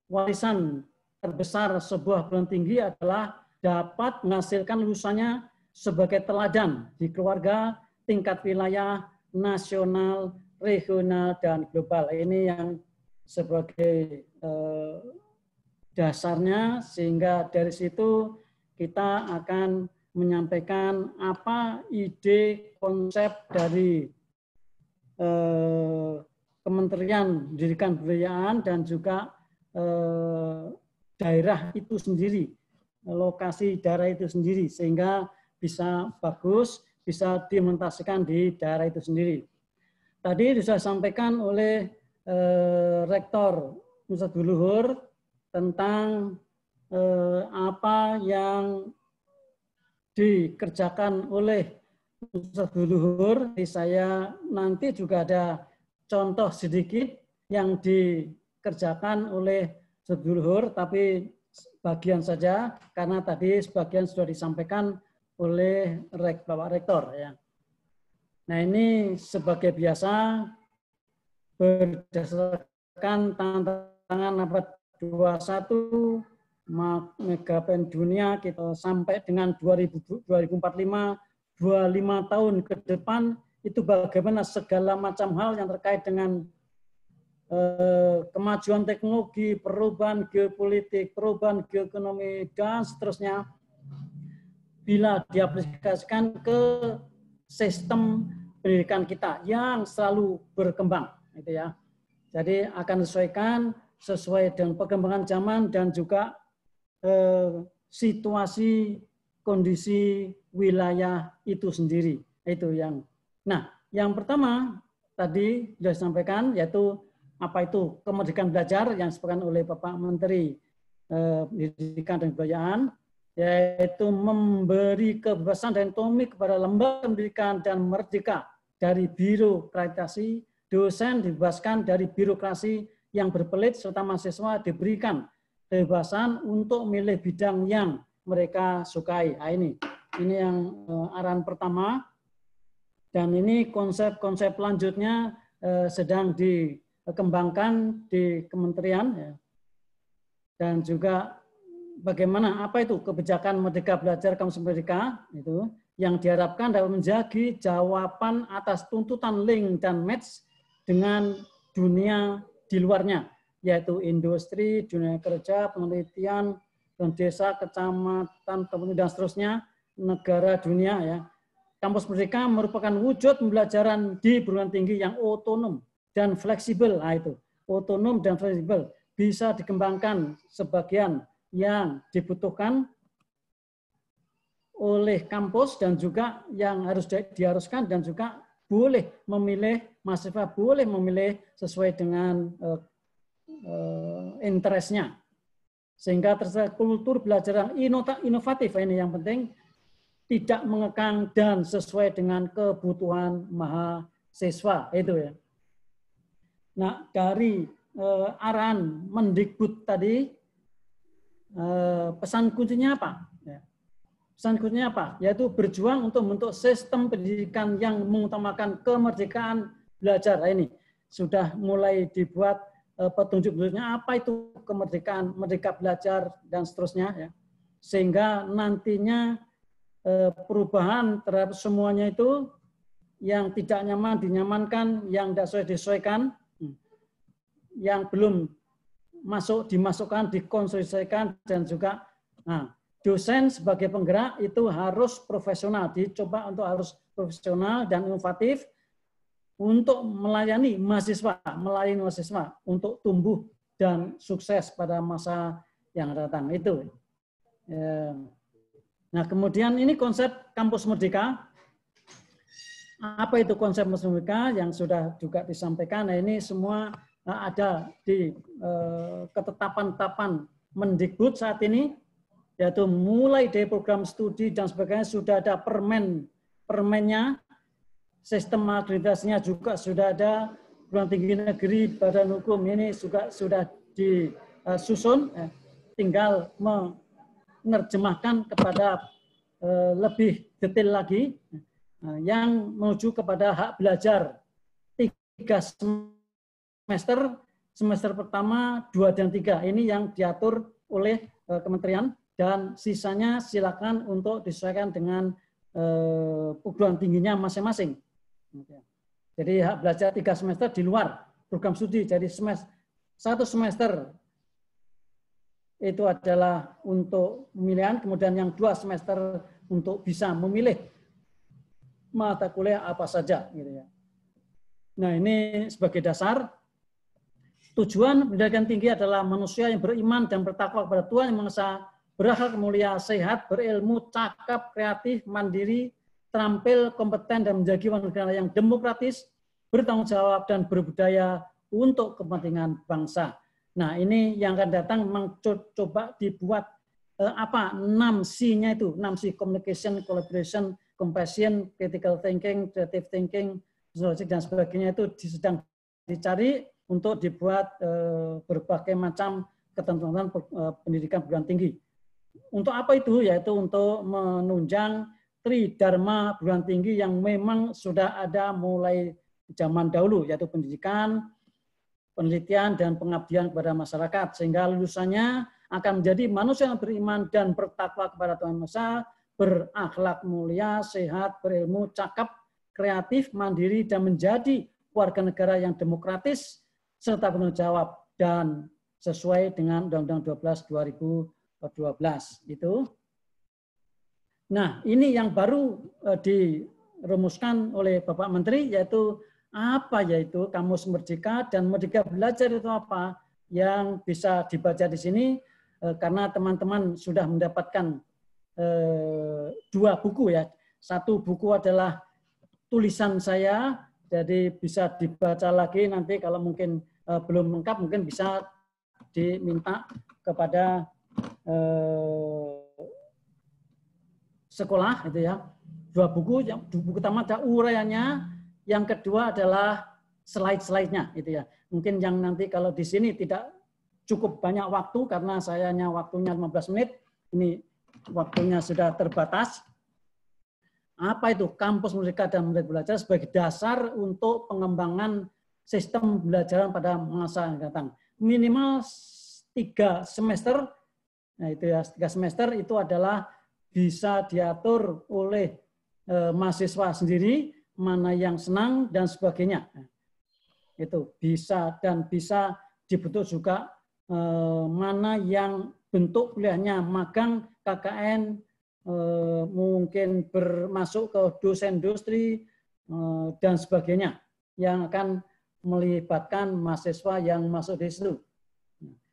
warisan terbesar sebuah perguruan tinggi adalah dapat menghasilkan lulusannya sebagai teladan di keluarga, tingkat wilayah, nasional, regional, dan global. Ini yang sebagai dasarnya, sehingga dari situ kita akan menyampaikan apa ide konsep dari Kementerian Pendidikan Kebudayaan dan juga daerah itu sendiri, lokasi daerah itu sendiri, sehingga bisa bagus bisa diimplementasikan di daerah itu sendiri. Tadi sudah disampaikan oleh Rektor Universitas Luhur tentang apa yang dikerjakan oleh Universitas Luhur. Saya nanti juga ada contoh sedikit yang dikerjakan oleh Universitas Luhur, tapi bagian saja karena tadi sebagian sudah disampaikan oleh Bapak Rektor. Ya. Nah ini sebagai biasa berdasarkan tantangan abad 21 Megapen dunia kita sampai dengan 2045, 25 tahun ke depan itu bagaimana segala macam hal yang terkait dengan kemajuan teknologi, perubahan geopolitik, perubahan geoekonomi dan seterusnya bila diaplikasikan ke sistem pendidikan kita yang selalu berkembang, gitu ya. Jadi akan disesuaikan sesuai dengan perkembangan zaman dan juga situasi kondisi wilayah itu sendiri. Itu yang. Nah, yang pertama tadi sudah disampaikan yaitu apa itu kemerdekaan belajar yang disebutkan oleh Bapak Menteri Pendidikan dan Kebudayaan, yaitu memberi kebebasan dan otonomi kepada lembaga pendidikan dan merdeka dari birokrasi, dosen dibebaskan dari birokrasi yang berpelit serta mahasiswa diberikan kebebasan untuk memilih bidang yang mereka sukai. Nah, ini yang arahan pertama, dan ini konsep-konsep lanjutnya sedang dikembangkan di kementerian, ya. Dan juga bagaimana apa itu kebijakan Merdeka Belajar Kampus Merdeka itu yang diharapkan dapat menjadi jawaban atas tuntutan link dan match dengan dunia di luarnya, yaitu industri, dunia kerja, penelitian, dan desa, kecamatan, dan seterusnya, negara dunia. Ya. Kampus Merdeka merupakan wujud pembelajaran di perguruan tinggi yang otonom dan fleksibel. Nah, itu otonom dan fleksibel bisa dikembangkan sebagian yang dibutuhkan oleh kampus dan juga yang harus diharuskan, dan juga boleh memilih, mahasiswa boleh memilih sesuai dengan interestnya. Sehingga tercipta kultur belajar yang inovatif, ini yang penting, tidak mengekang dan sesuai dengan kebutuhan mahasiswa. Itu ya. Nah, dari arahan Mendikbud tadi, pesan kuncinya apa? Pesan kuncinya apa? Yaitu berjuang untuk membentuk sistem pendidikan yang mengutamakan kemerdekaan belajar. Nah, ini sudah mulai dibuat petunjuk-petunjuknya apa itu kemerdekaan, merdeka belajar, dan seterusnya. Ya. Sehingga nantinya perubahan terhadap semuanya itu yang tidak nyaman dinyamankan, yang tidak sesuai disesuaikan, yang belum dimasukkan, dikonsolidasikan, dan juga dosen sebagai penggerak itu harus profesional, dicoba untuk harus profesional dan inovatif untuk melayani mahasiswa untuk tumbuh dan sukses pada masa yang datang itu. Nah, kemudian ini konsep Kampus Merdeka. Apa itu konsep Kampus Merdeka yang sudah juga disampaikan? Nah, ini semua ada di ketetapan Mendikbud saat ini, yaitu mulai dari program studi dan sebagainya sudah ada permennya, sistem akreditasinya juga sudah ada, perguruan tinggi negeri, badan hukum ini juga sudah disusun, tinggal menerjemahkan kepada lebih detail lagi, yang menuju kepada hak belajar 3 semester pertama, 2 dan 3. Ini yang diatur oleh kementerian, dan sisanya silakan untuk disesuaikan dengan perguruan tingginya masing-masing. Jadi hak belajar 3 semester di luar program studi. Jadi 1 semester itu adalah untuk pemilihan, kemudian yang 2 semester untuk bisa memilih mata kuliah apa saja. Gitu ya. Nah, ini sebagai dasar. Tujuan pendidikan tinggi adalah manusia yang beriman dan bertakwa kepada Tuhan Yang Maha Esa, berakhlak mulia, sehat, berilmu, cakap, kreatif, mandiri, terampil, kompeten, dan menjadi warga negara yang demokratis, bertanggung jawab, dan berbudaya untuk kepentingan bangsa. Nah, ini yang akan datang memang coba dibuat 6 C-nya itu, 6 C, communication, collaboration, compassion, critical thinking, creative thinking, logic, dan sebagainya itu sedang dicari untuk dibuat berbagai macam ketentuan pendidikan perguruan tinggi. Untuk apa itu? Yaitu untuk menunjang tridharma perguruan tinggi yang memang sudah ada mulai zaman dahulu, yaitu pendidikan, penelitian, dan pengabdian kepada masyarakat, sehingga lulusannya akan menjadi manusia yang beriman dan bertakwa kepada Tuhan Maha Esa, berakhlak mulia, sehat, berilmu, cakap, kreatif, mandiri, dan menjadi warga negara yang demokratis serta bertanggung jawab dan sesuai dengan Undang-Undang 12 2012 itu. Nah, ini yang baru dirumuskan oleh Bapak Menteri, yaitu apa? Yaitu Kamus Merdeka, dan Merdeka Belajar itu apa? Yang bisa dibaca di sini karena teman-teman sudah mendapatkan 2 buku ya. Satu buku adalah tulisan saya, jadi bisa dibaca lagi nanti kalau mungkin belum lengkap, mungkin bisa diminta kepada sekolah itu ya. 2 buku, yang buku pertama ada uraiannya, yang kedua adalah slide-slide-nya itu ya. Mungkin yang nanti kalau di sini tidak cukup banyak waktu karena saya hanya waktunya 15 menit, ini waktunya sudah terbatas. Apa itu Kampus Merdeka dan Merdeka Belajar sebagai dasar untuk pengembangan sistem pembelajaran pada masa yang datang. Minimal 3 semester, nah itu ya, 3 semester itu adalah bisa diatur oleh mahasiswa sendiri, mana yang senang dan sebagainya. Itu bisa, dan bisa dibentuk juga mana yang bentuk kuliahnya magang, KKN, mungkin bermasuk ke dosen industri dan sebagainya yang akan melibatkan mahasiswa yang masuk di situ.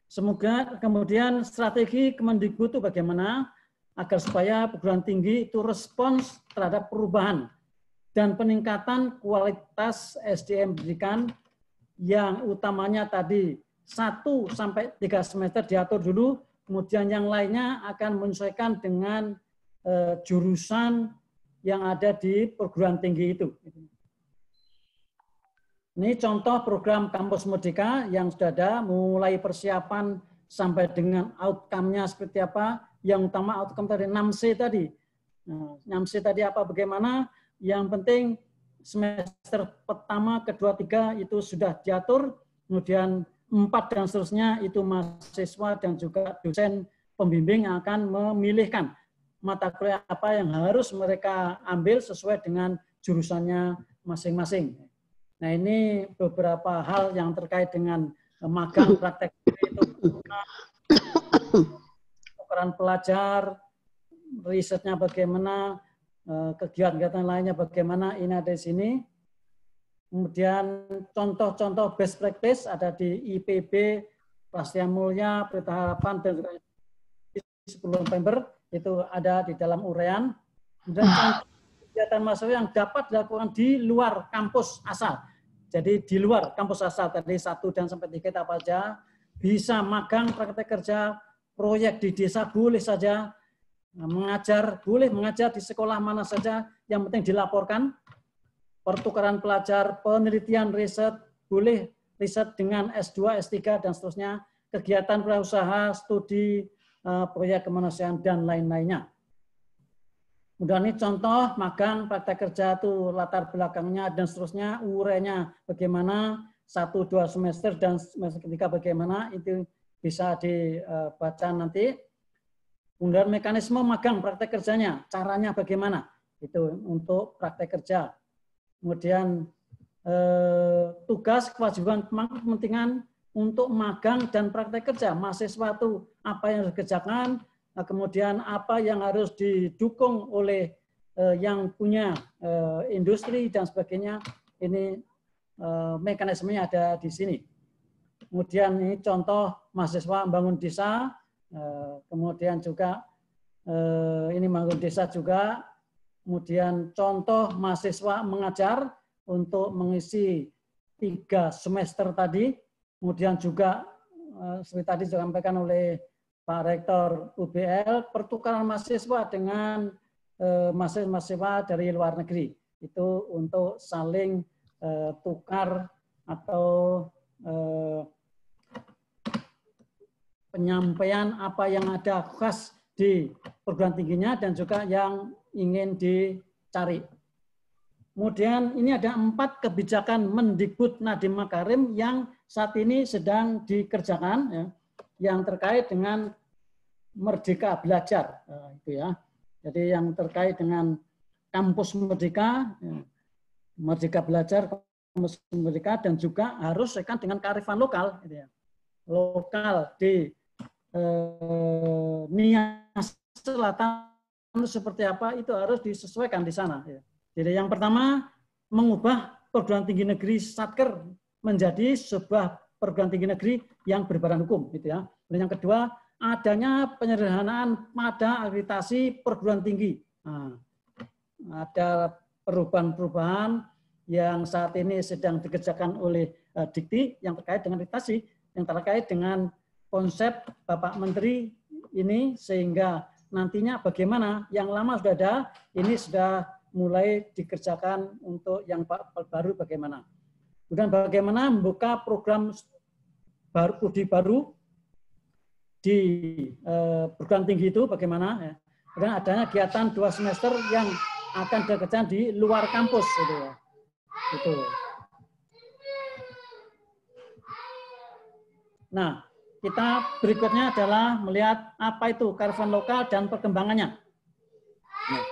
Semoga kemudian strategi Kemendikbud itu bagaimana agar supaya perguruan tinggi itu respons terhadap perubahan dan peningkatan kualitas SDM pendidikan yang utamanya tadi 1 sampai 3 semester diatur dulu, kemudian yang lainnya akan menyesuaikan dengan jurusan yang ada di perguruan tinggi itu. Ini contoh program Kampus Merdeka yang sudah ada, mulai persiapan sampai dengan outcome-nya seperti apa. Yang utama outcome tadi 6C tadi. Nah, 6C tadi apa, bagaimana? Yang penting semester pertama, kedua, 3 itu sudah diatur, kemudian 4 dan seterusnya itu mahasiswa dan juga dosen pembimbing yang akan memilihkan mata kuliah apa yang harus mereka ambil sesuai dengan jurusannya masing-masing. Nah, ini beberapa hal yang terkait dengan magang, praktek itu, peran pelajar, risetnya bagaimana, kegiatan-kegiatan lainnya bagaimana, ini ada di sini. Kemudian contoh-contoh best practice ada di IPB, Prasetya Mulia, Pelita Harapan, dan 10 November, itu ada di dalam uraian. Kemudian kegiatan mahasiswa yang dapat dilakukan di luar kampus asal. Jadi di luar kampus asal, tadi 1 dan sampai 3 apa aja, bisa magang, praktek kerja, proyek di desa boleh saja, mengajar, boleh mengajar di sekolah mana saja, yang penting dilaporkan. Pertukaran pelajar, penelitian, riset, boleh riset dengan S2, S3, dan seterusnya, kegiatan wirausaha, studi, proyek kemanusiaan, dan lain-lainnya. Kemudian ini contoh magang, praktek kerja itu latar belakangnya, dan seterusnya, urainya bagaimana, 1-2 semester, dan semester ketiga bagaimana, itu bisa dibaca nanti. Kemudian mekanisme magang, praktek kerjanya, caranya bagaimana, itu untuk praktek kerja. Kemudian tugas, kewajiban, kepentingan untuk magang dan praktek kerja. Mahasiswa itu apa yang harus dikerjakan, kemudian apa yang harus didukung oleh yang punya industri dan sebagainya. Ini mekanismenya ada di sini. Kemudian ini contoh mahasiswa membangun desa, kemudian juga ini membangun desa juga, kemudian contoh mahasiswa mengajar untuk mengisi 3 semester tadi, kemudian juga seperti tadi disampaikan oleh Pak Rektor UBL, pertukaran mahasiswa dengan mahasiswa dari luar negeri. Itu untuk saling tukar atau penyampaian apa yang ada khas di perguruan tingginya dan juga yang ingin dicari. Kemudian ini ada 4 kebijakan Mendikbud Nadiem Makarim yang saat ini sedang dikerjakan, ya, yang terkait dengan Merdeka Belajar, itu ya. Jadi yang terkait dengan kampus Merdeka, ya, Merdeka Belajar, kampus Merdeka, dan juga harus sesuaikan dengan kearifan lokal, gitu ya. Lokal di Nias Selatan seperti apa itu harus disesuaikan di sana. Ya. Jadi yang pertama mengubah perguruan tinggi negeri Satker menjadi sebuah perguruan tinggi negeri yang berbadan hukum, gitu ya. Dan yang kedua adanya penyederhanaan pada akreditasi perguruan tinggi. Nah, ada perubahan-perubahan yang saat ini sedang dikerjakan oleh Dikti yang terkait dengan akreditasi, yang terkait dengan konsep Bapak Menteri ini, sehingga nantinya bagaimana yang lama sudah ada, ini sudah mulai dikerjakan untuk yang baru bagaimana. Kemudian bagaimana membuka program baru di perguruan tinggi itu bagaimana. Ya. Kemudian adanya kegiatan 2 semester yang akan dikerjakan di luar kampus. Gitu ya. Gitu. Nah, kita berikutnya adalah melihat apa itu kearifan lokal dan perkembangannya. Nah,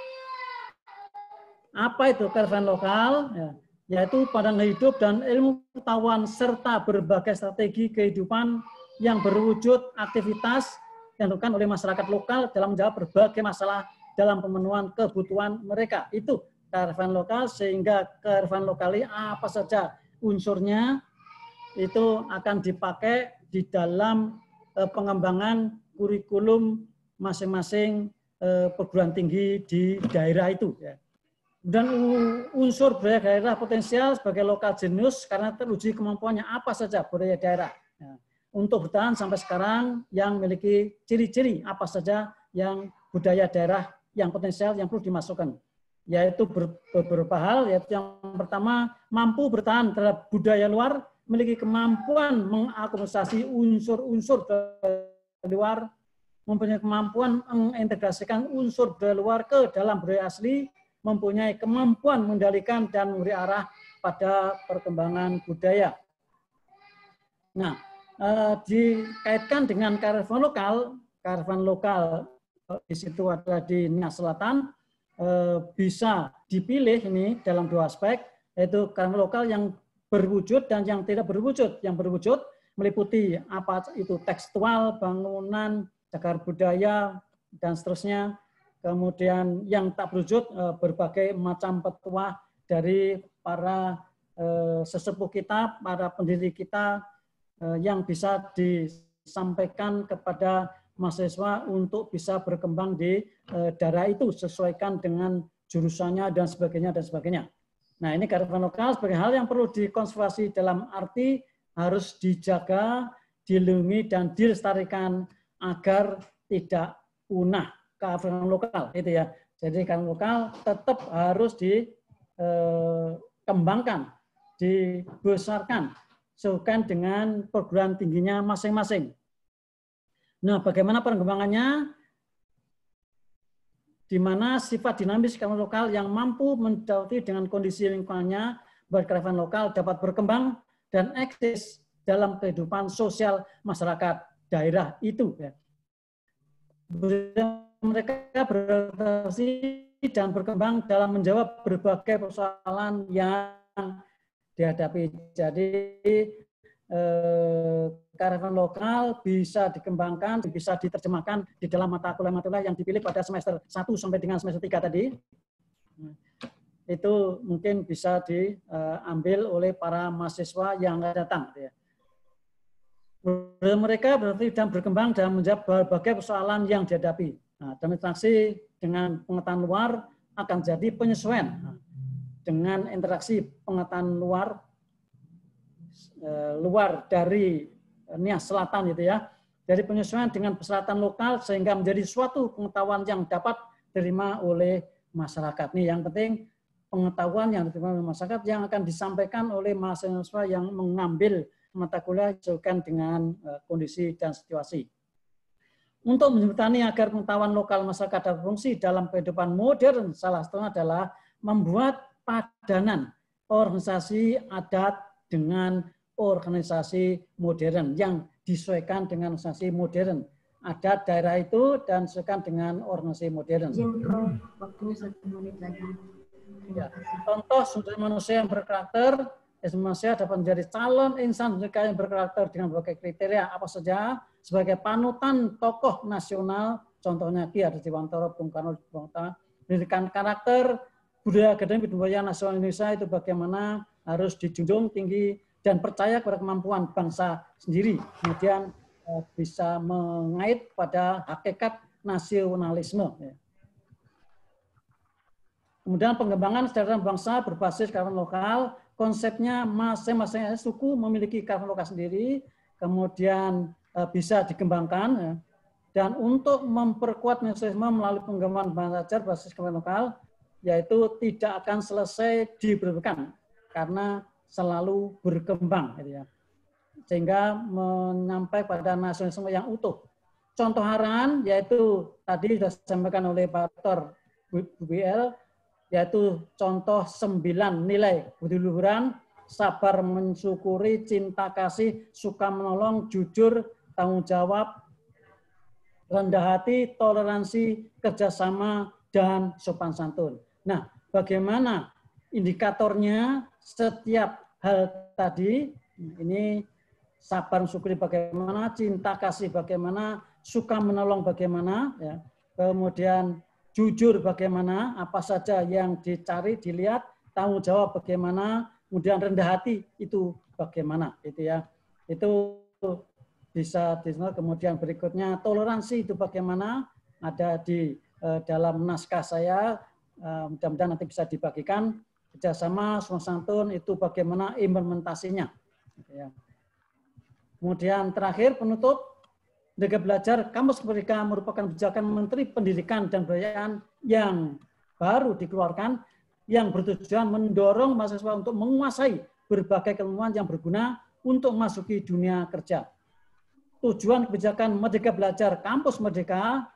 apa itu kearifan lokal? Ya, yaitu pandangan hidup dan ilmu pengetahuan serta berbagai strategi kehidupan yang berwujud aktivitas yang dilakukan oleh masyarakat lokal dalam menjawab berbagai masalah dalam pemenuhan kebutuhan mereka. Itu kearifan lokal, sehingga kearifan lokal ini apa saja unsurnya itu akan dipakai di dalam pengembangan kurikulum masing-masing perguruan tinggi di daerah itu. Ya. Dan unsur budaya daerah potensial sebagai lokal jenius karena teruji kemampuannya apa saja budaya daerah. Ya. Untuk bertahan sampai sekarang yang memiliki ciri-ciri apa saja yang budaya daerah yang potensial yang perlu dimasukkan. Yaitu beberapa hal, yaitu yang pertama mampu bertahan terhadap budaya luar, memiliki kemampuan mengakomodasi unsur-unsur dari luar, mempunyai kemampuan mengintegrasikan unsur dari luar ke dalam budaya asli, mempunyai kemampuan mengendalikan dan memberi arah pada perkembangan budaya. Nah, dikaitkan dengan kearifan lokal di situ adalah di Nias Selatan, bisa dipilih ini dalam 2 aspek, yaitu kearifan lokal yang berwujud dan yang tidak berwujud. Yang berwujud meliputi apa itu tekstual, bangunan, cagar budaya, dan seterusnya. Kemudian yang tak berwujud berbagai macam petuah dari para sesepuh kita, para pendiri kita yang bisa disampaikan kepada mahasiswa untuk bisa berkembang di daerah itu sesuaikan dengan jurusannya dan sebagainya dan sebagainya. Nah, ini kearifan lokal sebagai hal yang perlu dikonservasi dalam arti harus dijaga, dilindungi, dan dilestarikan agar tidak punah kearifan lokal. Itu ya. Jadi kearifan lokal tetap harus dikembangkan, dibesarkan, sesuaikan dengan perguruan tingginya masing-masing. Nah, bagaimana perkembangannya? Di mana sifat dinamis kearifan lokal yang mampu mendapati dengan kondisi lingkungannya, kearifan lokal dapat berkembang dan eksis dalam kehidupan sosial masyarakat daerah itu. Mereka beradaptasi dan berkembang dalam menjawab berbagai persoalan yang dihadapi. Jadi kearifan lokal bisa dikembangkan, bisa diterjemahkan di dalam mata kuliah yang dipilih pada semester 1 sampai dengan semester 3 tadi. Itu mungkin bisa diambil oleh para mahasiswa yang akan datang. Mereka berarti dan berkembang dalam menjawab berbagai persoalan yang dihadapi. Nah, dalam interaksi dengan pengetahuan luar, akan jadi penyesuaian dengan interaksi pengetahuan luar dari Nias Selatan itu ya. Jadi penyesuaian dengan persyaratan lokal sehingga menjadi suatu pengetahuan yang dapat diterima oleh masyarakat. Nih yang penting pengetahuan yang diterima oleh masyarakat yang akan disampaikan oleh mahasiswa yang mengambil mata kuliah sesuai dengan kondisi dan situasi. Untuk menjembatani agar pengetahuan lokal masyarakat dapat berfungsi dalam kehidupan modern, salah satunya adalah membuat padanan organisasi adat dengan organisasi modern yang disesuaikan dengan organisasi modern. Adat daerah itu dan disesuaikan dengan organisasi modern. Waktunya 1 menit lagi. Ya. Contoh sumber manusia yang berkarakter, manusia dapat menjadi calon insan yang berkarakter dengan berbagai kriteria apa saja sebagai panutan tokoh nasional, contohnya Ki Harjowantoro, Bung Karno, Bung Hatta. Pendidikan karakter, budaya akademik budaya nasional Indonesia itu bagaimana harus dijunjung tinggi dan percaya pada kemampuan bangsa sendiri, kemudian bisa mengait pada hakikat nasionalisme. Kemudian pengembangan sejarah bangsa berbasis kearifan lokal, konsepnya masing-masing suku memiliki kearifan lokal sendiri, kemudian bisa dikembangkan, dan untuk memperkuat nasionalisme melalui pengembangan bahasa ajar berbasis kearifan lokal, yaitu tidak akan selesai diberlakukan karena selalu berkembang, gitu ya. Sehingga menyampaikan pada nasionalisme yang utuh. Contoh arahan yaitu tadi sudah disampaikan oleh Pak Dr. BL, yaitu contoh 9 nilai budi luhuran, sabar mensyukuri, cinta kasih, suka menolong, jujur, tanggung jawab, rendah hati, toleransi, kerjasama, dan sopan santun. Nah, bagaimana indikatornya setiap hal tadi? Ini sabar mensyukuri bagaimana, cinta kasih bagaimana, suka menolong bagaimana, ya. Kemudian jujur bagaimana, apa saja yang dicari, dilihat, tanggung jawab bagaimana, kemudian rendah hati itu bagaimana, gitu ya. Itu bisa dikenal. Kemudian berikutnya toleransi itu bagaimana, ada di dalam naskah saya, mudah-mudahan nanti bisa dibagikan. Kerjasama, sopan santun itu bagaimana implementasinya. Ya. Kemudian terakhir penutup, Merdeka Belajar Kampus Merdeka merupakan kebijakan Menteri Pendidikan dan Kebudayaan yang baru dikeluarkan yang bertujuan mendorong mahasiswa untuk menguasai berbagai keilmuan yang berguna untuk memasuki dunia kerja. Tujuan kebijakan Merdeka Belajar Kampus Merdeka,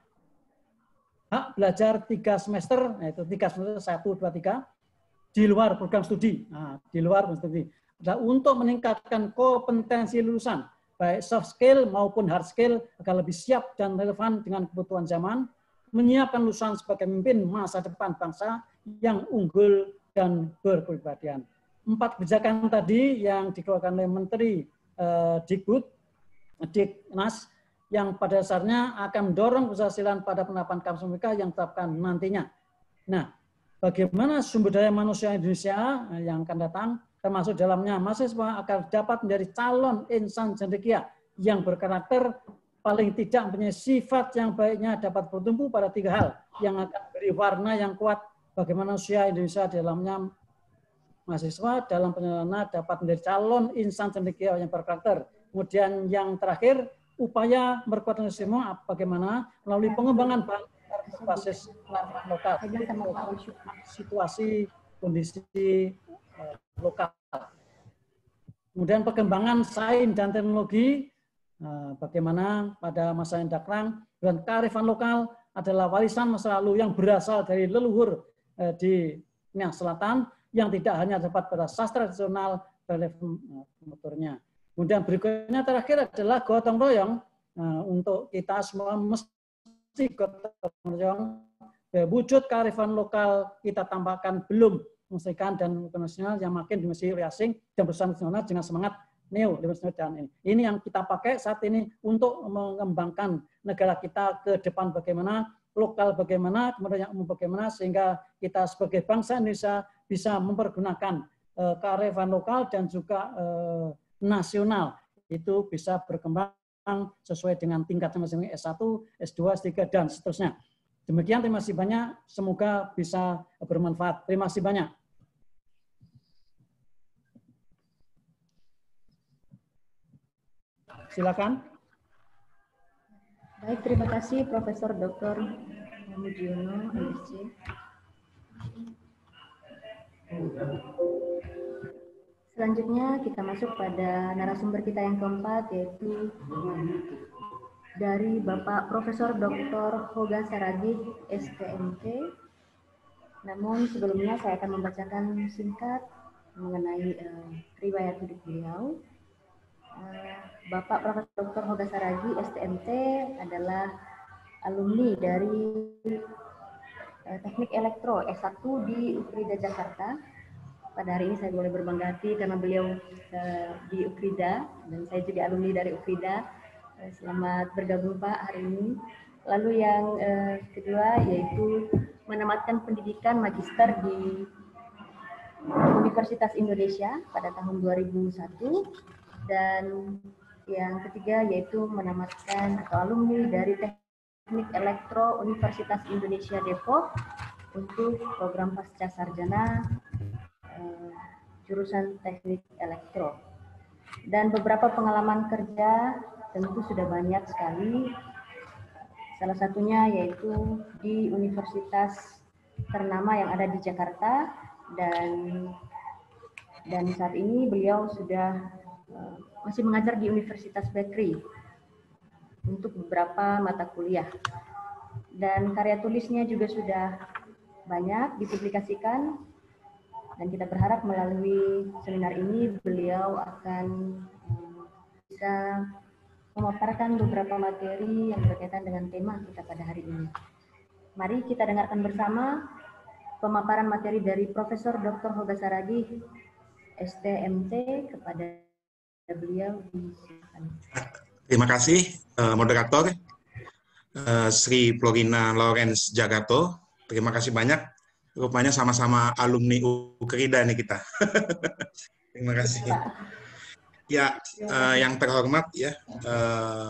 hak belajar 3 semester, yaitu 3 semester 1, 2, 3, di luar program studi. Nah, di luar program studi. Adalah untuk meningkatkan kompetensi lulusan, baik soft skill maupun hard skill, agar lebih siap dan relevan dengan kebutuhan zaman, menyiapkan lulusan sebagai pemimpin masa depan bangsa yang unggul dan berkepribadian. 4 kebijakan tadi yang dikeluarkan oleh Menteri Diknas yang pada dasarnya akan mendorong keberhasilan pada penerapan kampus merdeka yang ditetapkan nantinya. Nah, bagaimana sumber daya manusia Indonesia yang akan datang, termasuk dalamnya mahasiswa agar dapat menjadi calon insan cendekia yang berkarakter, paling tidak mempunyai sifat yang baiknya dapat bertumbuh pada 3 hal yang akan beri warna yang kuat bagaimana manusia Indonesia dalamnya mahasiswa dalam perjalanan dapat menjadi calon insan cendekia yang berkarakter. Kemudian yang terakhir, upaya memperkuat semua bagaimana melalui pengembangan berbasis lokal, situasi kondisi lokal. Kemudian perkembangan sains dan teknologi, bagaimana pada masa yang datang, dan kearifan lokal adalah warisan masa lalu yang berasal dari leluhur di Nias Selatan yang tidak hanya dapat pada sastra tradisional motornya. Kemudian berikutnya terakhir adalah gotong royong. Untuk kita semua mesti gotong royong. Wujud kearifan lokal kita tambahkan belum memastikan dan internasional yang makin dimiliki oleh asing dan perusahaan nasional dengan semangat neo-liberalisme dan ini. Ini yang kita pakai saat ini untuk mengembangkan negara kita ke depan bagaimana, lokal bagaimana, kemudian yang umum bagaimana, sehingga kita sebagai bangsa Indonesia bisa mempergunakan kearifan lokal dan juga nasional itu bisa berkembang sesuai dengan tingkat masing-masing S1, S2, S3, dan seterusnya. Demikian, terima kasih banyak. Semoga bisa bermanfaat. Terima kasih banyak. Silakan. Baik, terima kasih Profesor Dr. Mujiono, MSc. Selanjutnya kita masuk pada narasumber kita yang keempat, yaitu dari Bapak Profesor Dr. Hoga Saragih, STMT. Namun sebelumnya saya akan membacakan singkat mengenai riwayat hidup beliau. Bapak Profesor Dr. Hoga Saragih, STMT adalah alumni dari Teknik Elektro S1 di UKRIDA Jakarta. Pada hari ini saya boleh berbangga hati karena beliau di UKRIDA dan saya juga alumni dari UKRIDA. Selamat bergabung Pak hari ini. Lalu yang kedua yaitu menamatkan pendidikan magister di Universitas Indonesia pada tahun 2001 dan yang ketiga yaitu menamatkan atau alumni dari Teknik Elektro Universitas Indonesia Depok untuk program pasca sarjana jurusan Teknik Elektro. Dan beberapa pengalaman kerja tentu sudah banyak sekali. Salah satunya yaitu di universitas ternama yang ada di Jakarta dan saat ini beliau sudah masih mengajar di Universitas Bekri untuk beberapa mata kuliah. Dan karya tulisnya juga sudah banyak dipublikasikan. Dan kita berharap melalui seminar ini beliau akan bisa memaparkan beberapa materi yang berkaitan dengan tema kita pada hari ini. Mari kita dengarkan bersama pemaparan materi dari Profesor Dr. Hoga Saragih, STMT, kepada beliau. Terima kasih, moderator Sri Florina Lawrence Jagato. Terima kasih banyak. Rupanya sama-sama alumni UKRIDA nih kita. Terima kasih. Ya, yang terhormat ya,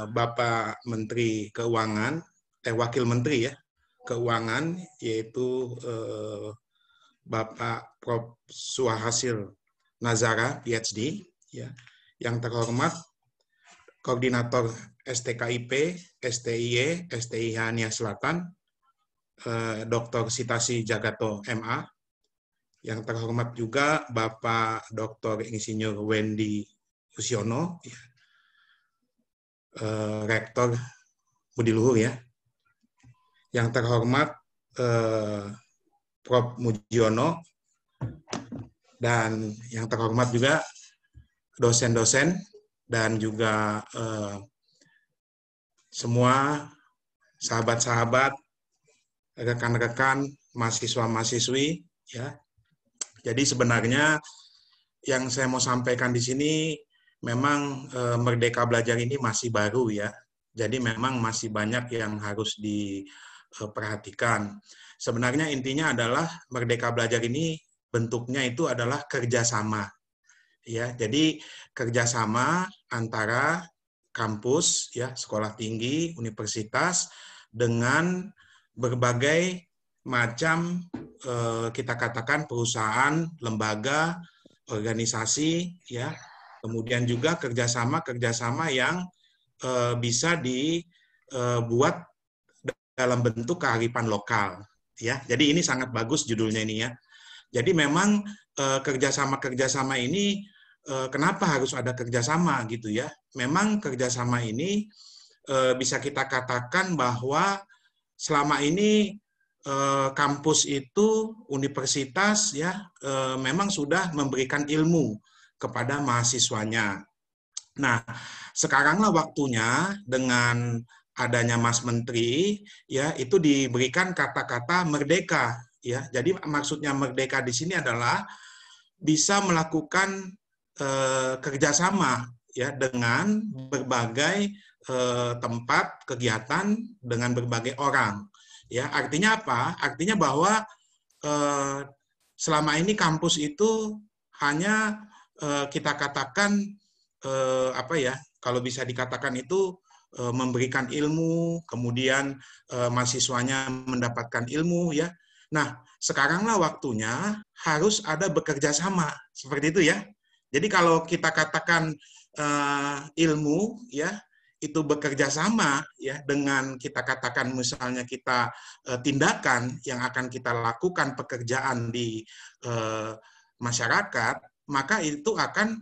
Bapak Menteri Keuangan, Wakil Menteri ya, Keuangan, yaitu Bapak Prof. Suhasil Nazara, PhD, ya. Yang terhormat Koordinator STKIP, STIE, STIH Nia Selatan, Dr. Sitasi Jagato, MA. Yang terhormat juga Bapak Dr. Insinyur Wendy Usiono, ya. Rektor Budi Luhur ya. Yang terhormat Prof. Mujiono, dan yang terhormat juga dosen-dosen dan juga semua sahabat-sahabat, rekan-rekan, mahasiswa-mahasiswi ya. Jadi sebenarnya yang saya mau sampaikan di sini memang Merdeka Belajar ini masih baru ya. Jadi memang masih banyak yang harus diperhatikan. Sebenarnya intinya adalah Merdeka Belajar ini bentuknya itu adalah kerjasama. Ya, jadi kerjasama antara kampus ya, sekolah tinggi, universitas dengan berbagai macam kita katakan perusahaan, lembaga, organisasi ya. Kemudian juga kerjasama yang bisa dibuat dalam bentuk kearifan lokal ya. Jadi ini sangat bagus judulnya ini ya. Jadi memang kerjasama ini kenapa harus ada kerjasama gitu ya? Memang kerjasama ini bisa kita katakan bahwa selama ini kampus itu, universitas ya, memang sudah memberikan ilmu kepada mahasiswanya. Nah, sekaranglah waktunya dengan adanya Mas Menteri ya, itu diberikan kata-kata merdeka ya. Jadi maksudnya merdeka di sini adalah bisa melakukan kerjasama ya dengan berbagai tempat kegiatan dengan berbagai orang ya. Artinya apa? Artinya bahwa selama ini kampus itu hanya kita katakan apa ya, kalau bisa dikatakan itu memberikan ilmu, kemudian mahasiswanya mendapatkan ilmu ya. Nah, sekaranglah waktunya harus ada bekerja sama seperti itu ya. Jadi kalau kita katakan ilmu ya itu bekerja sama ya dengan kita katakan misalnya kita tindakan yang akan kita lakukan pekerjaan di masyarakat, maka itu akan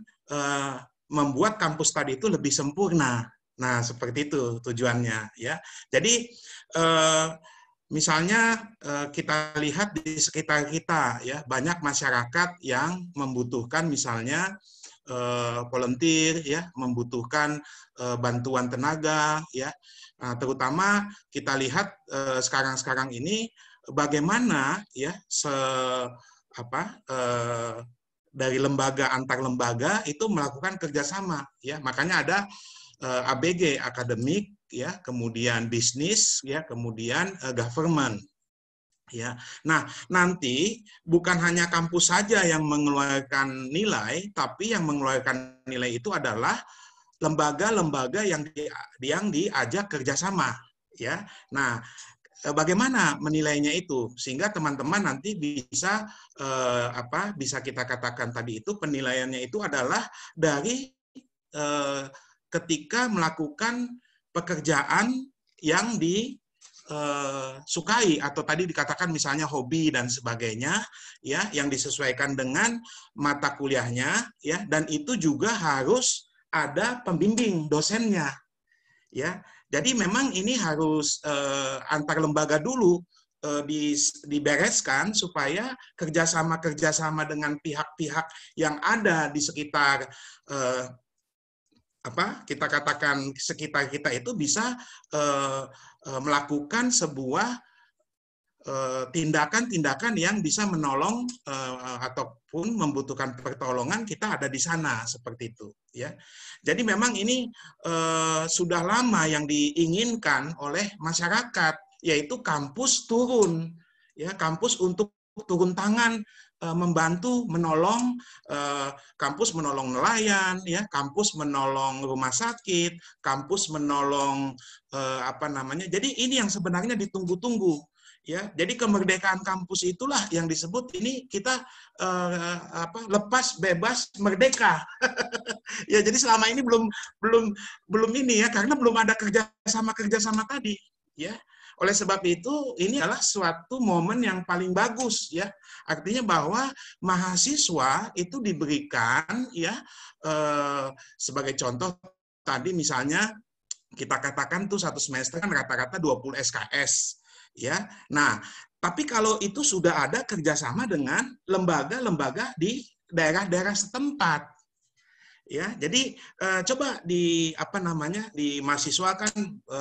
membuat kampus tadi itu lebih sempurna. Nah, seperti itu tujuannya ya. Jadi misalnya kita lihat di sekitar kita ya, banyak masyarakat yang membutuhkan misalnya volunteer ya, membutuhkan bantuan tenaga ya. Nah, terutama kita lihat sekarang ini bagaimana ya dari lembaga antar lembaga itu melakukan kerjasama ya. Makanya ada ABG akademik ya, kemudian bisnis ya, kemudian government. Ya, nah nanti bukan hanya kampus saja yang mengeluarkan nilai, tapi yang mengeluarkan nilai itu adalah lembaga-lembaga yang diajak kerjasama. Ya, nah bagaimana menilainya itu sehingga teman-teman nanti bisa bisa kita katakan tadi itu penilaiannya itu adalah dari ketika melakukan pekerjaan yang disukai atau tadi dikatakan misalnya hobi dan sebagainya ya yang disesuaikan dengan mata kuliahnya ya, dan itu juga harus ada pembimbing dosennya ya. Jadi memang ini harus antar lembaga dulu dibereskan supaya kerjasama dengan pihak-pihak yang ada di sekitar kita katakan sekitar kita itu bisa melakukan sebuah tindakan-tindakan yang bisa menolong ataupun membutuhkan pertolongan, kita ada di sana seperti itu ya. Jadi memang ini sudah lama yang diinginkan oleh masyarakat, yaitu kampus turun ya, kampus untuk turun tangan membantu, menolong, kampus menolong nelayan, ya, kampus menolong rumah sakit, kampus menolong Jadi ini yang sebenarnya ditunggu-tunggu, ya. Jadi kemerdekaan kampus itulah yang disebut ini kita lepas, bebas, merdeka. Ya, jadi selama ini belum ini ya, karena belum ada kerjasama tadi, ya. Oleh sebab itu, ini adalah suatu momen yang paling bagus, ya. Artinya bahwa mahasiswa itu diberikan, ya, sebagai contoh tadi misalnya kita katakan tuh satu semester kan rata-rata 20 SKS, ya. Nah, tapi kalau itu sudah ada kerjasama dengan lembaga-lembaga di daerah-daerah setempat. Ya, jadi coba di di mahasiswa kan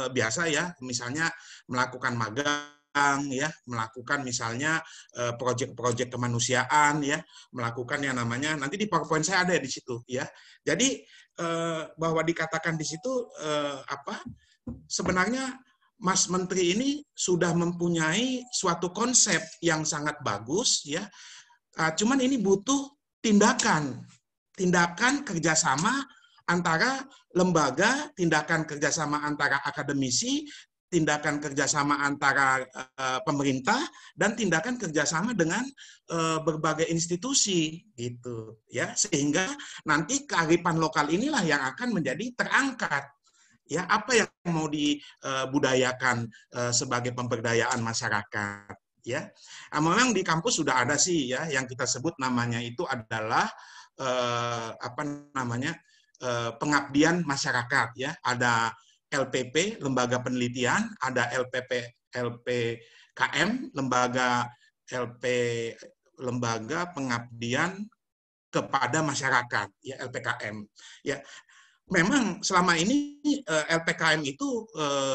biasa ya, misalnya melakukan magang ya, melakukan misalnya proyek-proyek kemanusiaan ya, melakukan yang namanya nanti di PowerPoint saya ada di situ ya. Jadi bahwa dikatakan di situ sebenarnya Mas Menteri ini sudah mempunyai suatu konsep yang sangat bagus ya. Cuman ini butuh tindakan kerjasama antara lembaga, tindakan kerjasama antara akademisi, tindakan kerjasama antara pemerintah, dan tindakan kerjasama dengan berbagai institusi, gitu, ya, sehingga nanti kearifan lokal inilah yang akan menjadi terangkat, ya, apa yang mau dibudayakan sebagai pemberdayaan masyarakat, ya. Memang di kampus sudah ada sih, ya, yang kita sebut namanya itu adalah pengabdian masyarakat, ya. Ada LPP, lembaga penelitian, ada LPKM, lembaga pengabdian kepada masyarakat, ya, LPKM. Ya, memang selama ini LPKM itu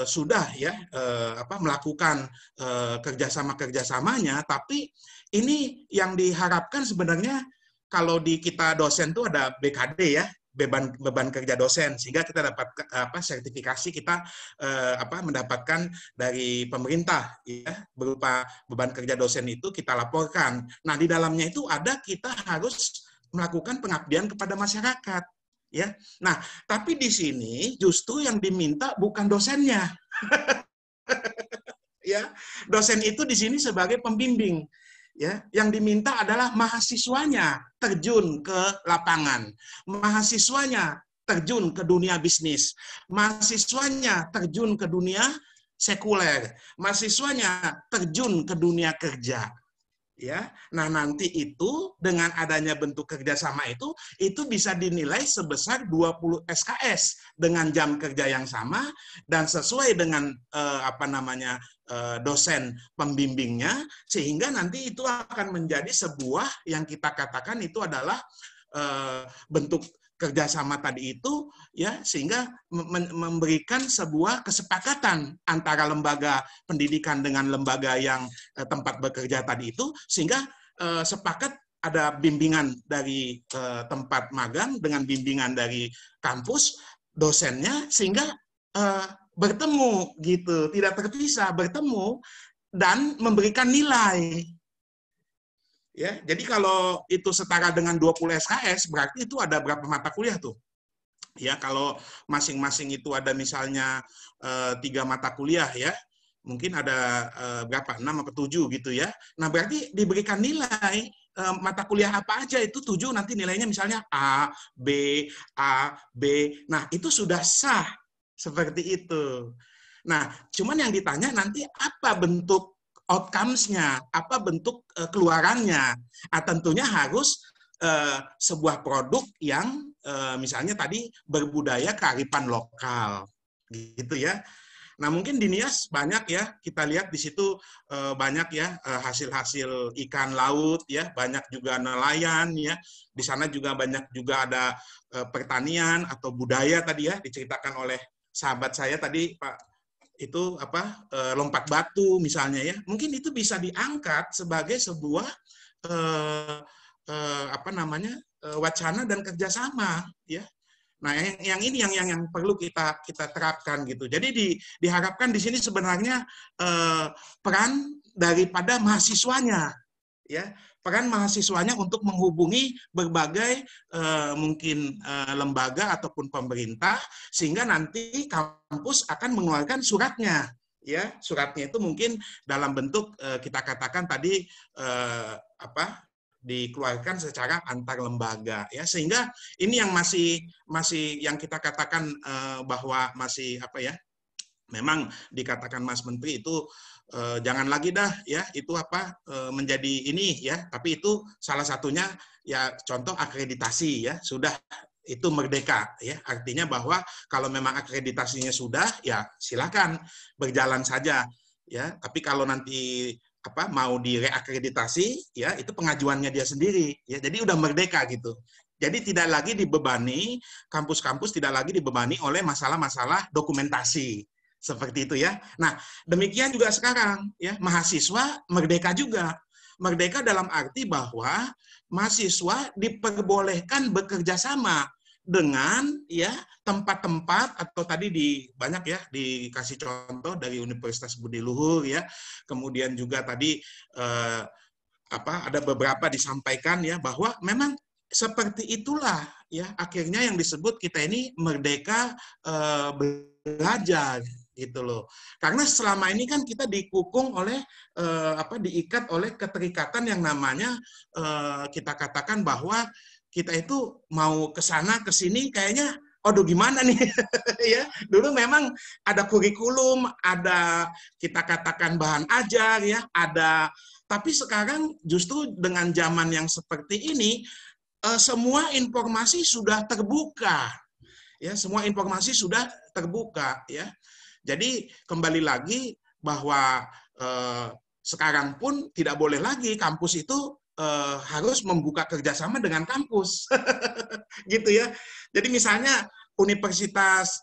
sudah ya melakukan kerjasamanya, tapi ini yang diharapkan sebenarnya. Kalau di kita dosen tuh ada BKD ya, beban kerja dosen, sehingga kita dapat sertifikasi kita mendapatkan dari pemerintah ya, berupa beban kerja dosen itu kita laporkan. Nah, di dalamnya itu ada kita harus melakukan pengabdian kepada masyarakat Ya. Nah, tapi di sini justru yang diminta bukan dosennya. Ya, dosen itu di sini sebagai pembimbing. Ya, yang diminta adalah mahasiswanya terjun ke lapangan. Mahasiswanya terjun ke dunia bisnis. Mahasiswanya terjun ke dunia sekuler. Mahasiswanya terjun ke dunia kerja. Ya, nah nanti itu dengan adanya bentuk kerjasama itu bisa dinilai sebesar 20 SKS dengan jam kerja yang sama dan sesuai dengan dosen pembimbingnya, sehingga nanti itu akan menjadi sebuah yang kita katakan itu adalah bentuk kerjasama tadi itu, ya, sehingga memberikan sebuah kesepakatan antara lembaga pendidikan dengan lembaga yang tempat bekerja tadi itu, sehingga sepakat ada bimbingan dari tempat magang dengan bimbingan dari kampus dosennya, sehingga bertemu gitu, tidak terpisah, bertemu dan memberikan nilai. Ya, jadi kalau itu setara dengan 20 SKS, berarti itu ada berapa mata kuliah tuh? Ya, kalau masing-masing itu ada misalnya 3 mata kuliah ya, mungkin ada berapa? 6 atau 7 gitu ya. Nah, berarti diberikan nilai mata kuliah apa aja itu 7, nanti nilainya misalnya A, B. Nah, itu sudah sah seperti itu. Nah, cuman yang ditanya nanti apa bentuk outcomes-nya, apa bentuk keluarannya. Tentunya harus sebuah produk yang misalnya tadi berbudaya kearifan lokal, gitu ya. Nah, mungkin di Nias banyak ya, kita lihat di situ banyak ya hasil-hasil ikan laut ya, banyak juga nelayan ya. Di sana juga banyak juga ada pertanian atau budaya tadi ya, diceritakan oleh sahabat saya tadi Pak itu lompat batu misalnya ya, mungkin itu bisa diangkat sebagai sebuah wacana dan kerjasama ya. Nah, yang ini yang perlu kita terapkan gitu. Jadi diharapkan di sini sebenarnya peran daripada mahasiswanya ya, peran mahasiswanya untuk menghubungi berbagai mungkin lembaga ataupun pemerintah, sehingga nanti kampus akan mengeluarkan suratnya. Ya, suratnya itu mungkin dalam bentuk kita katakan tadi dikeluarkan secara antar lembaga ya, sehingga ini yang masih yang kita katakan bahwa masih memang dikatakan Mas Menteri itu jangan lagi dah ya itu menjadi ini ya, tapi itu salah satunya ya contoh akreditasi ya, sudah itu merdeka ya, artinya bahwa kalau memang akreditasinya sudah ya silakan berjalan saja ya, tapi kalau nanti mau direakreditasi ya itu pengajuannya dia sendiri ya, jadi udah merdeka gitu. Jadi tidak lagi dibebani, kampus-kampus tidak lagi dibebani oleh masalah-masalah dokumentasi. Seperti itu ya. Nah, demikian juga sekarang ya, mahasiswa merdeka juga. Merdeka dalam arti bahwa mahasiswa diperbolehkan bekerja sama dengan ya tempat-tempat atau tadi banyak ya dikasih contoh dari Universitas Budi Luhur ya. Kemudian juga tadi ada beberapa disampaikan ya bahwa memang seperti itulah ya akhirnya yang disebut kita ini merdeka belajar gitu loh. Karena selama ini kan kita dikukung oleh diikat oleh keterikatan yang namanya kita katakan bahwa kita itu mau ke sana ke sini kayaknya aduh gimana nih ya. Dulu memang ada kurikulum, ada kita katakan bahan ajar ya, ada, tapi sekarang justru dengan zaman yang seperti ini semua informasi sudah terbuka. Ya, semua informasi sudah terbuka ya. Jadi kembali lagi bahwa sekarang pun tidak boleh lagi kampus itu harus membuka kerjasama dengan kampus, gitu ya. Jadi misalnya Universitas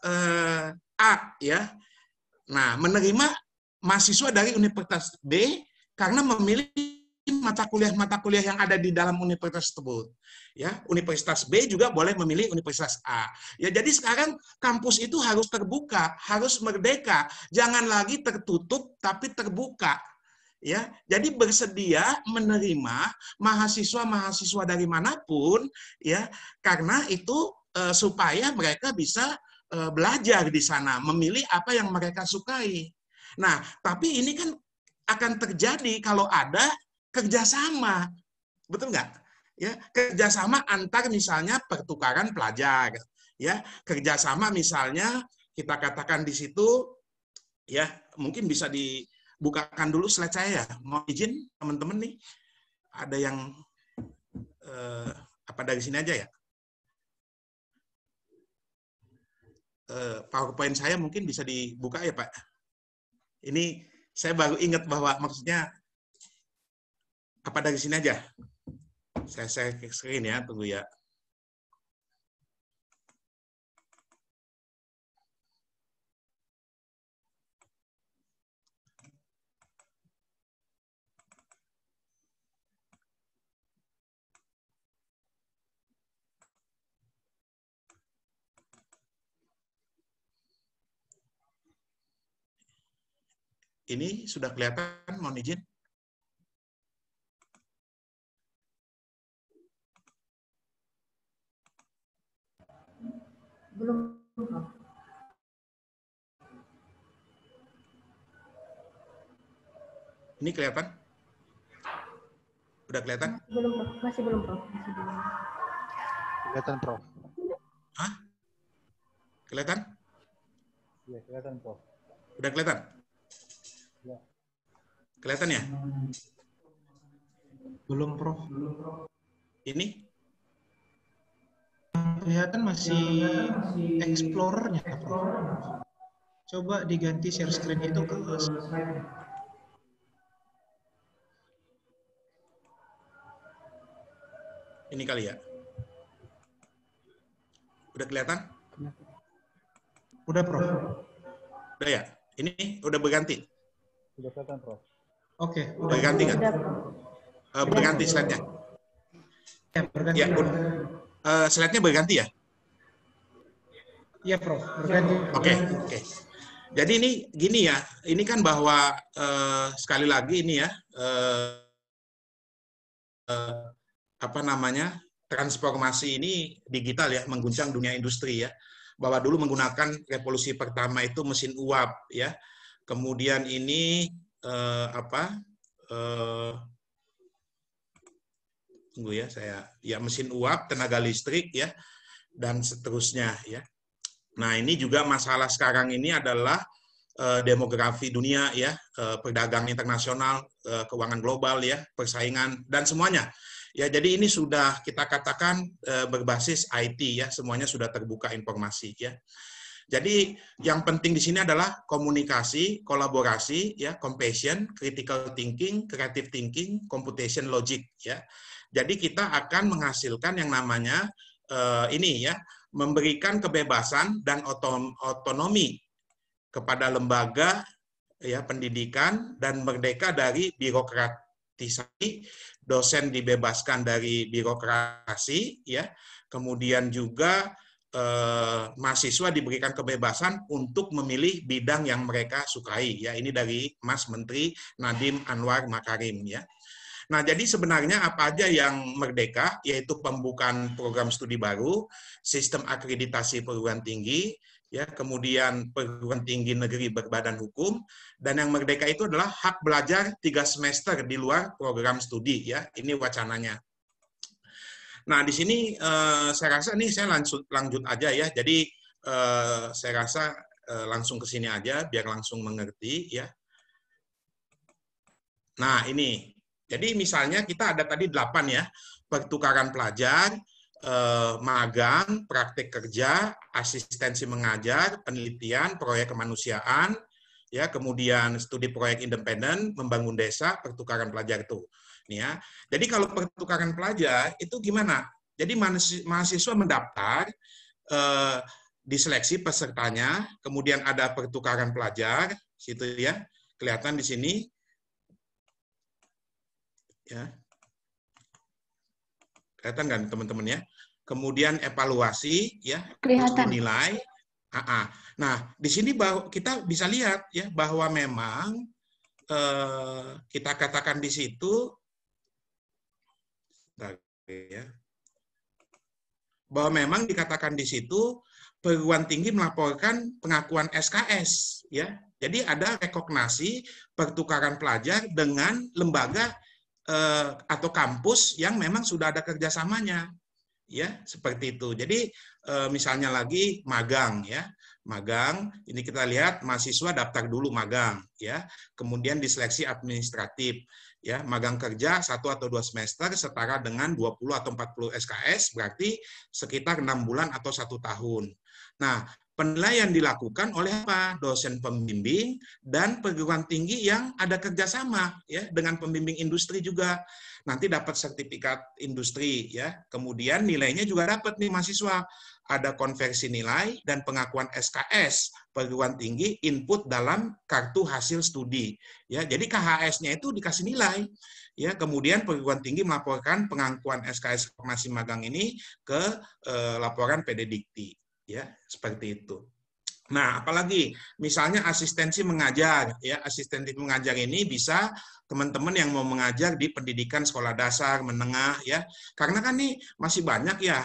A ya, nah menerima mahasiswa dari Universitas B karena memilih mata kuliah yang ada di dalam universitas tersebut. Ya, Universitas B juga boleh memilih Universitas A. Ya, jadi sekarang kampus itu harus terbuka, harus merdeka, jangan lagi tertutup tapi terbuka. Ya, jadi bersedia menerima mahasiswa-mahasiswa dari manapun, ya, karena itu supaya mereka bisa belajar di sana, memilih apa yang mereka sukai. Nah, tapi ini kan akan terjadi kalau ada kerjasama, betul nggak? Ya, kerjasama antar misalnya pertukaran pelajar, ya, kerjasama misalnya kita katakan di situ, ya, mungkin bisa dibukakan dulu slide saya. Mau izin teman-teman nih, ada yang apa dari sini aja ya? PowerPoint saya mungkin bisa dibuka ya Pak. Ini saya baru ingat bahwa maksudnya apa dari sini aja. Saya screen ya, tunggu ya. Ini sudah kelihatan, mohon izin. Belum. Ini kelihatan? Udah kelihatan? Belum, Prof. Masih belum, Prof. Masih belum. Kelihatan, Prof. Hah? Kelihatan? Iya, kelihatan, Prof. Udah kelihatan? Ya. Kelihatan ya? Belum, Prof. Ini? Kelihatan masih Explorer-nya, Prof. Coba diganti share screen itu ke slide. Ini kali ya? Udah kelihatan? Udah, Prof. Udah ya? Ini udah berganti? Sudah kelihatan, Prof. Oke. Udah berganti kan? Berganti slide-nya? Ya, berganti. Ya, slide-nya berganti ya? Iya, Prof. Berganti. Oke. Jadi ini gini ya, ini kan bahwa sekali lagi ini ya, apa namanya, transformasi ini digital ya, mengguncang dunia industri ya. Bahwa dulu menggunakan revolusi pertama itu mesin uap ya. Kemudian ini tunggu ya, mesin uap, tenaga listrik ya, dan seterusnya ya. Nah, ini juga masalah sekarang ini adalah demografi dunia ya, perdagangan internasional, keuangan global ya, persaingan dan semuanya. Ya, jadi ini sudah kita katakan berbasis IT ya, semuanya sudah terbuka informasi ya. Jadi yang penting di sini adalah komunikasi, kolaborasi ya, compassion, critical thinking, creative thinking, computation logic ya. Jadi kita akan menghasilkan yang namanya ini ya, memberikan kebebasan dan otonomi kepada lembaga ya pendidikan dan merdeka dari birokratisasi, dosen dibebaskan dari birokrasi ya, kemudian juga mahasiswa diberikan kebebasan untuk memilih bidang yang mereka sukai ya. Ini dari Mas Menteri Nadiem Anwar Makarim ya. Nah, jadi sebenarnya apa aja yang merdeka, yaitu pembukaan program studi baru, sistem akreditasi perguruan tinggi, ya, kemudian perguruan tinggi negeri berbadan hukum, dan yang merdeka itu adalah hak belajar 3 semester di luar program studi, ya. Ini wacananya. Nah, di sini saya rasa ini saya lanjut aja ya. Jadi saya rasa langsung ke sini aja biar langsung mengerti ya. Nah, ini. Jadi misalnya kita ada tadi 8 ya, pertukaran pelajar, magang, praktik kerja, asistensi mengajar, penelitian, proyek kemanusiaan, ya, kemudian studi proyek independen, membangun desa, pertukaran pelajar itu. Nih ya. Jadi kalau pertukaran pelajar itu gimana? Jadi mahasiswa mendaftar, diseleksi pesertanya, kemudian ada pertukaran pelajar, situ ya, kelihatan di sini. Ya. Kelihatan kan teman-teman ya? Kemudian evaluasi ya, kelihatan nilai. Nah, di sini kita bisa lihat ya bahwa memang kita katakan di situ ya, bahwa memang dikatakan di situ perguruan tinggi melaporkan pengakuan SKS, ya. Jadi ada rekognisi pertukaran pelajar dengan lembaga atau kampus yang memang sudah ada kerjasamanya, ya, seperti itu. Jadi misalnya lagi magang, ya, magang. Ini kita lihat mahasiswa daftar dulu magang, ya, kemudian diseleksi administratif. Ya, magang kerja 1 atau 2 semester setara dengan 20 atau 40 SKS, berarti sekitar 6 bulan atau 1 tahun. Nah, penilaian dilakukan oleh apa? Dosen pembimbing dan perguruan tinggi yang ada kerjasama, ya, dengan pembimbing industri juga. Nanti dapat sertifikat industri, ya. Kemudian nilainya juga dapat nih mahasiswa. Ada konversi nilai dan pengakuan SKS perguruan tinggi input dalam kartu hasil studi, ya. Jadi KHS-nya itu dikasih nilai, ya. Kemudian perguruan tinggi melaporkan pengakuan SKS formasi magang ini ke laporan PD Dikti, ya, seperti itu. Nah, apalagi misalnya asistensi mengajar, ya, asistensi mengajar ini bisa teman-teman yang mau mengajar di pendidikan sekolah dasar, menengah, ya, karena kan nih masih banyak ya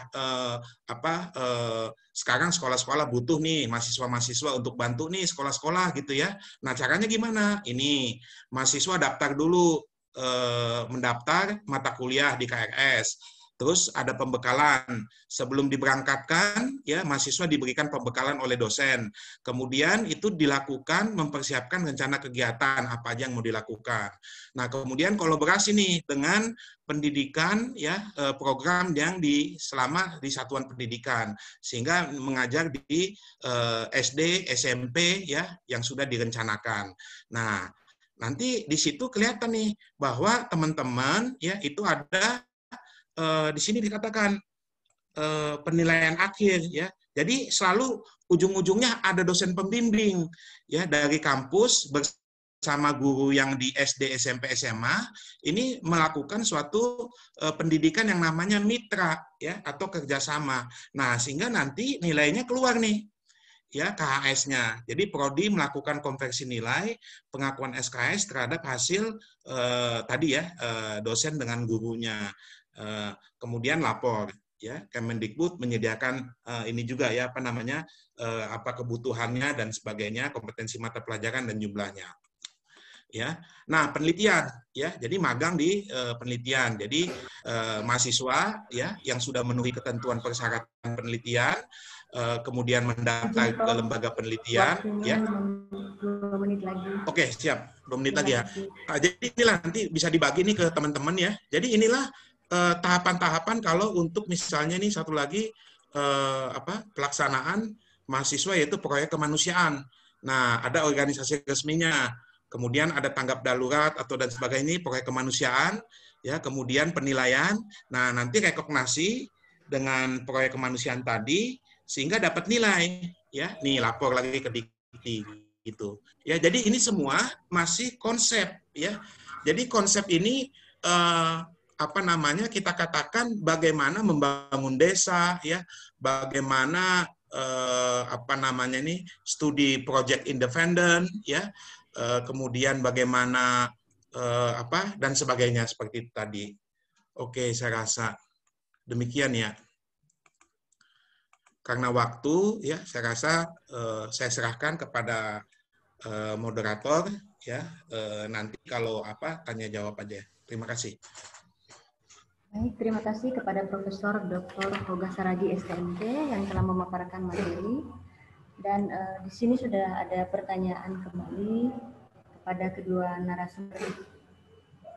sekarang sekolah-sekolah butuh nih mahasiswa-mahasiswa untuk bantu nih sekolah-sekolah gitu ya. Nah, caranya gimana? Ini mahasiswa daftar dulu, mendaftar mata kuliah di KRS. Terus ada pembekalan. Sebelum diberangkatkan, ya, mahasiswa diberikan pembekalan oleh dosen. Kemudian itu dilakukan mempersiapkan rencana kegiatan apa aja yang mau dilakukan. Nah, kemudian kolaborasi nih dengan pendidikan, ya, program yang selama di satuan pendidikan, sehingga mengajar di SD, SMP, ya, yang sudah direncanakan. Nah, nanti di situ kelihatan nih bahwa teman-teman, ya, itu ada di sini dikatakan penilaian akhir, ya. Jadi selalu ujung-ujungnya ada dosen pembimbing, ya, dari kampus bersama guru yang di SD, SMP, SMA ini melakukan suatu pendidikan yang namanya mitra, ya, atau kerjasama. Nah, sehingga nanti nilainya keluar nih, ya, KHS-nya. Jadi prodi melakukan konversi nilai pengakuan SKS terhadap hasil tadi, ya, dosen dengan gurunya. Kemudian lapor, ya, Kemendikbud menyediakan ini juga, ya, apa namanya, apa kebutuhannya dan sebagainya, kompetensi mata pelajaran dan jumlahnya, ya. Nah, penelitian, ya, jadi magang di penelitian. Jadi mahasiswa, ya, yang sudah memenuhi ketentuan persyaratan penelitian, kemudian mendaftar ke lembaga penelitian, ya. 2 menit lagi. Oke, siap. 2 menit lagi, ya. Nah, jadi inilah nanti bisa dibagi nih ke teman-teman, ya. Jadi inilah tahapan-tahapan kalau untuk misalnya nih satu lagi pelaksanaan mahasiswa, yaitu proyek kemanusiaan. Nah, ada organisasi resminya, kemudian ada tanggap darurat atau dan sebagainya, proyek kemanusiaan, ya, kemudian penilaian. Nah, nanti rekognisi dengan proyek kemanusiaan tadi sehingga dapat nilai, ya. Nih lapor lagi ke Dikti gitu. Ya, jadi ini semua masih konsep, ya. Jadi konsep ini kita katakan bagaimana membangun desa, ya, bagaimana studi project independent, ya, kemudian bagaimana dan sebagainya seperti itu tadi. Oke, saya rasa demikian, ya. Karena waktu, ya, saya rasa saya serahkan kepada moderator, ya, nanti kalau tanya jawab aja. Terima kasih. Baik, terima kasih kepada Profesor Dr. Hoga Saragi STMT yang telah memaparkan materi. Dan di sini sudah ada pertanyaan kembali kepada kedua narasumber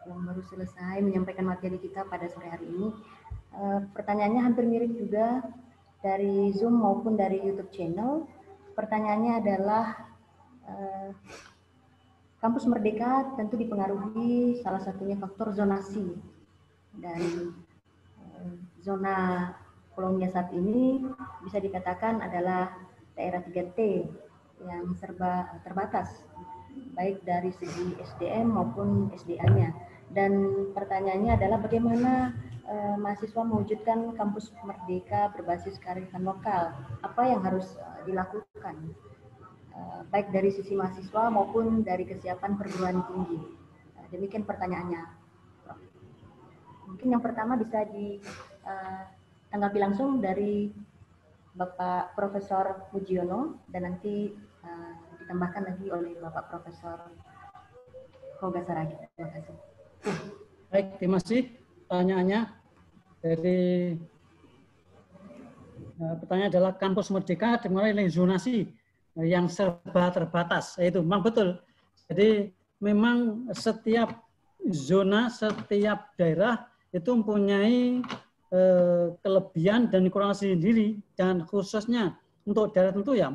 yang baru selesai menyampaikan materi kita pada sore hari ini. Pertanyaannya hampir mirip juga dari Zoom maupun dari YouTube channel. Pertanyaannya adalah Kampus Merdeka tentu dipengaruhi salah satunya faktor zonasi. Dan zona Kolombia saat ini bisa dikatakan adalah daerah 3T yang serba terbatas, baik dari segi SDM maupun SDA-nya. Dan pertanyaannya adalah bagaimana mahasiswa mewujudkan kampus merdeka berbasis kearifan lokal? Apa yang harus dilakukan, baik dari sisi mahasiswa maupun dari kesiapan perguruan tinggi? Demikian pertanyaannya. Mungkin yang pertama bisa tanggapi langsung dari Bapak Profesor Mujiono dan nanti ditambahkan lagi oleh Bapak Profesor Hoga Saragi. Terima kasih. Baik, terima kasih pertanyaannya. Dari pertanyaan adalah kampus Merdeka dimulai dari zonasi yang serba terbatas. Itu memang betul. Jadi memang setiap zona, setiap daerah itu mempunyai kelebihan dan kekurangan sendiri, dan khususnya untuk daerah tentu ya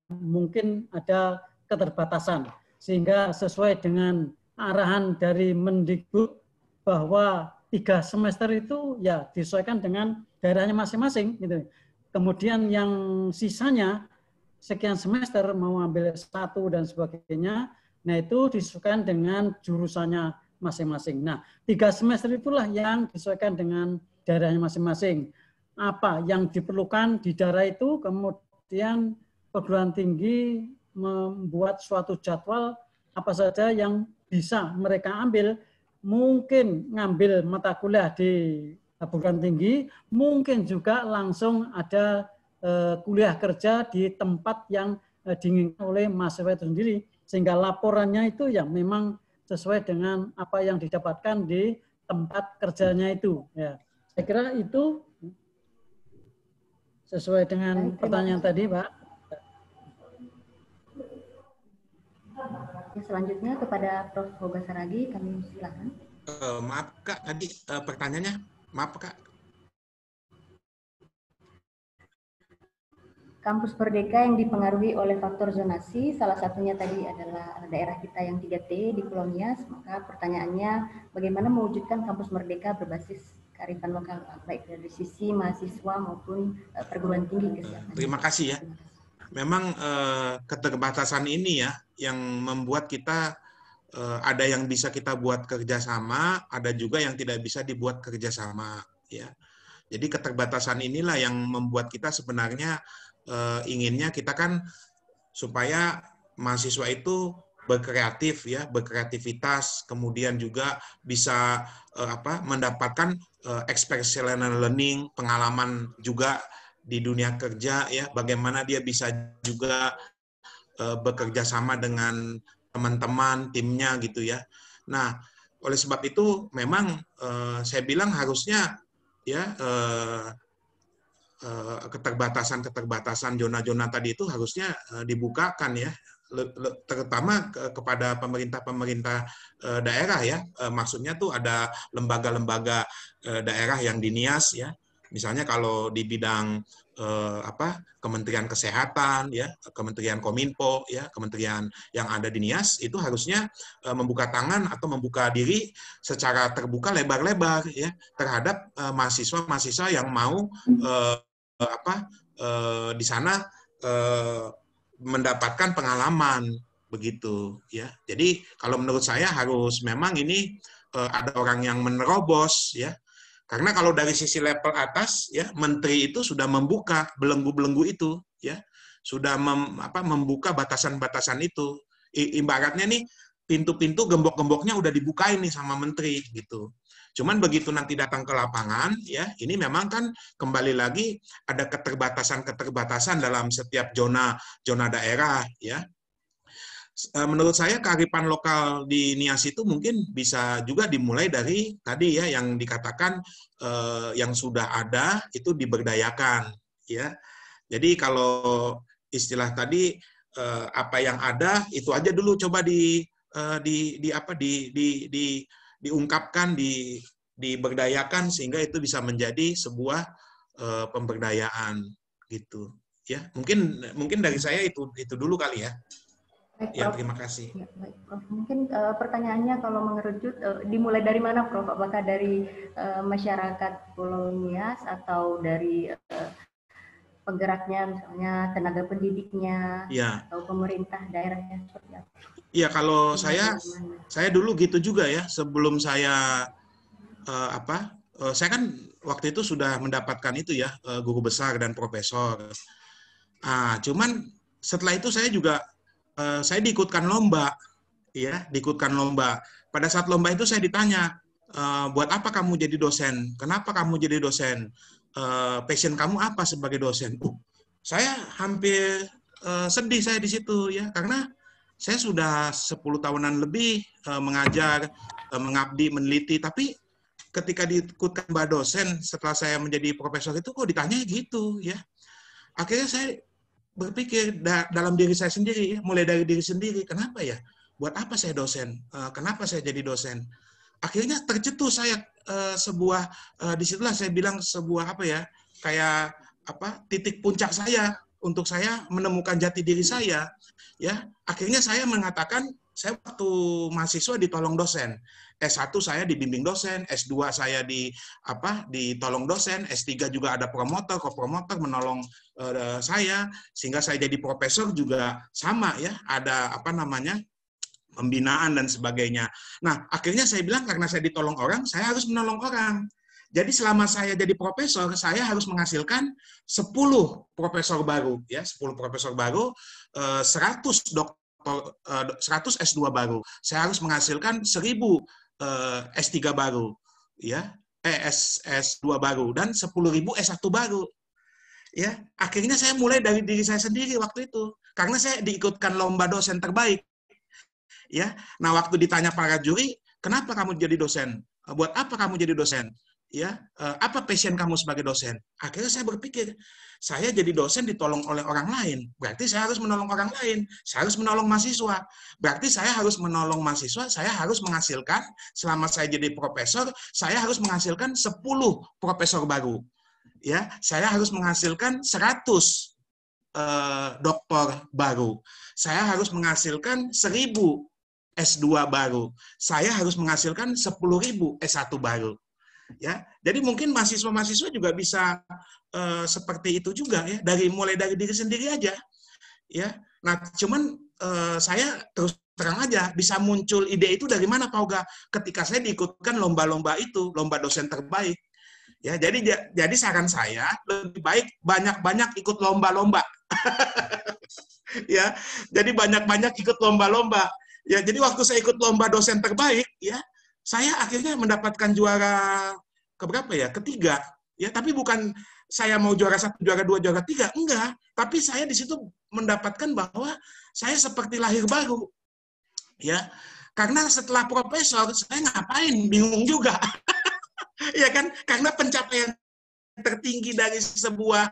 mungkin ada keterbatasan, sehingga sesuai dengan arahan dari Mendikbud bahwa 3 semester itu ya disesuaikan dengan daerahnya masing-masing gitu. Kemudian yang sisanya sekian semester mau ambil 1 dan sebagainya, nah itu disesuaikan dengan jurusannya masing-masing. Nah, 3 semester itulah yang disesuaikan dengan daerahnya masing-masing. Apa yang diperlukan di daerah itu, kemudian perguruan tinggi membuat suatu jadwal apa saja yang bisa mereka ambil. Mungkin ngambil mata kuliah di perguruan tinggi, mungkin juga langsung ada kuliah kerja di tempat yang diinginkan oleh mahasiswa itu sendiri, sehingga laporannya itu yang memang sesuai dengan apa yang didapatkan di tempat kerjanya itu. Ya, saya kira itu sesuai dengan pertanyaan tadi, Pak. Selanjutnya kepada Prof. Hoga Saragi, kami silakan. Maaf Kak, tadi pertanyaannya, maaf Kak. Kampus Merdeka yang dipengaruhi oleh faktor zonasi, salah satunya tadi adalah daerah kita yang 3T di Pulau Nias, maka pertanyaannya bagaimana mewujudkan kampus Merdeka berbasis kearifan lokal, baik dari sisi mahasiswa maupun perguruan tinggi kesehatan. Terima kasih ya. Memang keterbatasan ini ya yang membuat kita ada yang bisa kita buat kerjasama, ada juga yang tidak bisa dibuat kerjasama ya. Jadi keterbatasan inilah yang membuat kita sebenarnya inginnya kita kan supaya mahasiswa itu berkreatif ya, berkreativitas, kemudian juga bisa mendapatkan experiential learning, pengalaman juga di dunia kerja ya, bagaimana dia bisa juga bekerja sama dengan teman-teman timnya gitu ya. Nah, oleh sebab itu memang saya bilang harusnya ya keterbatasan zona-zona tadi itu harusnya dibukakan ya, terutama kepada pemerintah daerah ya. Maksudnya tuh ada lembaga-lembaga daerah yang di Nias ya. Misalnya kalau di bidang Kementerian Kesehatan ya, Kementerian Kominfo ya, kementerian yang ada di Nias itu harusnya membuka tangan atau membuka diri secara terbuka lebar-lebar ya terhadap mahasiswa-mahasiswa yang mau di sana mendapatkan pengalaman begitu ya. Jadi kalau menurut saya harus memang ini ada orang yang menerobos ya. Karena kalau dari sisi level atas ya, menteri itu sudah membuka belenggu-belenggu itu ya. Sudah membuka batasan-batasan itu. Ibaratnya nih pintu-pintu gembok-gemboknya udah dibukain nih sama menteri gitu. Cuman begitu nanti datang ke lapangan ya, ini memang kan kembali lagi ada keterbatasan-keterbatasan dalam setiap zona daerah ya. Menurut saya kearifan lokal di Nias itu mungkin bisa juga dimulai dari tadi ya yang dikatakan yang sudah ada itu diberdayakan ya. Jadi kalau istilah tadi apa yang ada itu aja dulu coba diungkapkan, diberdayakan sehingga itu bisa menjadi sebuah pemberdayaan gitu ya. Mungkin dari saya itu dulu kali ya. Baik, ya, Prof. terima kasih. Ya, baik, Prof. Mungkin pertanyaannya kalau mengerucut dimulai dari mana, Prof? Apakah dari masyarakat Pulau Nias atau dari penggeraknya, misalnya tenaga pendidiknya, ya, atau pemerintah daerahnya seperti apa? Iya, kalau saya dulu gitu juga ya. Sebelum saya saya kan waktu itu sudah mendapatkan itu ya guru besar dan profesor. Cuman setelah itu saya juga saya diikutkan lomba, ya, diikutkan lomba. Pada saat lomba itu saya ditanya, buat apa kamu jadi dosen? Kenapa kamu jadi dosen? passion kamu apa sebagai dosen? Saya hampir sedih saya di situ ya, karena saya sudah 10 tahunan lebih mengajar, mengabdi, meneliti, tapi ketika diikutkan Mbak dosen setelah saya menjadi profesor itu kok ditanya gitu ya. Akhirnya saya berpikir dalam diri saya sendiri, mulai dari diri sendiri, kenapa ya? Buat apa saya dosen? Kenapa saya jadi dosen? Akhirnya tercetus saya sebuah, disitulah saya bilang sebuah apa ya, kayak apa, titik puncak saya untuk saya menemukan jati diri saya. Ya, akhirnya saya mengatakan, saya waktu mahasiswa ditolong dosen. S1 saya dibimbing dosen, S2 saya ditolong dosen, S3 juga ada promotor, kopromotor menolong saya, sehingga saya jadi profesor juga sama ya, ada apa namanya, pembinaan dan sebagainya. Nah, akhirnya saya bilang karena saya ditolong orang, saya harus menolong orang. Jadi selama saya jadi profesor, saya harus menghasilkan 10 profesor baru, ya, 10 profesor baru, 100 S2 baru. Saya harus menghasilkan 1000 S3 baru, ya, S2 baru dan 10.000 S1 baru. Ya, akhirnya saya mulai dari diri saya sendiri waktu itu, karena saya diikutkan lomba dosen terbaik. Ya, nah waktu ditanya para juri, kenapa kamu jadi dosen? Buat apa kamu jadi dosen? Ya, apa passion kamu sebagai dosen? Akhirnya saya berpikir, saya jadi dosen ditolong oleh orang lain, berarti saya harus menolong orang lain, saya harus menolong mahasiswa, berarti saya harus menolong mahasiswa, saya harus menghasilkan, selama saya jadi profesor, saya harus menghasilkan 10 profesor baru. Ya, saya harus menghasilkan 100 doktor baru, saya harus menghasilkan 1000 S2 baru, saya harus menghasilkan 10.000 S1 baru. Ya, jadi mungkin mahasiswa-mahasiswa juga bisa seperti itu juga ya, mulai dari diri sendiri aja. Ya, nah cuman saya terus terang aja bisa muncul ide itu dari mana Pak Oga? Ketika saya diikutkan lomba-lomba itu, lomba dosen terbaik. Ya, jadi saran saya lebih baik banyak-banyak ikut lomba-lomba. Ya, jadi banyak-banyak ikut lomba-lomba. Ya, jadi waktu saya ikut lomba dosen terbaik, ya, saya akhirnya mendapatkan juara keberapa ya? Ketiga. Ya, tapi bukan saya mau juara 1, juara 2, juara 3, enggak. Tapi saya di situ mendapatkan bahwa saya seperti lahir baru. Ya. Karena setelah profesor, saya ngapain? Bingung juga. Ya kan? Karena pencapaian tertinggi dari sebuah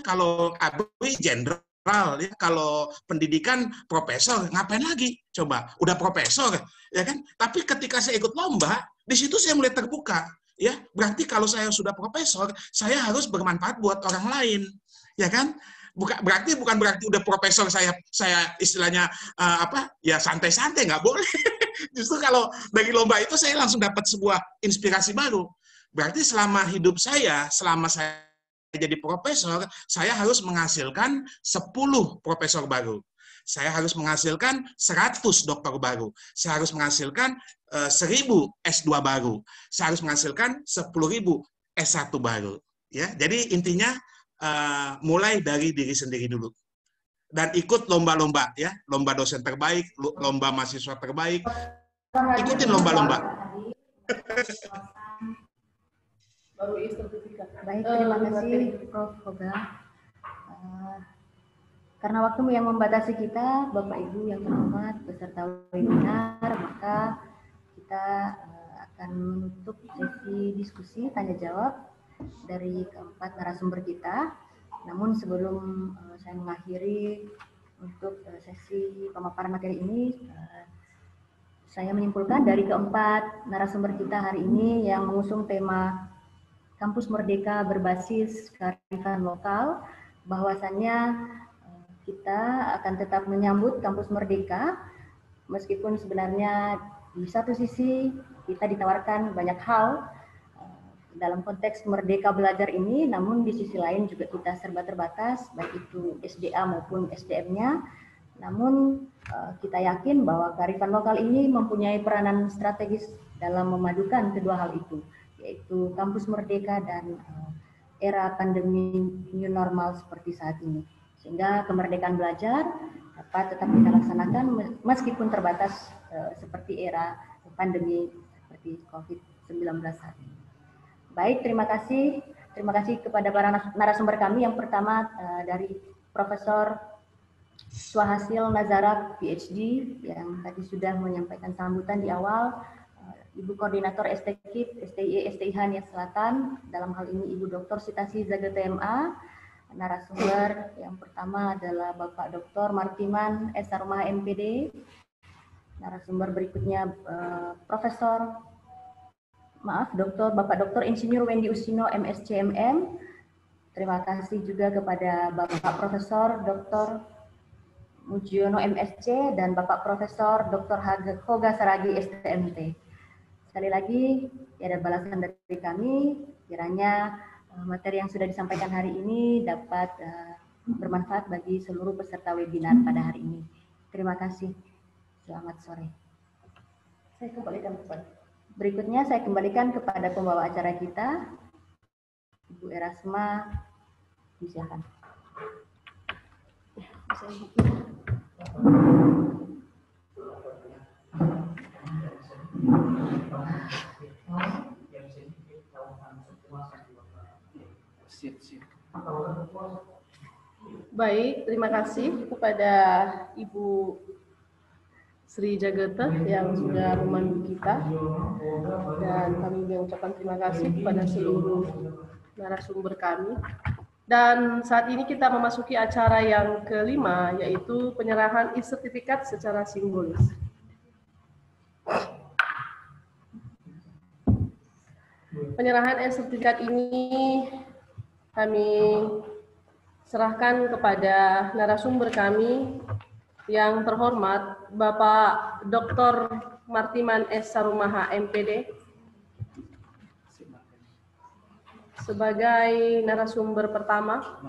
kalau ABRI jenderal, ya, kalau pendidikan profesor, ngapain lagi? Coba, udah profesor, ya kan? Tapi ketika saya ikut lomba, di situ saya mulai terbuka, ya. Berarti kalau saya sudah profesor, saya harus bermanfaat buat orang lain, ya kan? Bukan berarti udah profesor saya istilahnya ya santai-santai, nggak boleh. Justru kalau dari lomba itu saya langsung dapat sebuah inspirasi baru. Berarti selama hidup saya, selama saya jadi profesor, saya harus menghasilkan 10 profesor baru. Saya harus menghasilkan 100 dokter baru. Saya harus menghasilkan 1000 S2 baru. Saya harus menghasilkan 10.000 S1 baru. Ya, jadi intinya mulai dari diri sendiri dulu. Dan ikut lomba-lomba, ya, lomba dosen terbaik, lomba mahasiswa terbaik. Ikutin lomba-lomba. Baik, terima kasih Prof. Oga. Karena waktu yang membatasi kita, Bapak Ibu yang terhormat beserta webinar, maka kita akan menutup sesi diskusi tanya jawab dari keempat narasumber kita. Namun sebelum saya mengakhiri untuk sesi pemaparan materi ini, saya menyimpulkan dari keempat narasumber kita hari ini yang mengusung tema Kampus Merdeka berbasis kearifan lokal, bahwasannya kita akan tetap menyambut Kampus Merdeka, meskipun sebenarnya di satu sisi kita ditawarkan banyak hal dalam konteks Merdeka Belajar ini, namun di sisi lain juga kita serba terbatas, baik itu SDA maupun SDM-nya. Namun kita yakin bahwa kearifan lokal ini mempunyai peranan strategis dalam memadukan kedua hal itu, yaitu Kampus Merdeka dan era pandemi new normal seperti saat ini. Sehingga kemerdekaan belajar dapat tetap kita laksanakan meskipun terbatas seperti era pandemi seperti COVID-19 saat ini. Baik, terima kasih. Terima kasih kepada para narasumber kami. Yang pertama dari Profesor Swahasil Nazara, PhD, yang tadi sudah menyampaikan sambutan di awal. Ibu Koordinator STKIP, STIE, STIH Nias Selatan, dalam hal ini Ibu Dr. Sitasi Zageta MA. Narasumber yang pertama adalah Bapak Dr. Martiman S. Sarumaha MPD. Narasumber berikutnya Bapak Dr. Insinyur Wendy Usino MSc MM. Terima kasih juga kepada Bapak Profesor Dr. Mujiono MSc dan Bapak Profesor Dr. Hoga Saragi STMT. Sekali lagi, ada balasan dari kami, kiranya materi yang sudah disampaikan hari ini dapat bermanfaat bagi seluruh peserta webinar pada hari ini. Terima kasih. Selamat sore. Berikutnya saya kembalikan kepada pembawa acara kita, Ibu Erasma. Silakan. Baik, terima kasih kepada Ibu Sri Jageta yang sudah memandu kita, dan kami mengucapkan terima kasih kepada seluruh narasumber kami. Dan saat ini kita memasuki acara yang kelima, yaitu penyerahan e-sertifikat secara simbolis. Penyerahan e-sertifikat ini kami serahkan kepada narasumber kami yang terhormat Bapak Dr. Martiman S. Sarumaha MPD sebagai narasumber pertama,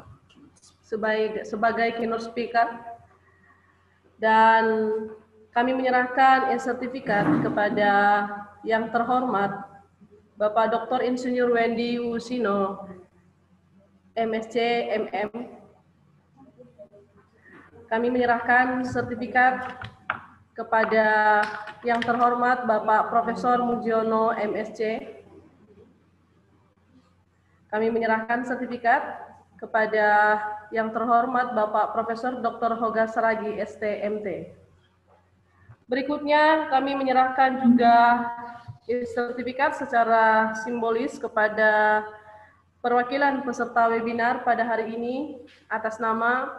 sebagai keynote speaker, dan kami menyerahkan e-sertifikat kepada yang terhormat Bapak Dr. Insinyur Wendy Usino MSc MM. Kami menyerahkan sertifikat kepada yang terhormat Bapak Profesor Mujiono MSc. Kami menyerahkan sertifikat kepada yang terhormat Bapak Profesor Dr. Hoga Saragi STMT. Berikutnya kami menyerahkan juga sertifikat secara simbolis kepada perwakilan peserta webinar pada hari ini atas nama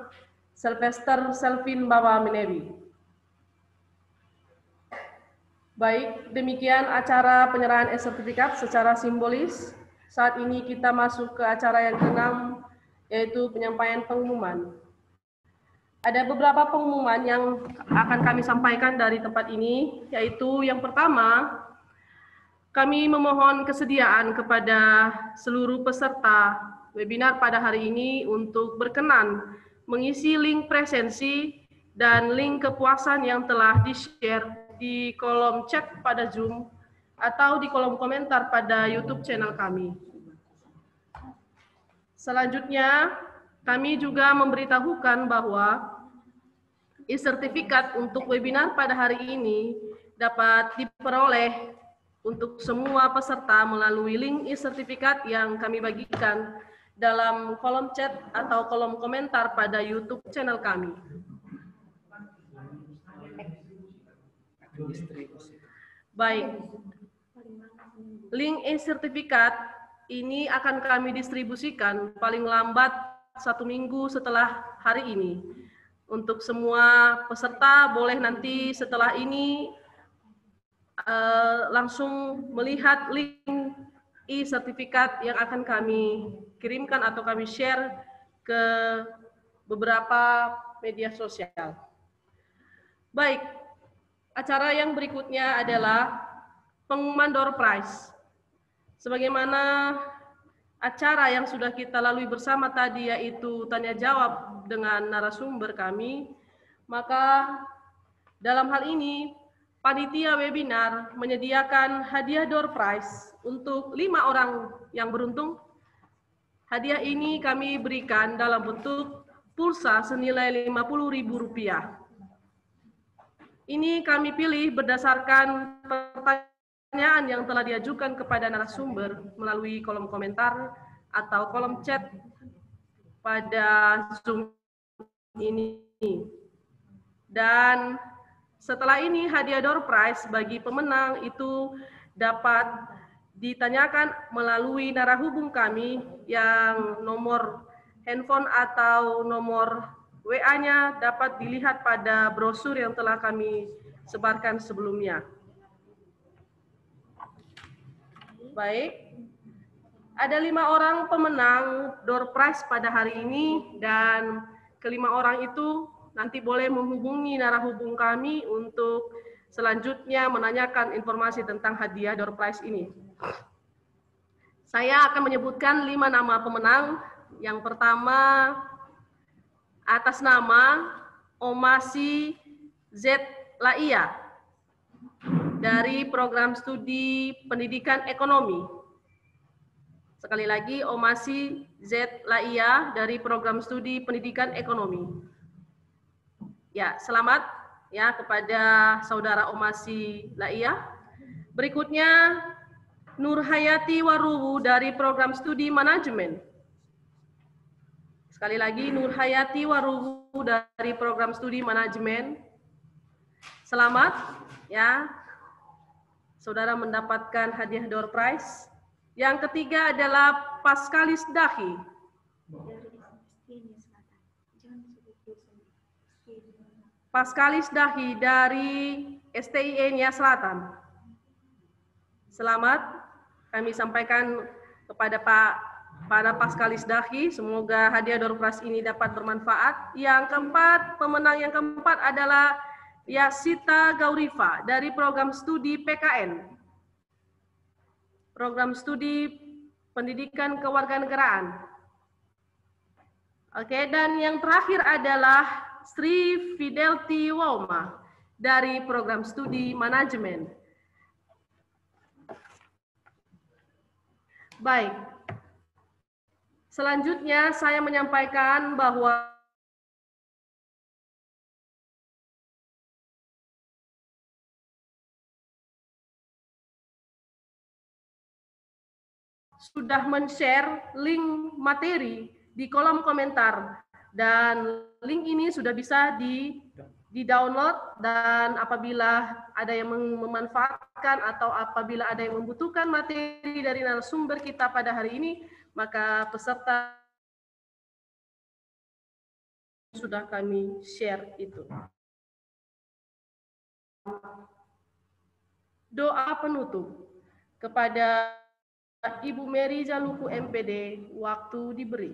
Sylvester Selvin Bawa Minebi. Baik, demikian acara penyerahan e-sertifikat secara simbolis. Saat ini kita masuk ke acara yang ke-6, yaitu penyampaian pengumuman. Ada beberapa pengumuman yang akan kami sampaikan dari tempat ini, yaitu yang pertama, kami memohon kesediaan kepada seluruh peserta webinar pada hari ini untuk berkenan mengisi link presensi dan link kepuasan yang telah di-share di kolom chat pada Zoom atau di kolom komentar pada YouTube channel kami. Selanjutnya, kami juga memberitahukan bahwa e-sertifikat untuk webinar pada hari ini dapat diperoleh untuk semua peserta melalui link e-sertifikat yang kami bagikan dalam kolom chat atau kolom komentar pada YouTube channel kami. Baik, link e-sertifikat ini akan kami distribusikan paling lambat 1 minggu setelah hari ini. Untuk semua peserta boleh nanti setelah ini langsung melihat link e-sertifikat yang akan kami kirimkan atau kami share ke beberapa media sosial. Baik, acara yang berikutnya adalah pengumuman door prize. Sebagaimana acara yang sudah kita lalui bersama tadi, yaitu tanya jawab dengan narasumber kami, maka dalam hal ini panitia webinar menyediakan hadiah door prize untuk 5 orang yang beruntung. Hadiah ini kami berikan dalam bentuk pulsa senilai Rp50.000. Ini kami pilih berdasarkan pertanyaan pertanyaan yang telah diajukan kepada narasumber melalui kolom komentar atau kolom chat pada Zoom ini. Dan setelah ini hadiah door prize bagi pemenang itu dapat ditanyakan melalui narahubung kami yang nomor handphone atau nomor WA-nya dapat dilihat pada brosur yang telah kami sebarkan sebelumnya. Baik, ada 5 orang pemenang door prize pada hari ini dan kelima orang itu nanti boleh menghubungi narahubung kami untuk selanjutnya menanyakan informasi tentang hadiah door prize ini. Saya akan menyebutkan 5 nama pemenang. Yang pertama, atas nama Omasi Z. Laia dari program studi pendidikan ekonomi. Sekali lagi, Omasi Z. Laia dari program studi pendidikan ekonomi. Ya, selamat ya kepada saudara Omasi Laia. Berikutnya, Nurhayati Waruwu dari program studi manajemen. Sekali lagi, Nurhayati Waruwu dari program studi manajemen. Selamat ya, saudara mendapatkan hadiah door prize. Yang ketiga adalah Paskalis Dahi. Paskalis Dahi dari STIE Nia Selatan. Selamat, kami sampaikan kepada pada Paskalis Dahi, semoga hadiah door prize ini dapat bermanfaat. Yang keempat, pemenang yang keempat adalah Yasita Gaurifa dari program studi PKN. Program studi pendidikan kewarganegaraan. Oke, dan yang terakhir adalah Sri Fidelti Woma dari program studi manajemen. Baik. Selanjutnya saya menyampaikan bahwa sudah men-share link materi di kolom komentar dan link ini sudah bisa di-download dan apabila ada yang memanfaatkan atau apabila ada yang membutuhkan materi dari narasumber kita pada hari ini, maka peserta sudah kami share itu. Doa penutup kepada Ibu Mary Jaluku MPD, waktu diberi.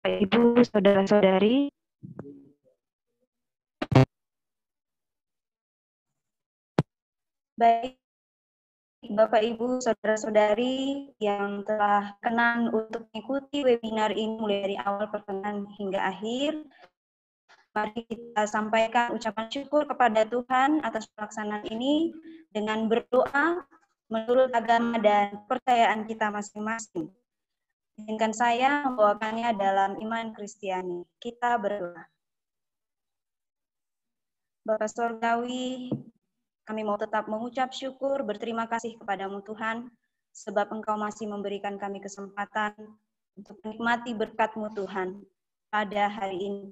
Ibu, saudara-saudari, baik Bapak Ibu, saudara-saudari yang telah kenan untuk mengikuti webinar ini mulai dari awal pertengahan hingga akhir, mari kita sampaikan ucapan syukur kepada Tuhan atas pelaksanaan ini dengan berdoa menurut agama dan kepercayaan kita masing-masing. Izinkan saya membawakannya dalam iman Kristiani. Kita berdoa. Bapa Surgawi, kami mau tetap mengucap syukur, berterima kasih kepadamu Tuhan, sebab Engkau masih memberikan kami kesempatan untuk menikmati berkat-Mu Tuhan pada hari ini.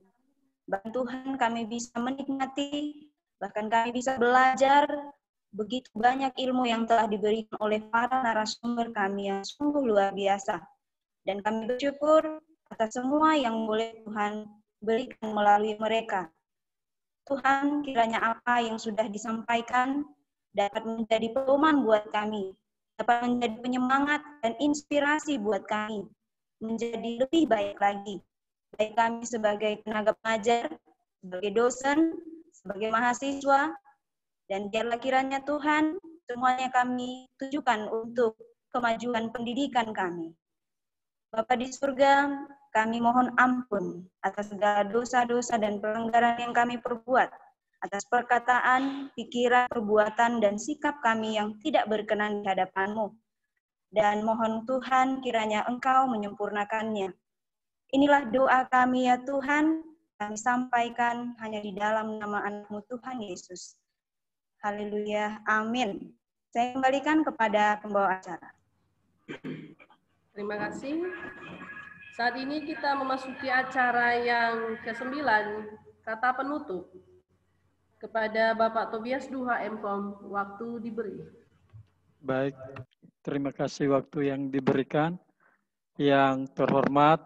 Bahkan Tuhan kami bisa menikmati, bahkan kami bisa belajar begitu banyak ilmu yang telah diberikan oleh para narasumber kami yang sungguh luar biasa. Dan kami bersyukur atas semua yang boleh Tuhan berikan melalui mereka. Tuhan, kiranya apa yang sudah disampaikan dapat menjadi pedoman buat kami, dapat menjadi penyemangat dan inspirasi buat kami, menjadi lebih baik lagi. Baik kami sebagai tenaga pengajar, sebagai dosen, sebagai mahasiswa, dan biarlah kiranya Tuhan, semuanya kami tujukan untuk kemajuan pendidikan kami. Bapa di surga, kami mohon ampun atas segala dosa-dosa dan pelanggaran yang kami perbuat, atas perkataan, pikiran, perbuatan, dan sikap kami yang tidak berkenan di hadapan-Mu. Dan mohon Tuhan kiranya Engkau menyempurnakannya. Inilah doa kami ya Tuhan, kami sampaikan hanya di dalam nama anak-Mu Tuhan Yesus. Haleluya, amin. Saya kembalikan kepada pembawa acara. Terima kasih. Saat ini kita memasuki acara yang ke-9, kata penutup. Kepada Bapak Tobias Duha MKOM, waktu diberi. Baik, terima kasih waktu yang diberikan. Yang terhormat,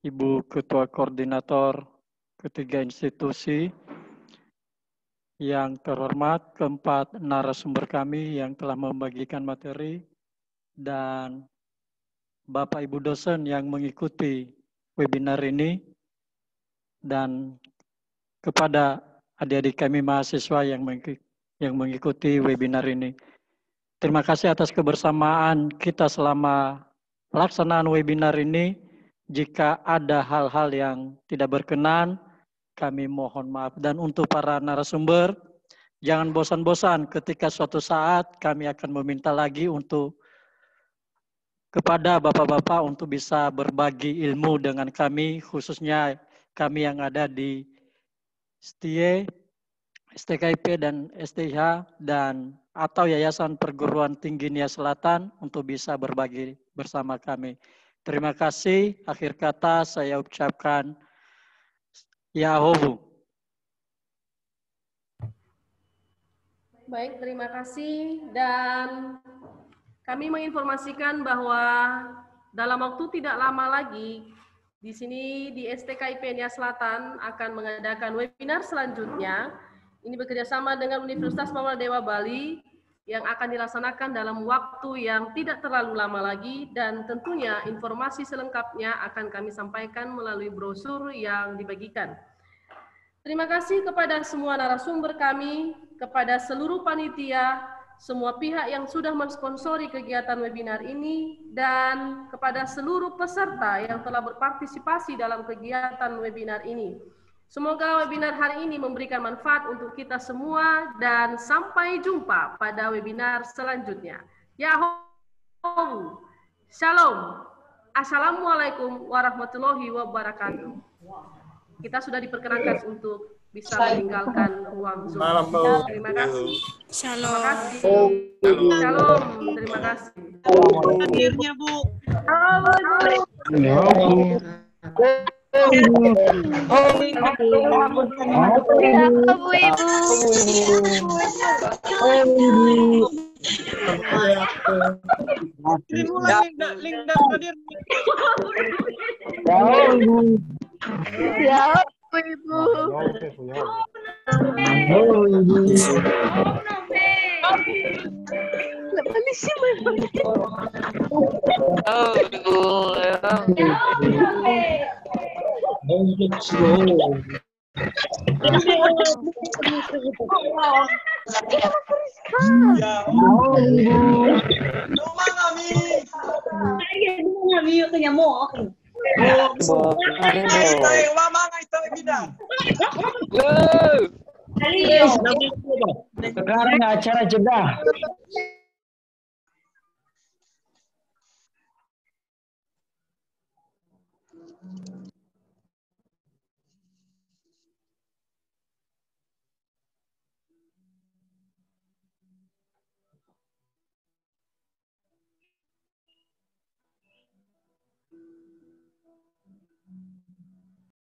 Ibu Ketua Koordinator ketiga institusi, yang terhormat keempat narasumber kami yang telah membagikan materi, dan Bapak Ibu dosen yang mengikuti webinar ini, dan kepada adik-adik kami mahasiswa yang mengikuti webinar ini. Terima kasih atas kebersamaan kita selama pelaksanaan webinar ini. Jika ada hal-hal yang tidak berkenan, kami mohon maaf. Dan untuk para narasumber, jangan bosan-bosan ketika suatu saat kami akan meminta lagi untuk kepada bapak-bapak untuk bisa berbagi ilmu dengan kami, khususnya kami yang ada di STIE, STKIP, dan STIH, dan atau Yayasan Perguruan Tinggi Nia Selatan untuk bisa berbagi bersama kami. Terima kasih. Akhir kata saya ucapkan Yahowu. Baik, terima kasih. Dan kami menginformasikan bahwa dalam waktu tidak lama lagi, di sini di STKIP Nia Selatan akan mengadakan webinar selanjutnya. Ini bekerjasama dengan Universitas Mawar-Dewa Bali yang akan dilaksanakan dalam waktu yang tidak terlalu lama lagi, dan tentunya informasi selengkapnya akan kami sampaikan melalui brosur yang dibagikan. Terima kasih kepada semua narasumber kami, kepada seluruh panitia, semua pihak yang sudah mensponsori kegiatan webinar ini, dan kepada seluruh peserta yang telah berpartisipasi dalam kegiatan webinar ini. Semoga webinar hari ini memberikan manfaat untuk kita semua, dan sampai jumpa pada webinar selanjutnya. Yahowu, Shalom, Assalamualaikum warahmatullahi wabarakatuh. Kita sudah diperkenankan untuk bisa meninggalkan ruang Zoom. Terima kasih. Shalom. Terima kasih. Shalom. Terima kasih. Akhirnya, Bu. Ya, Ibu. Sekarang acara jeda.